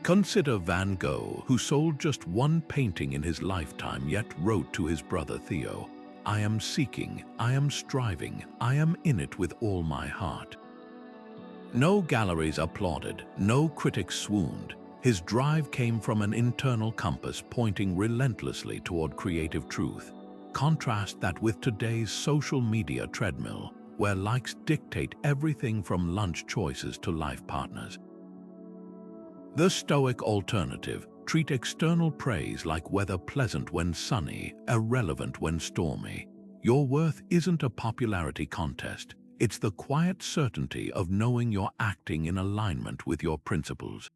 Consider Van Gogh, who sold just 1 painting in his lifetime yet wrote to his brother Theo, "I am seeking, I am striving, I am in it with all my heart." No galleries applauded, no critics swooned. His drive came from an internal compass pointing relentlessly toward creative truth. Contrast that with today's social media treadmill. where likes dictate everything from lunch choices to life partners. The Stoic alternative: treat external praise like weather, pleasant when sunny, irrelevant when stormy. Your worth isn't a popularity contest. It's the quiet certainty of knowing you're acting in alignment with your principles.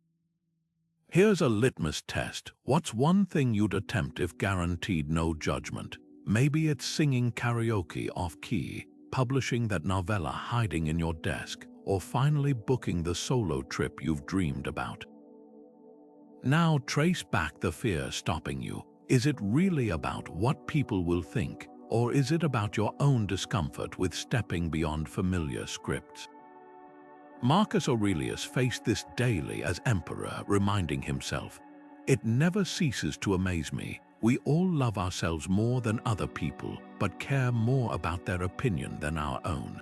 Here's a litmus test. What's one thing you'd attempt if guaranteed no judgment? Maybe it's singing karaoke off-key, publishing that novella hiding in your desk, or finally booking the solo trip you've dreamed about. Now trace back the fear stopping you. Is it really about what people will think, or is it about your own discomfort with stepping beyond familiar scripts? Marcus Aurelius faced this daily as emperor, reminding himself, "It never ceases to amaze me. We all love ourselves more than other people, but care more about their opinion than our own."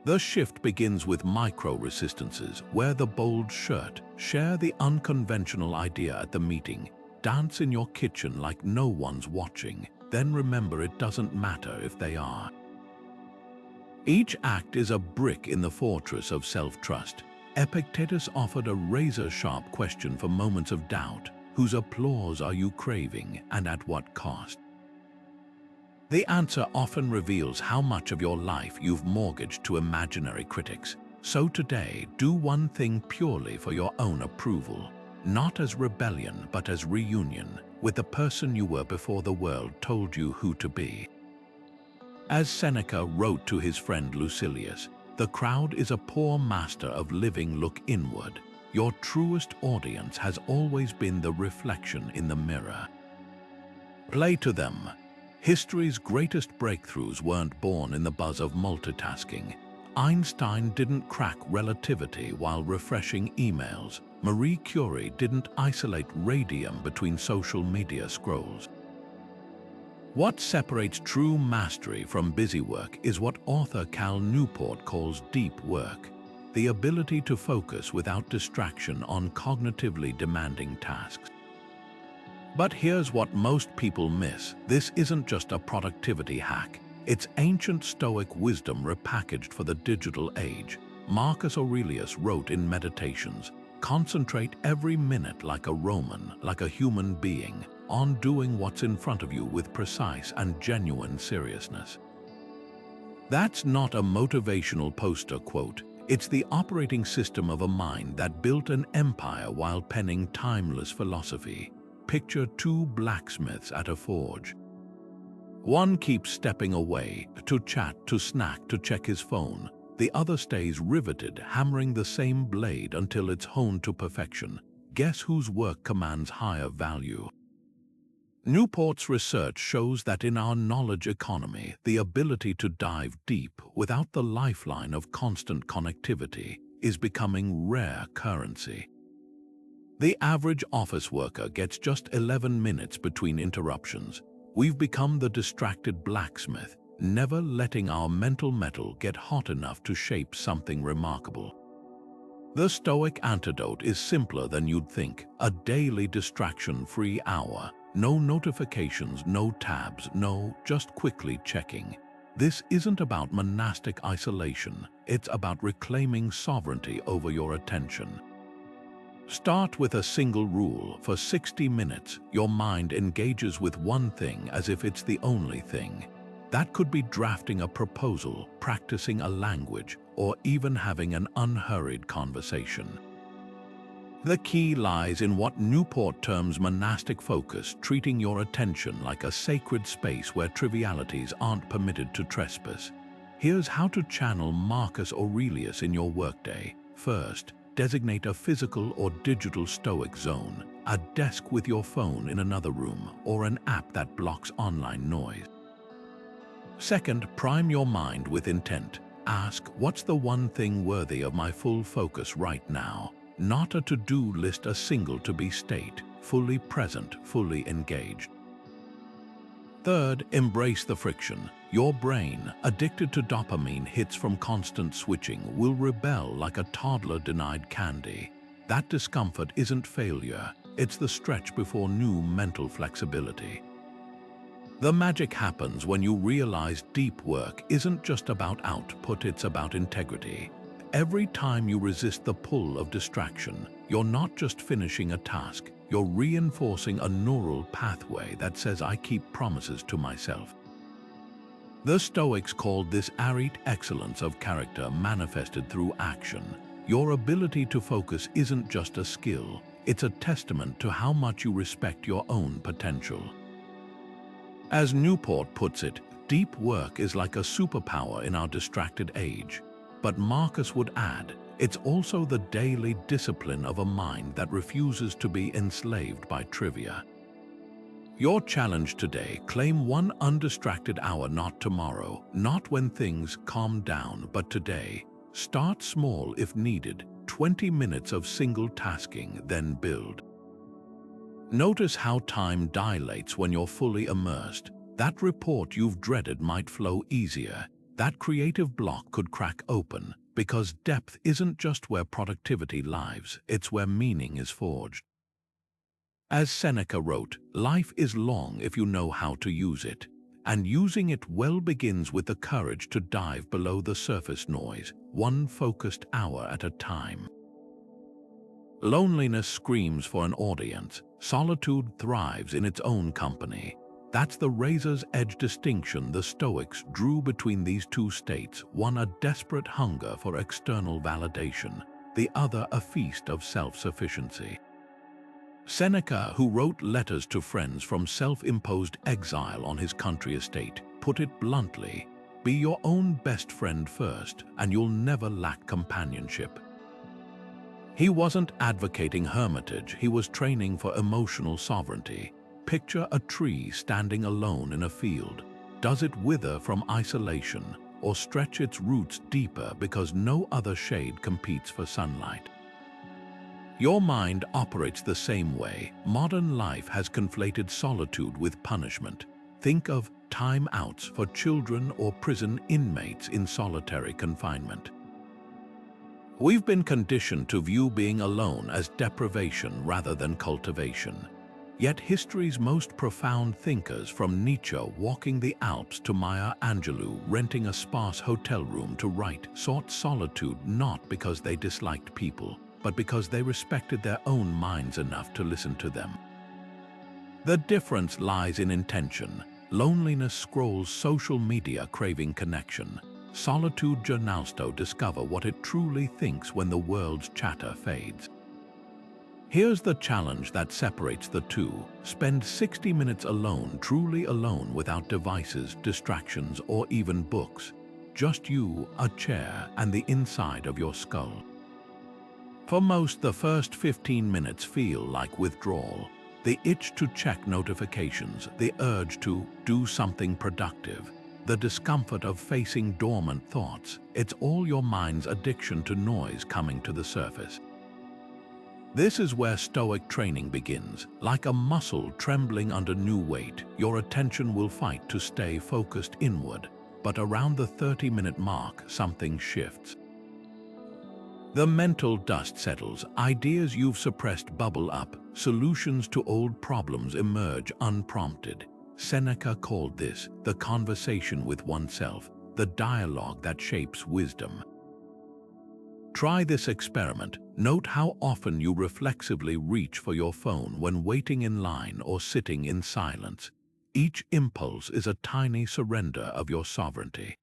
The shift begins with micro-resistances. Wear the bold shirt, share the unconventional idea at the meeting, dance in your kitchen like no one's watching, then remember it doesn't matter if they are. Each act is a brick in the fortress of self-trust. Epictetus offered a razor-sharp question for moments of doubt. Whose applause are you craving, and at what cost? The answer often reveals how much of your life you've mortgaged to imaginary critics. So today, do one thing purely for your own approval, not as rebellion but as reunion with the person you were before the world told you who to be. As Seneca wrote to his friend Lucilius, "The crowd is a poor master of living. Look inward. Your truest audience has always been the reflection in the mirror." Play to them. History's greatest breakthroughs weren't born in the buzz of multitasking. Einstein didn't crack relativity while refreshing emails. Marie Curie didn't isolate radium between social media scrolls. What separates true mastery from busy work is what author Cal Newport calls deep work, the ability to focus without distraction on cognitively demanding tasks. But here's what most people miss. This isn't just a productivity hack. It's ancient Stoic wisdom repackaged for the digital age. Marcus Aurelius wrote in Meditations, "Concentrate every minute like a Roman, like a human being, on doing what's in front of you with precise and genuine seriousness." That's not a motivational poster quote. It's the operating system of a mind that built an empire while penning timeless philosophy. Picture two blacksmiths at a forge. One keeps stepping away, to chat, to snack, to check his phone. The other stays riveted, hammering the same blade until it's honed to perfection. Guess whose work commands higher value? Newport's research shows that in our knowledge economy, the ability to dive deep without the lifeline of constant connectivity is becoming rare currency. The average office worker gets just 11 minutes between interruptions. We've become the distracted blacksmith, never letting our mental metal get hot enough to shape something remarkable. The Stoic antidote is simpler than you'd think: a daily distraction-free hour. No notifications, no tabs, just quickly checking. This isn't about monastic isolation, it's about reclaiming sovereignty over your attention. Start with a single rule. For 60 minutes, your mind engages with one thing as if it's the only thing. That could be drafting a proposal, practicing a language, or even having an unhurried conversation. The key lies in what Newport terms monastic focus, treating your attention like a sacred space where trivialities aren't permitted to trespass. Here's how to channel Marcus Aurelius in your workday. First, designate a physical or digital Stoic zone, a desk with your phone in another room, or an app that blocks online noise. Second, prime your mind with intent. Ask, what's the one thing worthy of my full focus right now? Not a to-do list, a single to-be state, fully present, fully engaged. Third, embrace the friction. Your brain, addicted to dopamine hits from constant switching, will rebel like a toddler denied candy. That discomfort isn't failure, it's the stretch before new mental flexibility. The magic happens when you realize deep work isn't just about output, it's about integrity. Every time you resist the pull of distraction, you're not just finishing a task, you're reinforcing a neural pathway that says, I keep promises to myself. The Stoics called this arete excellence of character manifested through action. Your ability to focus isn't just a skill, it's a testament to how much you respect your own potential. As Newport puts it, deep work is like a superpower in our distracted age. But Marcus would add, it's also the daily discipline of a mind that refuses to be enslaved by trivia. Your challenge today: claim one undistracted hour, not tomorrow, not when things calm down, but today. Start small if needed, 20 minutes of single tasking, then build. Notice how time dilates when you're fully immersed. That report you've dreaded might flow easier. That creative block could crack open, because depth isn't just where productivity lives, it's where meaning is forged. As Seneca wrote, life is long if you know how to use it, and using it well begins with the courage to dive below the surface noise, one focused hour at a time. Loneliness screams for an audience. Solitude thrives in its own company. That's the razor's edge distinction the Stoics drew between these two states, one a desperate hunger for external validation, the other a feast of self-sufficiency. Seneca, who wrote letters to friends from self-imposed exile on his country estate, put it bluntly, be your own best friend first, and you'll never lack companionship. He wasn't advocating hermitage, he was training for emotional sovereignty. Picture a tree standing alone in a field. Does it wither from isolation, or stretch its roots deeper because no other shade competes for sunlight? Your mind operates the same way. Modern life has conflated solitude with punishment. Think of time-outs for children or prison inmates in solitary confinement. We've been conditioned to view being alone as deprivation rather than cultivation. Yet history's most profound thinkers, from Nietzsche walking the Alps to Maya Angelou renting a sparse hotel room to write, sought solitude not because they disliked people, but because they respected their own minds enough to listen to them. The difference lies in intention. Loneliness scrolls social media craving connection. Solitude journals to discover what it truly thinks when the world's chatter fades. Here's the challenge that separates the two. Spend 60 minutes alone, truly alone, without devices, distractions, or even books. Just you, a chair, and the inside of your skull. For most, the first 15 minutes feel like withdrawal. The itch to check notifications, the urge to do something productive, the discomfort of facing dormant thoughts. It's all your mind's addiction to noise coming to the surface. This is where Stoic training begins. Like a muscle trembling under new weight, your attention will fight to stay focused inward. But around the 30-minute mark, something shifts. The mental dust settles, ideas you've suppressed bubble up, solutions to old problems emerge unprompted. Seneca called this the conversation with oneself, the dialogue that shapes wisdom. Try this experiment. Note how often you reflexively reach for your phone when waiting in line or sitting in silence. Each impulse is a tiny surrender of your sovereignty.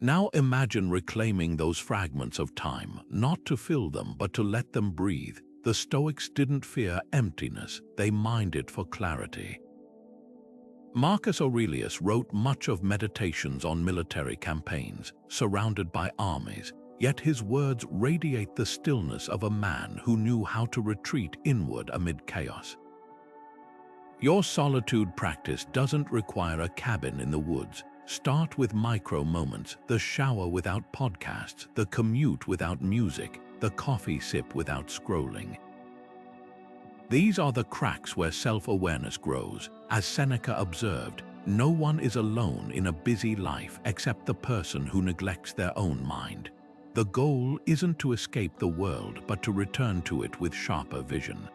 Now imagine reclaiming those fragments of time, not to fill them, but to let them breathe. The Stoics didn't fear emptiness, they mined it for clarity. Marcus Aurelius wrote much of Meditations on military campaigns, surrounded by armies, yet his words radiate the stillness of a man who knew how to retreat inward amid chaos. Your solitude practice doesn't require a cabin in the woods. Start with micro moments: the shower without podcasts, the commute without music, the coffee sip without scrolling. These are the cracks where self-awareness grows. As Seneca observed, no one is alone in a busy life except the person who neglects their own mind. The goal isn't to escape the world, but to return to it with sharper vision.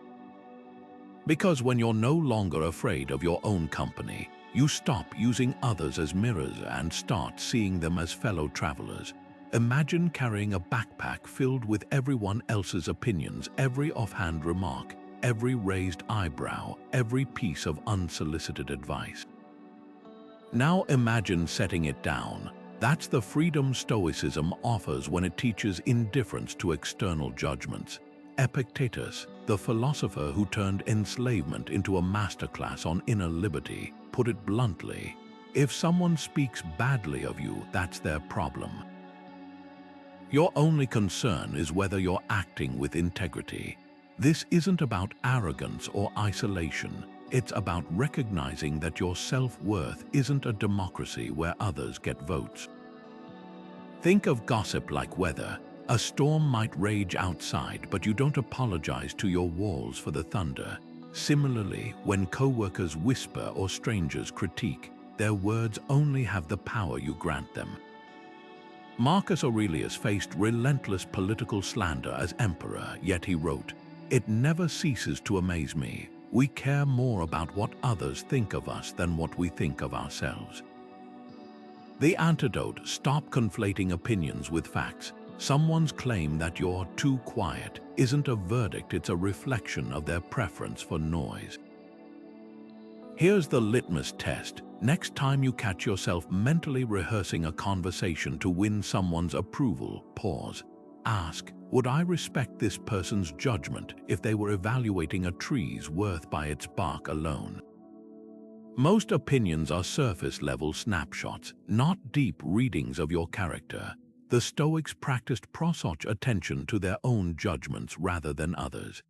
Because when you're no longer afraid of your own company, You stop using others as mirrors and start seeing them as fellow travelers. Imagine carrying a backpack filled with everyone else's opinions, every offhand remark, every raised eyebrow, every piece of unsolicited advice. Now imagine setting it down. That's the freedom Stoicism offers when it teaches indifference to external judgments. Epictetus, the philosopher who turned enslavement into a masterclass on inner liberty, put it bluntly: if someone speaks badly of you, that's their problem. Your only concern is whether you're acting with integrity. This isn't about arrogance or isolation. It's about recognizing that your self-worth isn't a democracy where others get votes. Think of gossip like weather. A storm might rage outside, but you don't apologize to your walls for the thunder. Similarly, when co-workers whisper or strangers critique, their words only have the power you grant them. Marcus Aurelius faced relentless political slander as emperor, yet he wrote, "It never ceases to amaze me. We care more about what others think of us than what we think of ourselves." The antidote: stop conflating opinions with facts. Someone's claim that you're too quiet isn't a verdict, it's a reflection of their preference for noise. Here's the litmus test. Next time you catch yourself mentally rehearsing a conversation to win someone's approval, pause. Ask, would I respect this person's judgment if they were evaluating a tree's worth by its bark alone? Most opinions are surface-level snapshots, not deep readings of your character. The Stoics practiced prosouch attention to their own judgments rather than others.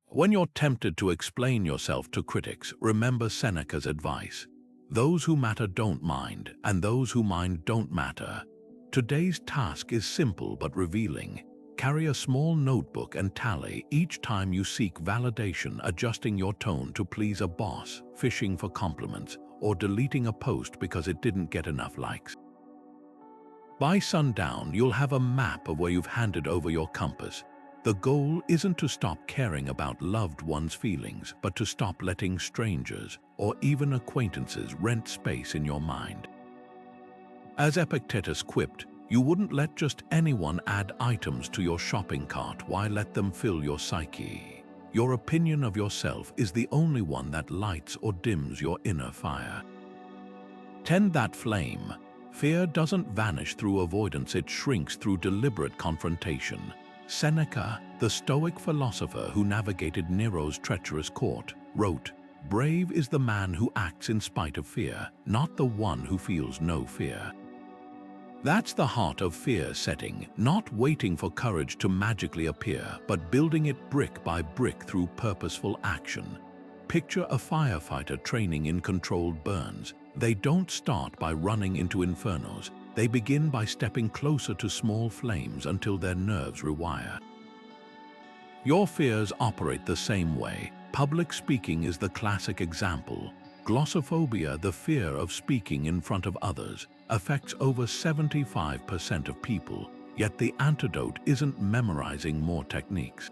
When you're tempted to explain yourself to critics, remember Seneca's advice: those who matter don't mind, and those who mind don't matter. Today's task is simple but revealing. Carry a small notebook and tally each time you seek validation, adjusting your tone to please a boss, fishing for compliments, or deleting a post because it didn't get enough likes. By sundown, you'll have a map of where you've handed over your compass. The goal isn't to stop caring about loved ones' feelings, but to stop letting strangers or even acquaintances rent space in your mind. As Epictetus quipped, you wouldn't let just anyone add items to your shopping cart. Why let them fill your psyche? Your opinion of yourself is the only one that lights or dims your inner fire. Tend that flame. Fear doesn't vanish through avoidance, it shrinks through deliberate confrontation. Seneca, the Stoic philosopher who navigated Nero's treacherous court, wrote, "Brave is the man who acts in spite of fear, not the one who feels no fear." That's the heart of fear setting, not waiting for courage to magically appear, but building it brick by brick through purposeful action. Picture a firefighter training in controlled burns. They don't start by running into infernos. They begin by stepping closer to small flames until their nerves rewire. Your fears operate the same way. Public speaking is the classic example. Glossophobia, the fear of speaking in front of others, affects over 75% of people, yet the antidote isn't memorizing more techniques.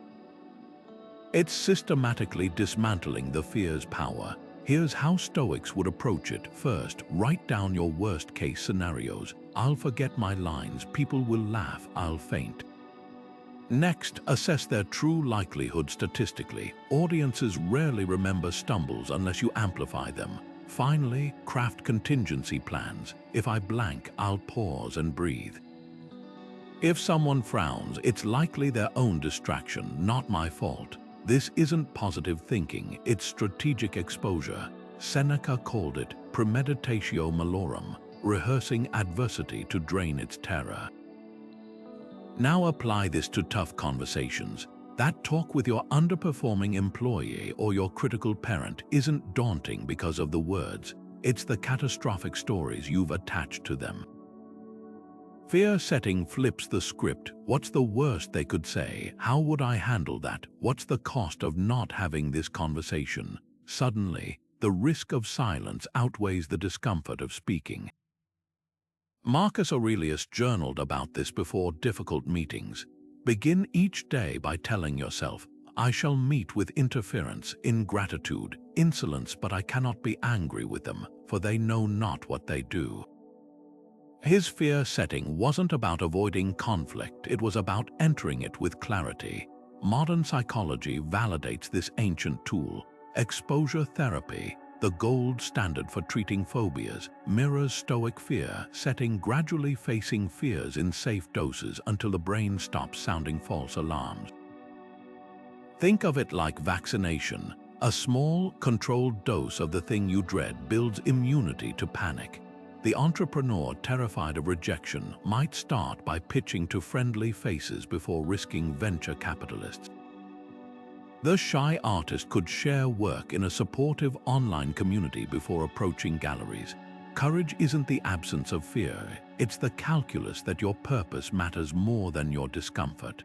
It's systematically dismantling the fear's power. Here's how Stoics would approach it. First, write down your worst-case scenarios. I'll forget my lines, people will laugh, I'll faint. Next, assess their true likelihood statistically. Audiences rarely remember stumbles unless you amplify them. Finally, craft contingency plans. If I blank, I'll pause and breathe. If someone frowns, it's likely their own distraction, not my fault. This isn't positive thinking, it's strategic exposure. Seneca called it Premeditatio Malorum, rehearsing adversity to drain its terror. Now apply this to tough conversations. That talk with your underperforming employee or your critical parent isn't daunting because of the words. It's the catastrophic stories you've attached to them. Fear setting flips the script. What's the worst they could say? How would I handle that? What's the cost of not having this conversation? Suddenly, the risk of silence outweighs the discomfort of speaking. Marcus Aurelius journaled about this before difficult meetings. Begin each day by telling yourself, I shall meet with interference, ingratitude, insolence, but I cannot be angry with them, for they know not what they do. His fear setting wasn't about avoiding conflict, it was about entering it with clarity. Modern psychology validates this ancient tool. Exposure therapy, the gold standard for treating phobias, mirrors Stoic fear setting, gradually facing fears in safe doses until the brain stops sounding false alarms. Think of it like vaccination. A small, controlled dose of the thing you dread builds immunity to panic. The entrepreneur terrified of rejection might start by pitching to friendly faces before risking venture capitalists. The shy artist could share work in a supportive online community before approaching galleries. Courage isn't the absence of fear, it's the calculus that your purpose matters more than your discomfort.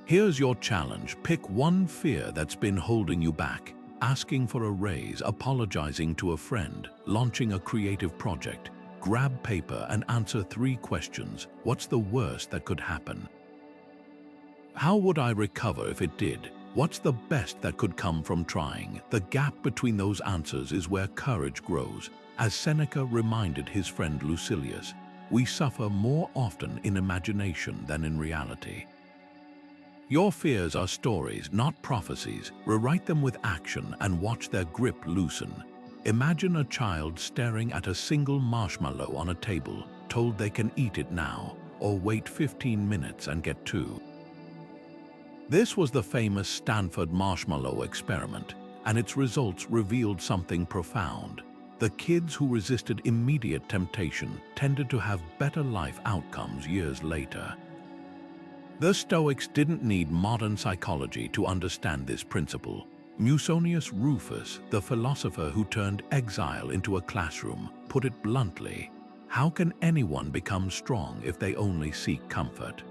Here's your challenge. Pick one fear that's been holding you back. Asking for a raise, apologizing to a friend, launching a creative project. Grab paper and answer 3 questions. What's the worst that could happen? How would I recover if it did? What's the best that could come from trying? The gap between those answers is where courage grows. As Seneca reminded his friend Lucilius, we suffer more often in imagination than in reality. Your fears are stories, not prophecies. Rewrite them with action and watch their grip loosen. Imagine a child staring at a single marshmallow on a table, told they can eat it now, or wait 15 minutes and get 2. This was the famous Stanford marshmallow experiment, and its results revealed something profound. The kids who resisted immediate temptation tended to have better life outcomes years later. The Stoics didn't need modern psychology to understand this principle. Musonius Rufus, the philosopher who turned exile into a classroom, put it bluntly: how can anyone become strong if they only seek comfort?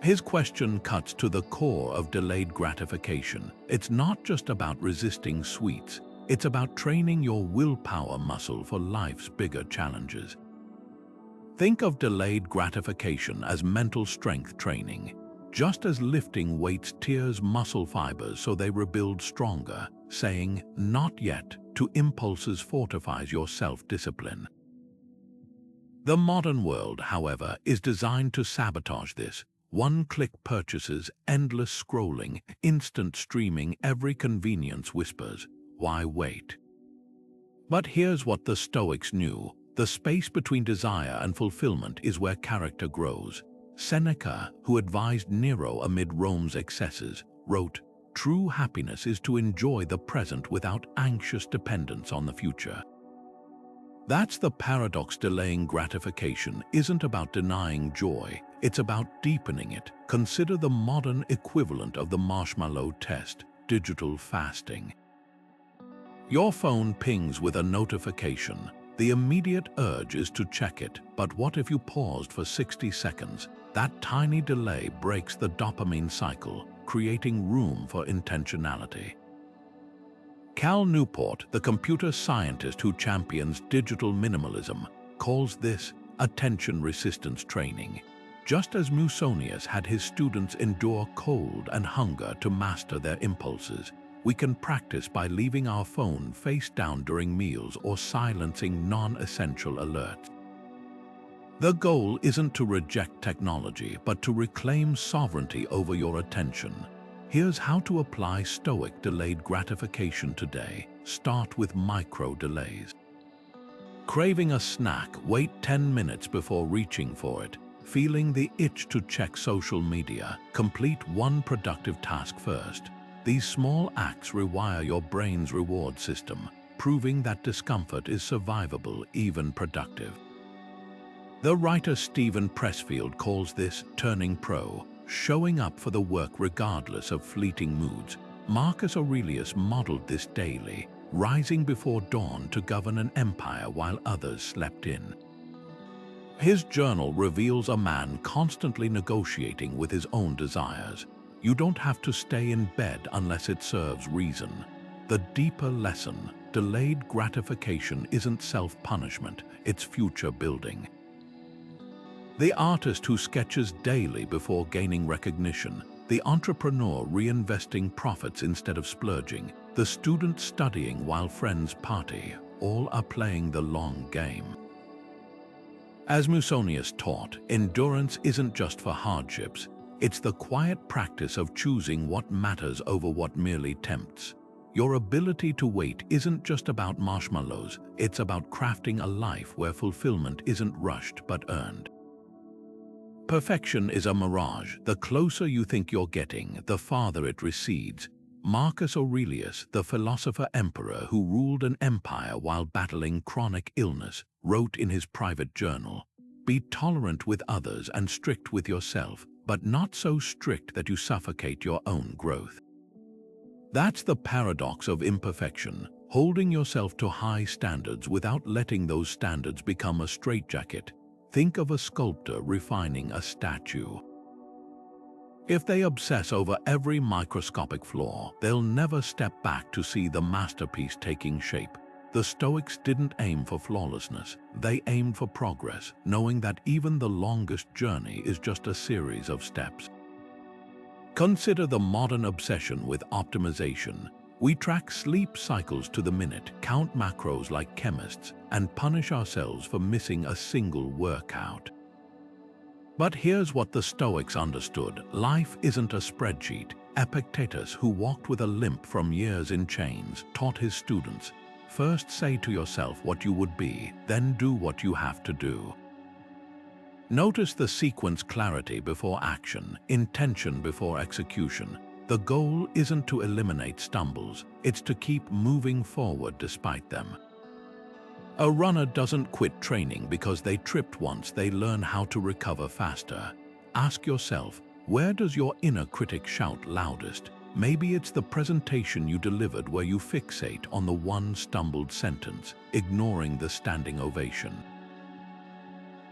His question cuts to the core of delayed gratification. It's not just about resisting sweets, it's about training your willpower muscle for life's bigger challenges. Think of delayed gratification as mental strength training. Just as lifting weights tears muscle fibers so they rebuild stronger, saying "not yet" to impulses fortifies your self-discipline. The modern world, however, is designed to sabotage this. One-click purchases, endless scrolling, instant streaming, every convenience whispers, "Why wait?" But here's what the Stoics knew. The space between desire and fulfillment is where character grows. Seneca, who advised Nero amid Rome's excesses, wrote, "True happiness is to enjoy the present without anxious dependence on the future." That's the paradox. Delaying gratification isn't about denying joy, it's about deepening it. Consider the modern equivalent of the marshmallow test: digital fasting. Your phone pings with a notification. The immediate urge is to check it, but what if you paused for 60 seconds? That tiny delay breaks the dopamine cycle, creating room for intentionality. Cal Newport, the computer scientist who champions digital minimalism, calls this attention resistance training. Just as Musonius had his students endure cold and hunger to master their impulses, we can practice by leaving our phone face down during meals or silencing non-essential alerts. The goal isn't to reject technology, but to reclaim sovereignty over your attention. Here's how to apply Stoic delayed gratification today. Start with micro delays. Craving a snack, wait 10 minutes before reaching for it. Feeling the itch to check social media, complete one productive task first. These small acts rewire your brain's reward system, proving that discomfort is survivable, even productive. The writer Stephen Pressfield calls this turning pro, showing up for the work regardless of fleeting moods. Marcus Aurelius modeled this daily, rising before dawn to govern an empire while others slept in. His journal reveals a man constantly negotiating with his own desires. You don't have to stay in bed unless it serves reason. The deeper lesson: delayed gratification isn't self-punishment, it's future building. The artist who sketches daily before gaining recognition, the entrepreneur reinvesting profits instead of splurging, the student studying while friends party, all are playing the long game. As Musonius taught, endurance isn't just for hardships, it's the quiet practice of choosing what matters over what merely tempts. Your ability to wait isn't just about marshmallows, it's about crafting a life where fulfillment isn't rushed but earned. Perfection is a mirage. The closer you think you're getting, the farther it recedes. Marcus Aurelius, the philosopher-emperor who ruled an empire while battling chronic illness, wrote in his private journal, "Be tolerant with others and strict with yourself, but not so strict that you suffocate your own growth." That's the paradox of imperfection, holding yourself to high standards without letting those standards become a straitjacket. Think of a sculptor refining a statue. If they obsess over every microscopic flaw, they'll never step back to see the masterpiece taking shape. The Stoics didn't aim for flawlessness, they aimed for progress, knowing that even the longest journey is just a series of steps. Consider the modern obsession with optimization. We track sleep cycles to the minute, count macros like chemists, and punish ourselves for missing a single workout. But here's what the Stoics understood: life isn't a spreadsheet. Epictetus, who walked with a limp from years in chains, taught his students, first say to yourself what you would be, then do what you have to do. Notice the sequence: clarity before action, intention before execution. The goal isn't to eliminate stumbles, it's to keep moving forward despite them. A runner doesn't quit training because they tripped once, they learn how to recover faster. Ask yourself, where does your inner critic shout loudest? Maybe it's the presentation you delivered where you fixate on the one stumbled sentence, ignoring the standing ovation.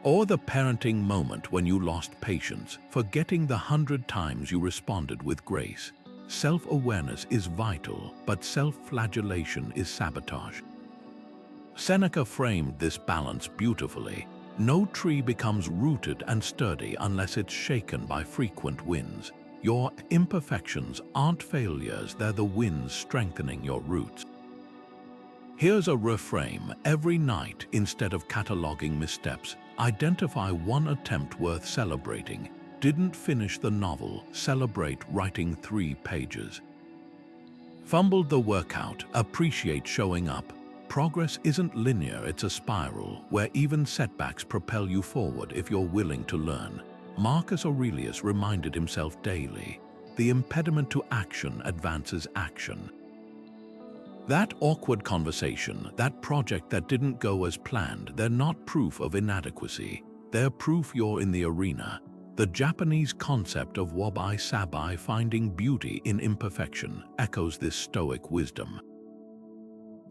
Or the parenting moment when you lost patience, forgetting the 100 times you responded with grace. Self-awareness is vital, but self-flagellation is sabotage. Seneca framed this balance beautifully. No tree becomes rooted and sturdy unless it's shaken by frequent winds. Your imperfections aren't failures, they're the winds strengthening your roots. Here's a reframe. Every night, instead of cataloging missteps, identify one attempt worth celebrating. Didn't finish the novel, celebrate writing 3 pages. Fumbled the workout, appreciate showing up. Progress isn't linear, it's a spiral, where even setbacks propel you forward if you're willing to learn. Marcus Aurelius reminded himself daily, the impediment to action advances action. That awkward conversation, that project that didn't go as planned, they're not proof of inadequacy. They're proof you're in the arena. The Japanese concept of wabi-sabi, finding beauty in imperfection, echoes this Stoic wisdom.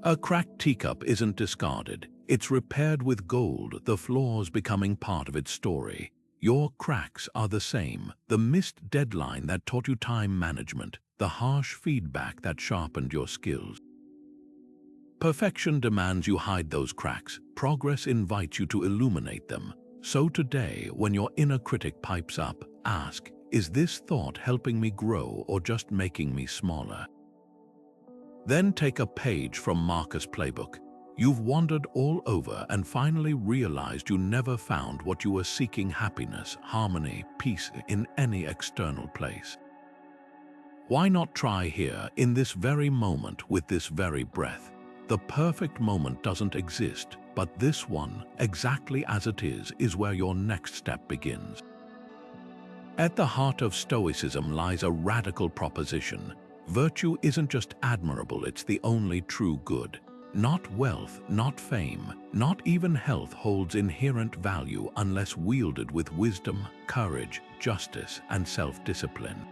A cracked teacup isn't discarded, it's repaired with gold, the flaws becoming part of its story. Your cracks are the same, the missed deadline that taught you time management, the harsh feedback that sharpened your skills. Perfection demands you hide those cracks, progress invites you to illuminate them. So today, when your inner critic pipes up, ask, is this thought helping me grow or just making me smaller? Then take a page from Marcus' playbook. You've wandered all over and finally realized you never found what you were seeking: happiness, harmony, peace in any external place. Why not try here, in this very moment, with this very breath? The perfect moment doesn't exist, but this one, exactly as it is where your next step begins. At the heart of Stoicism lies a radical proposition. Virtue isn't just admirable, it's the only true good. Not wealth, not fame, not even health holds inherent value unless wielded with wisdom, courage, justice, and self-discipline.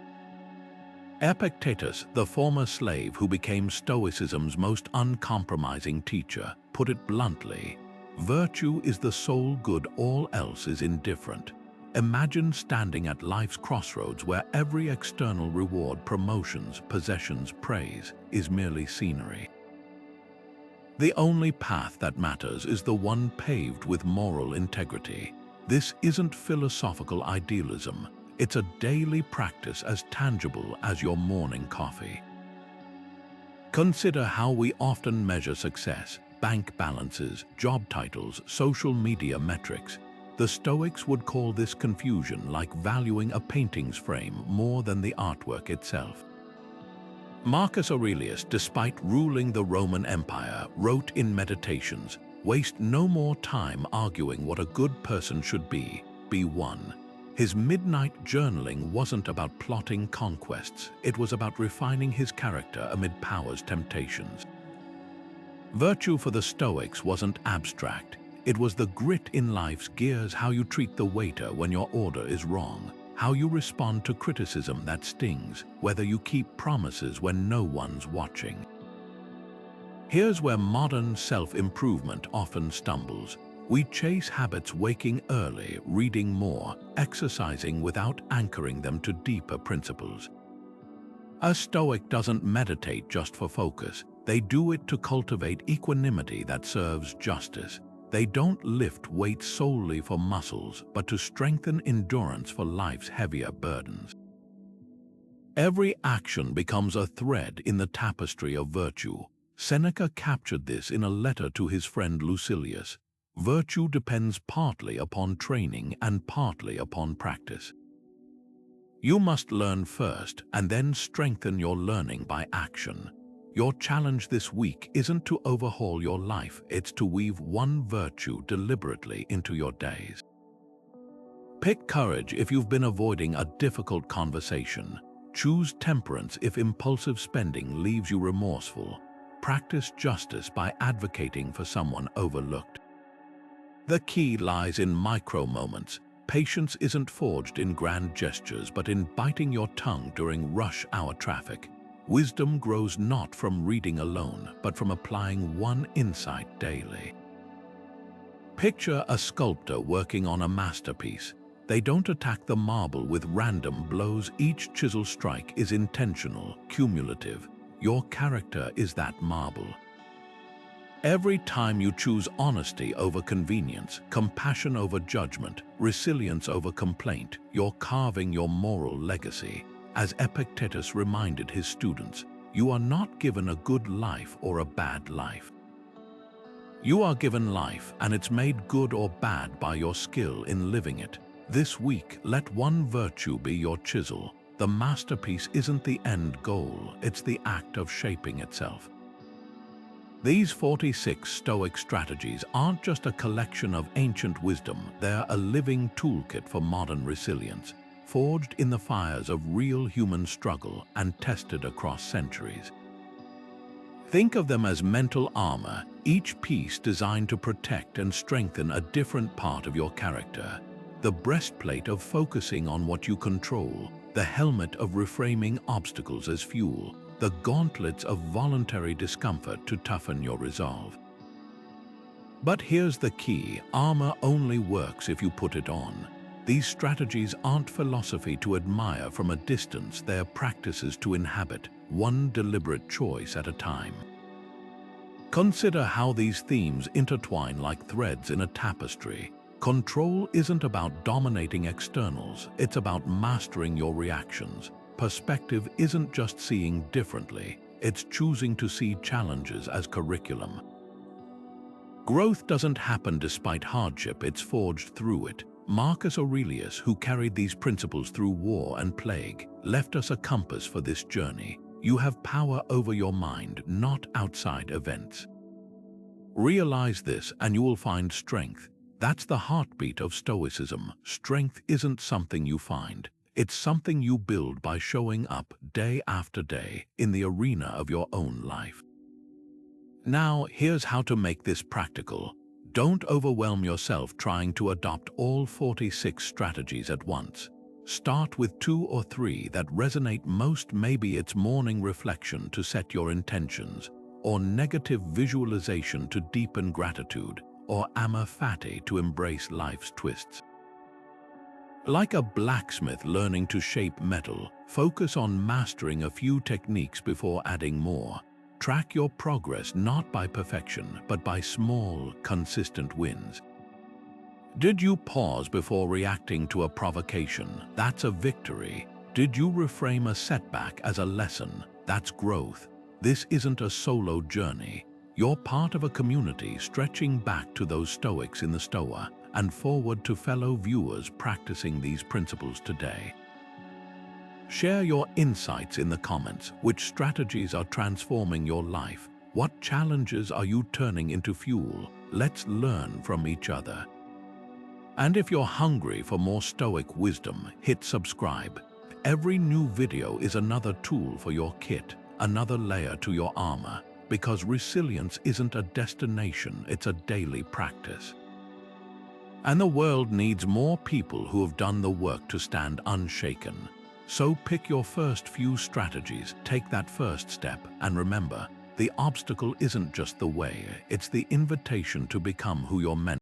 Epictetus, the former slave who became Stoicism's most uncompromising teacher, put it bluntly, virtue is the sole good, all else is indifferent. Imagine standing at life's crossroads where every external reward, promotions, possessions, praise, is merely scenery. The only path that matters is the one paved with moral integrity. This isn't philosophical idealism. It's a daily practice as tangible as your morning coffee. Consider how we often measure success: bank balances, job titles, social media metrics. The Stoics would call this confusion like valuing a painting's frame more than the artwork itself. Marcus Aurelius, despite ruling the Roman Empire, wrote in Meditations, "Waste no more time arguing what a good person should be one." His midnight journaling wasn't about plotting conquests, it was about refining his character amid power's temptations. Virtue for the Stoics wasn't abstract, it was the grit in life's gears: how you treat the waiter when your order is wrong, how you respond to criticism that stings, whether you keep promises when no one's watching. Here's where modern self-improvement often stumbles. We chase habits: waking early, reading more, exercising without anchoring them to deeper principles. A Stoic doesn't meditate just for focus. They do it to cultivate equanimity that serves justice. They don't lift weights solely for muscles, but to strengthen endurance for life's heavier burdens. Every action becomes a thread in the tapestry of virtue. Seneca captured this in a letter to his friend Lucilius. Virtue depends partly upon training and partly upon practice. You must learn first and then strengthen your learning by action. Your challenge this week isn't to overhaul your life, it's to weave one virtue deliberately into your days. Pick courage if you've been avoiding a difficult conversation. Choose temperance if impulsive spending leaves you remorseful. Practice justice by advocating for someone overlooked. The key lies in micro moments. Patience isn't forged in grand gestures, but in biting your tongue during rush hour traffic. Wisdom grows not from reading alone, but from applying one insight daily. Picture a sculptor working on a masterpiece. They don't attack the marble with random blows. Each chisel strike is intentional, cumulative. Your character is that marble. Every time you choose honesty over convenience, compassion over judgment, resilience over complaint, you're carving your moral legacy. As Epictetus reminded his students, you are not given a good life or a bad life. You are given life, and it's made good or bad by your skill in living it. This week, let one virtue be your chisel. The masterpiece isn't the end goal, it's the act of shaping itself. These 46 Stoic strategies aren't just a collection of ancient wisdom, they're a living toolkit for modern resilience, forged in the fires of real human struggle and tested across centuries. Think of them as mental armor, each piece designed to protect and strengthen a different part of your character. The breastplate of focusing on what you control, the helmet of reframing obstacles as fuel, the gauntlets of voluntary discomfort to toughen your resolve. But here's the key: armor only works if you put it on. These strategies aren't philosophy to admire from a distance, they're practices to inhabit, one deliberate choice at a time. Consider how these themes intertwine like threads in a tapestry. Control isn't about dominating externals, it's about mastering your reactions. Perspective isn't just seeing differently, it's choosing to see challenges as curriculum. Growth doesn't happen despite hardship, it's forged through it. Marcus Aurelius, who carried these principles through war and plague, left us a compass for this journey. You have power over your mind, not outside events. Realize this and you will find strength. That's the heartbeat of Stoicism. Strength isn't something you find. It's something you build by showing up day after day in the arena of your own life. Now, here's how to make this practical. Don't overwhelm yourself trying to adopt all 46 strategies at once. Start with 2 or 3 that resonate most. Maybe it's morning reflection to set your intentions, or negative visualization to deepen gratitude, or Fati to embrace life's twists. Like a blacksmith learning to shape metal, focus on mastering a few techniques before adding more. Track your progress not by perfection, but by small, consistent wins. Did you pause before reacting to a provocation? That's a victory. Did you reframe a setback as a lesson? That's growth. This isn't a solo journey. You're part of a community stretching back to those Stoics in the Stoa and forward to fellow viewers practicing these principles today. Share your insights in the comments. Which strategies are transforming your life? What challenges are you turning into fuel? Let's learn from each other. And if you're hungry for more Stoic wisdom, hit subscribe. Every new video is another tool for your kit, another layer to your armor, because resilience isn't a destination, it's a daily practice. And the world needs more people who have done the work to stand unshaken. So pick your first few strategies, take that first step, and remember, the obstacle isn't just the way, it's the invitation to become who you're meant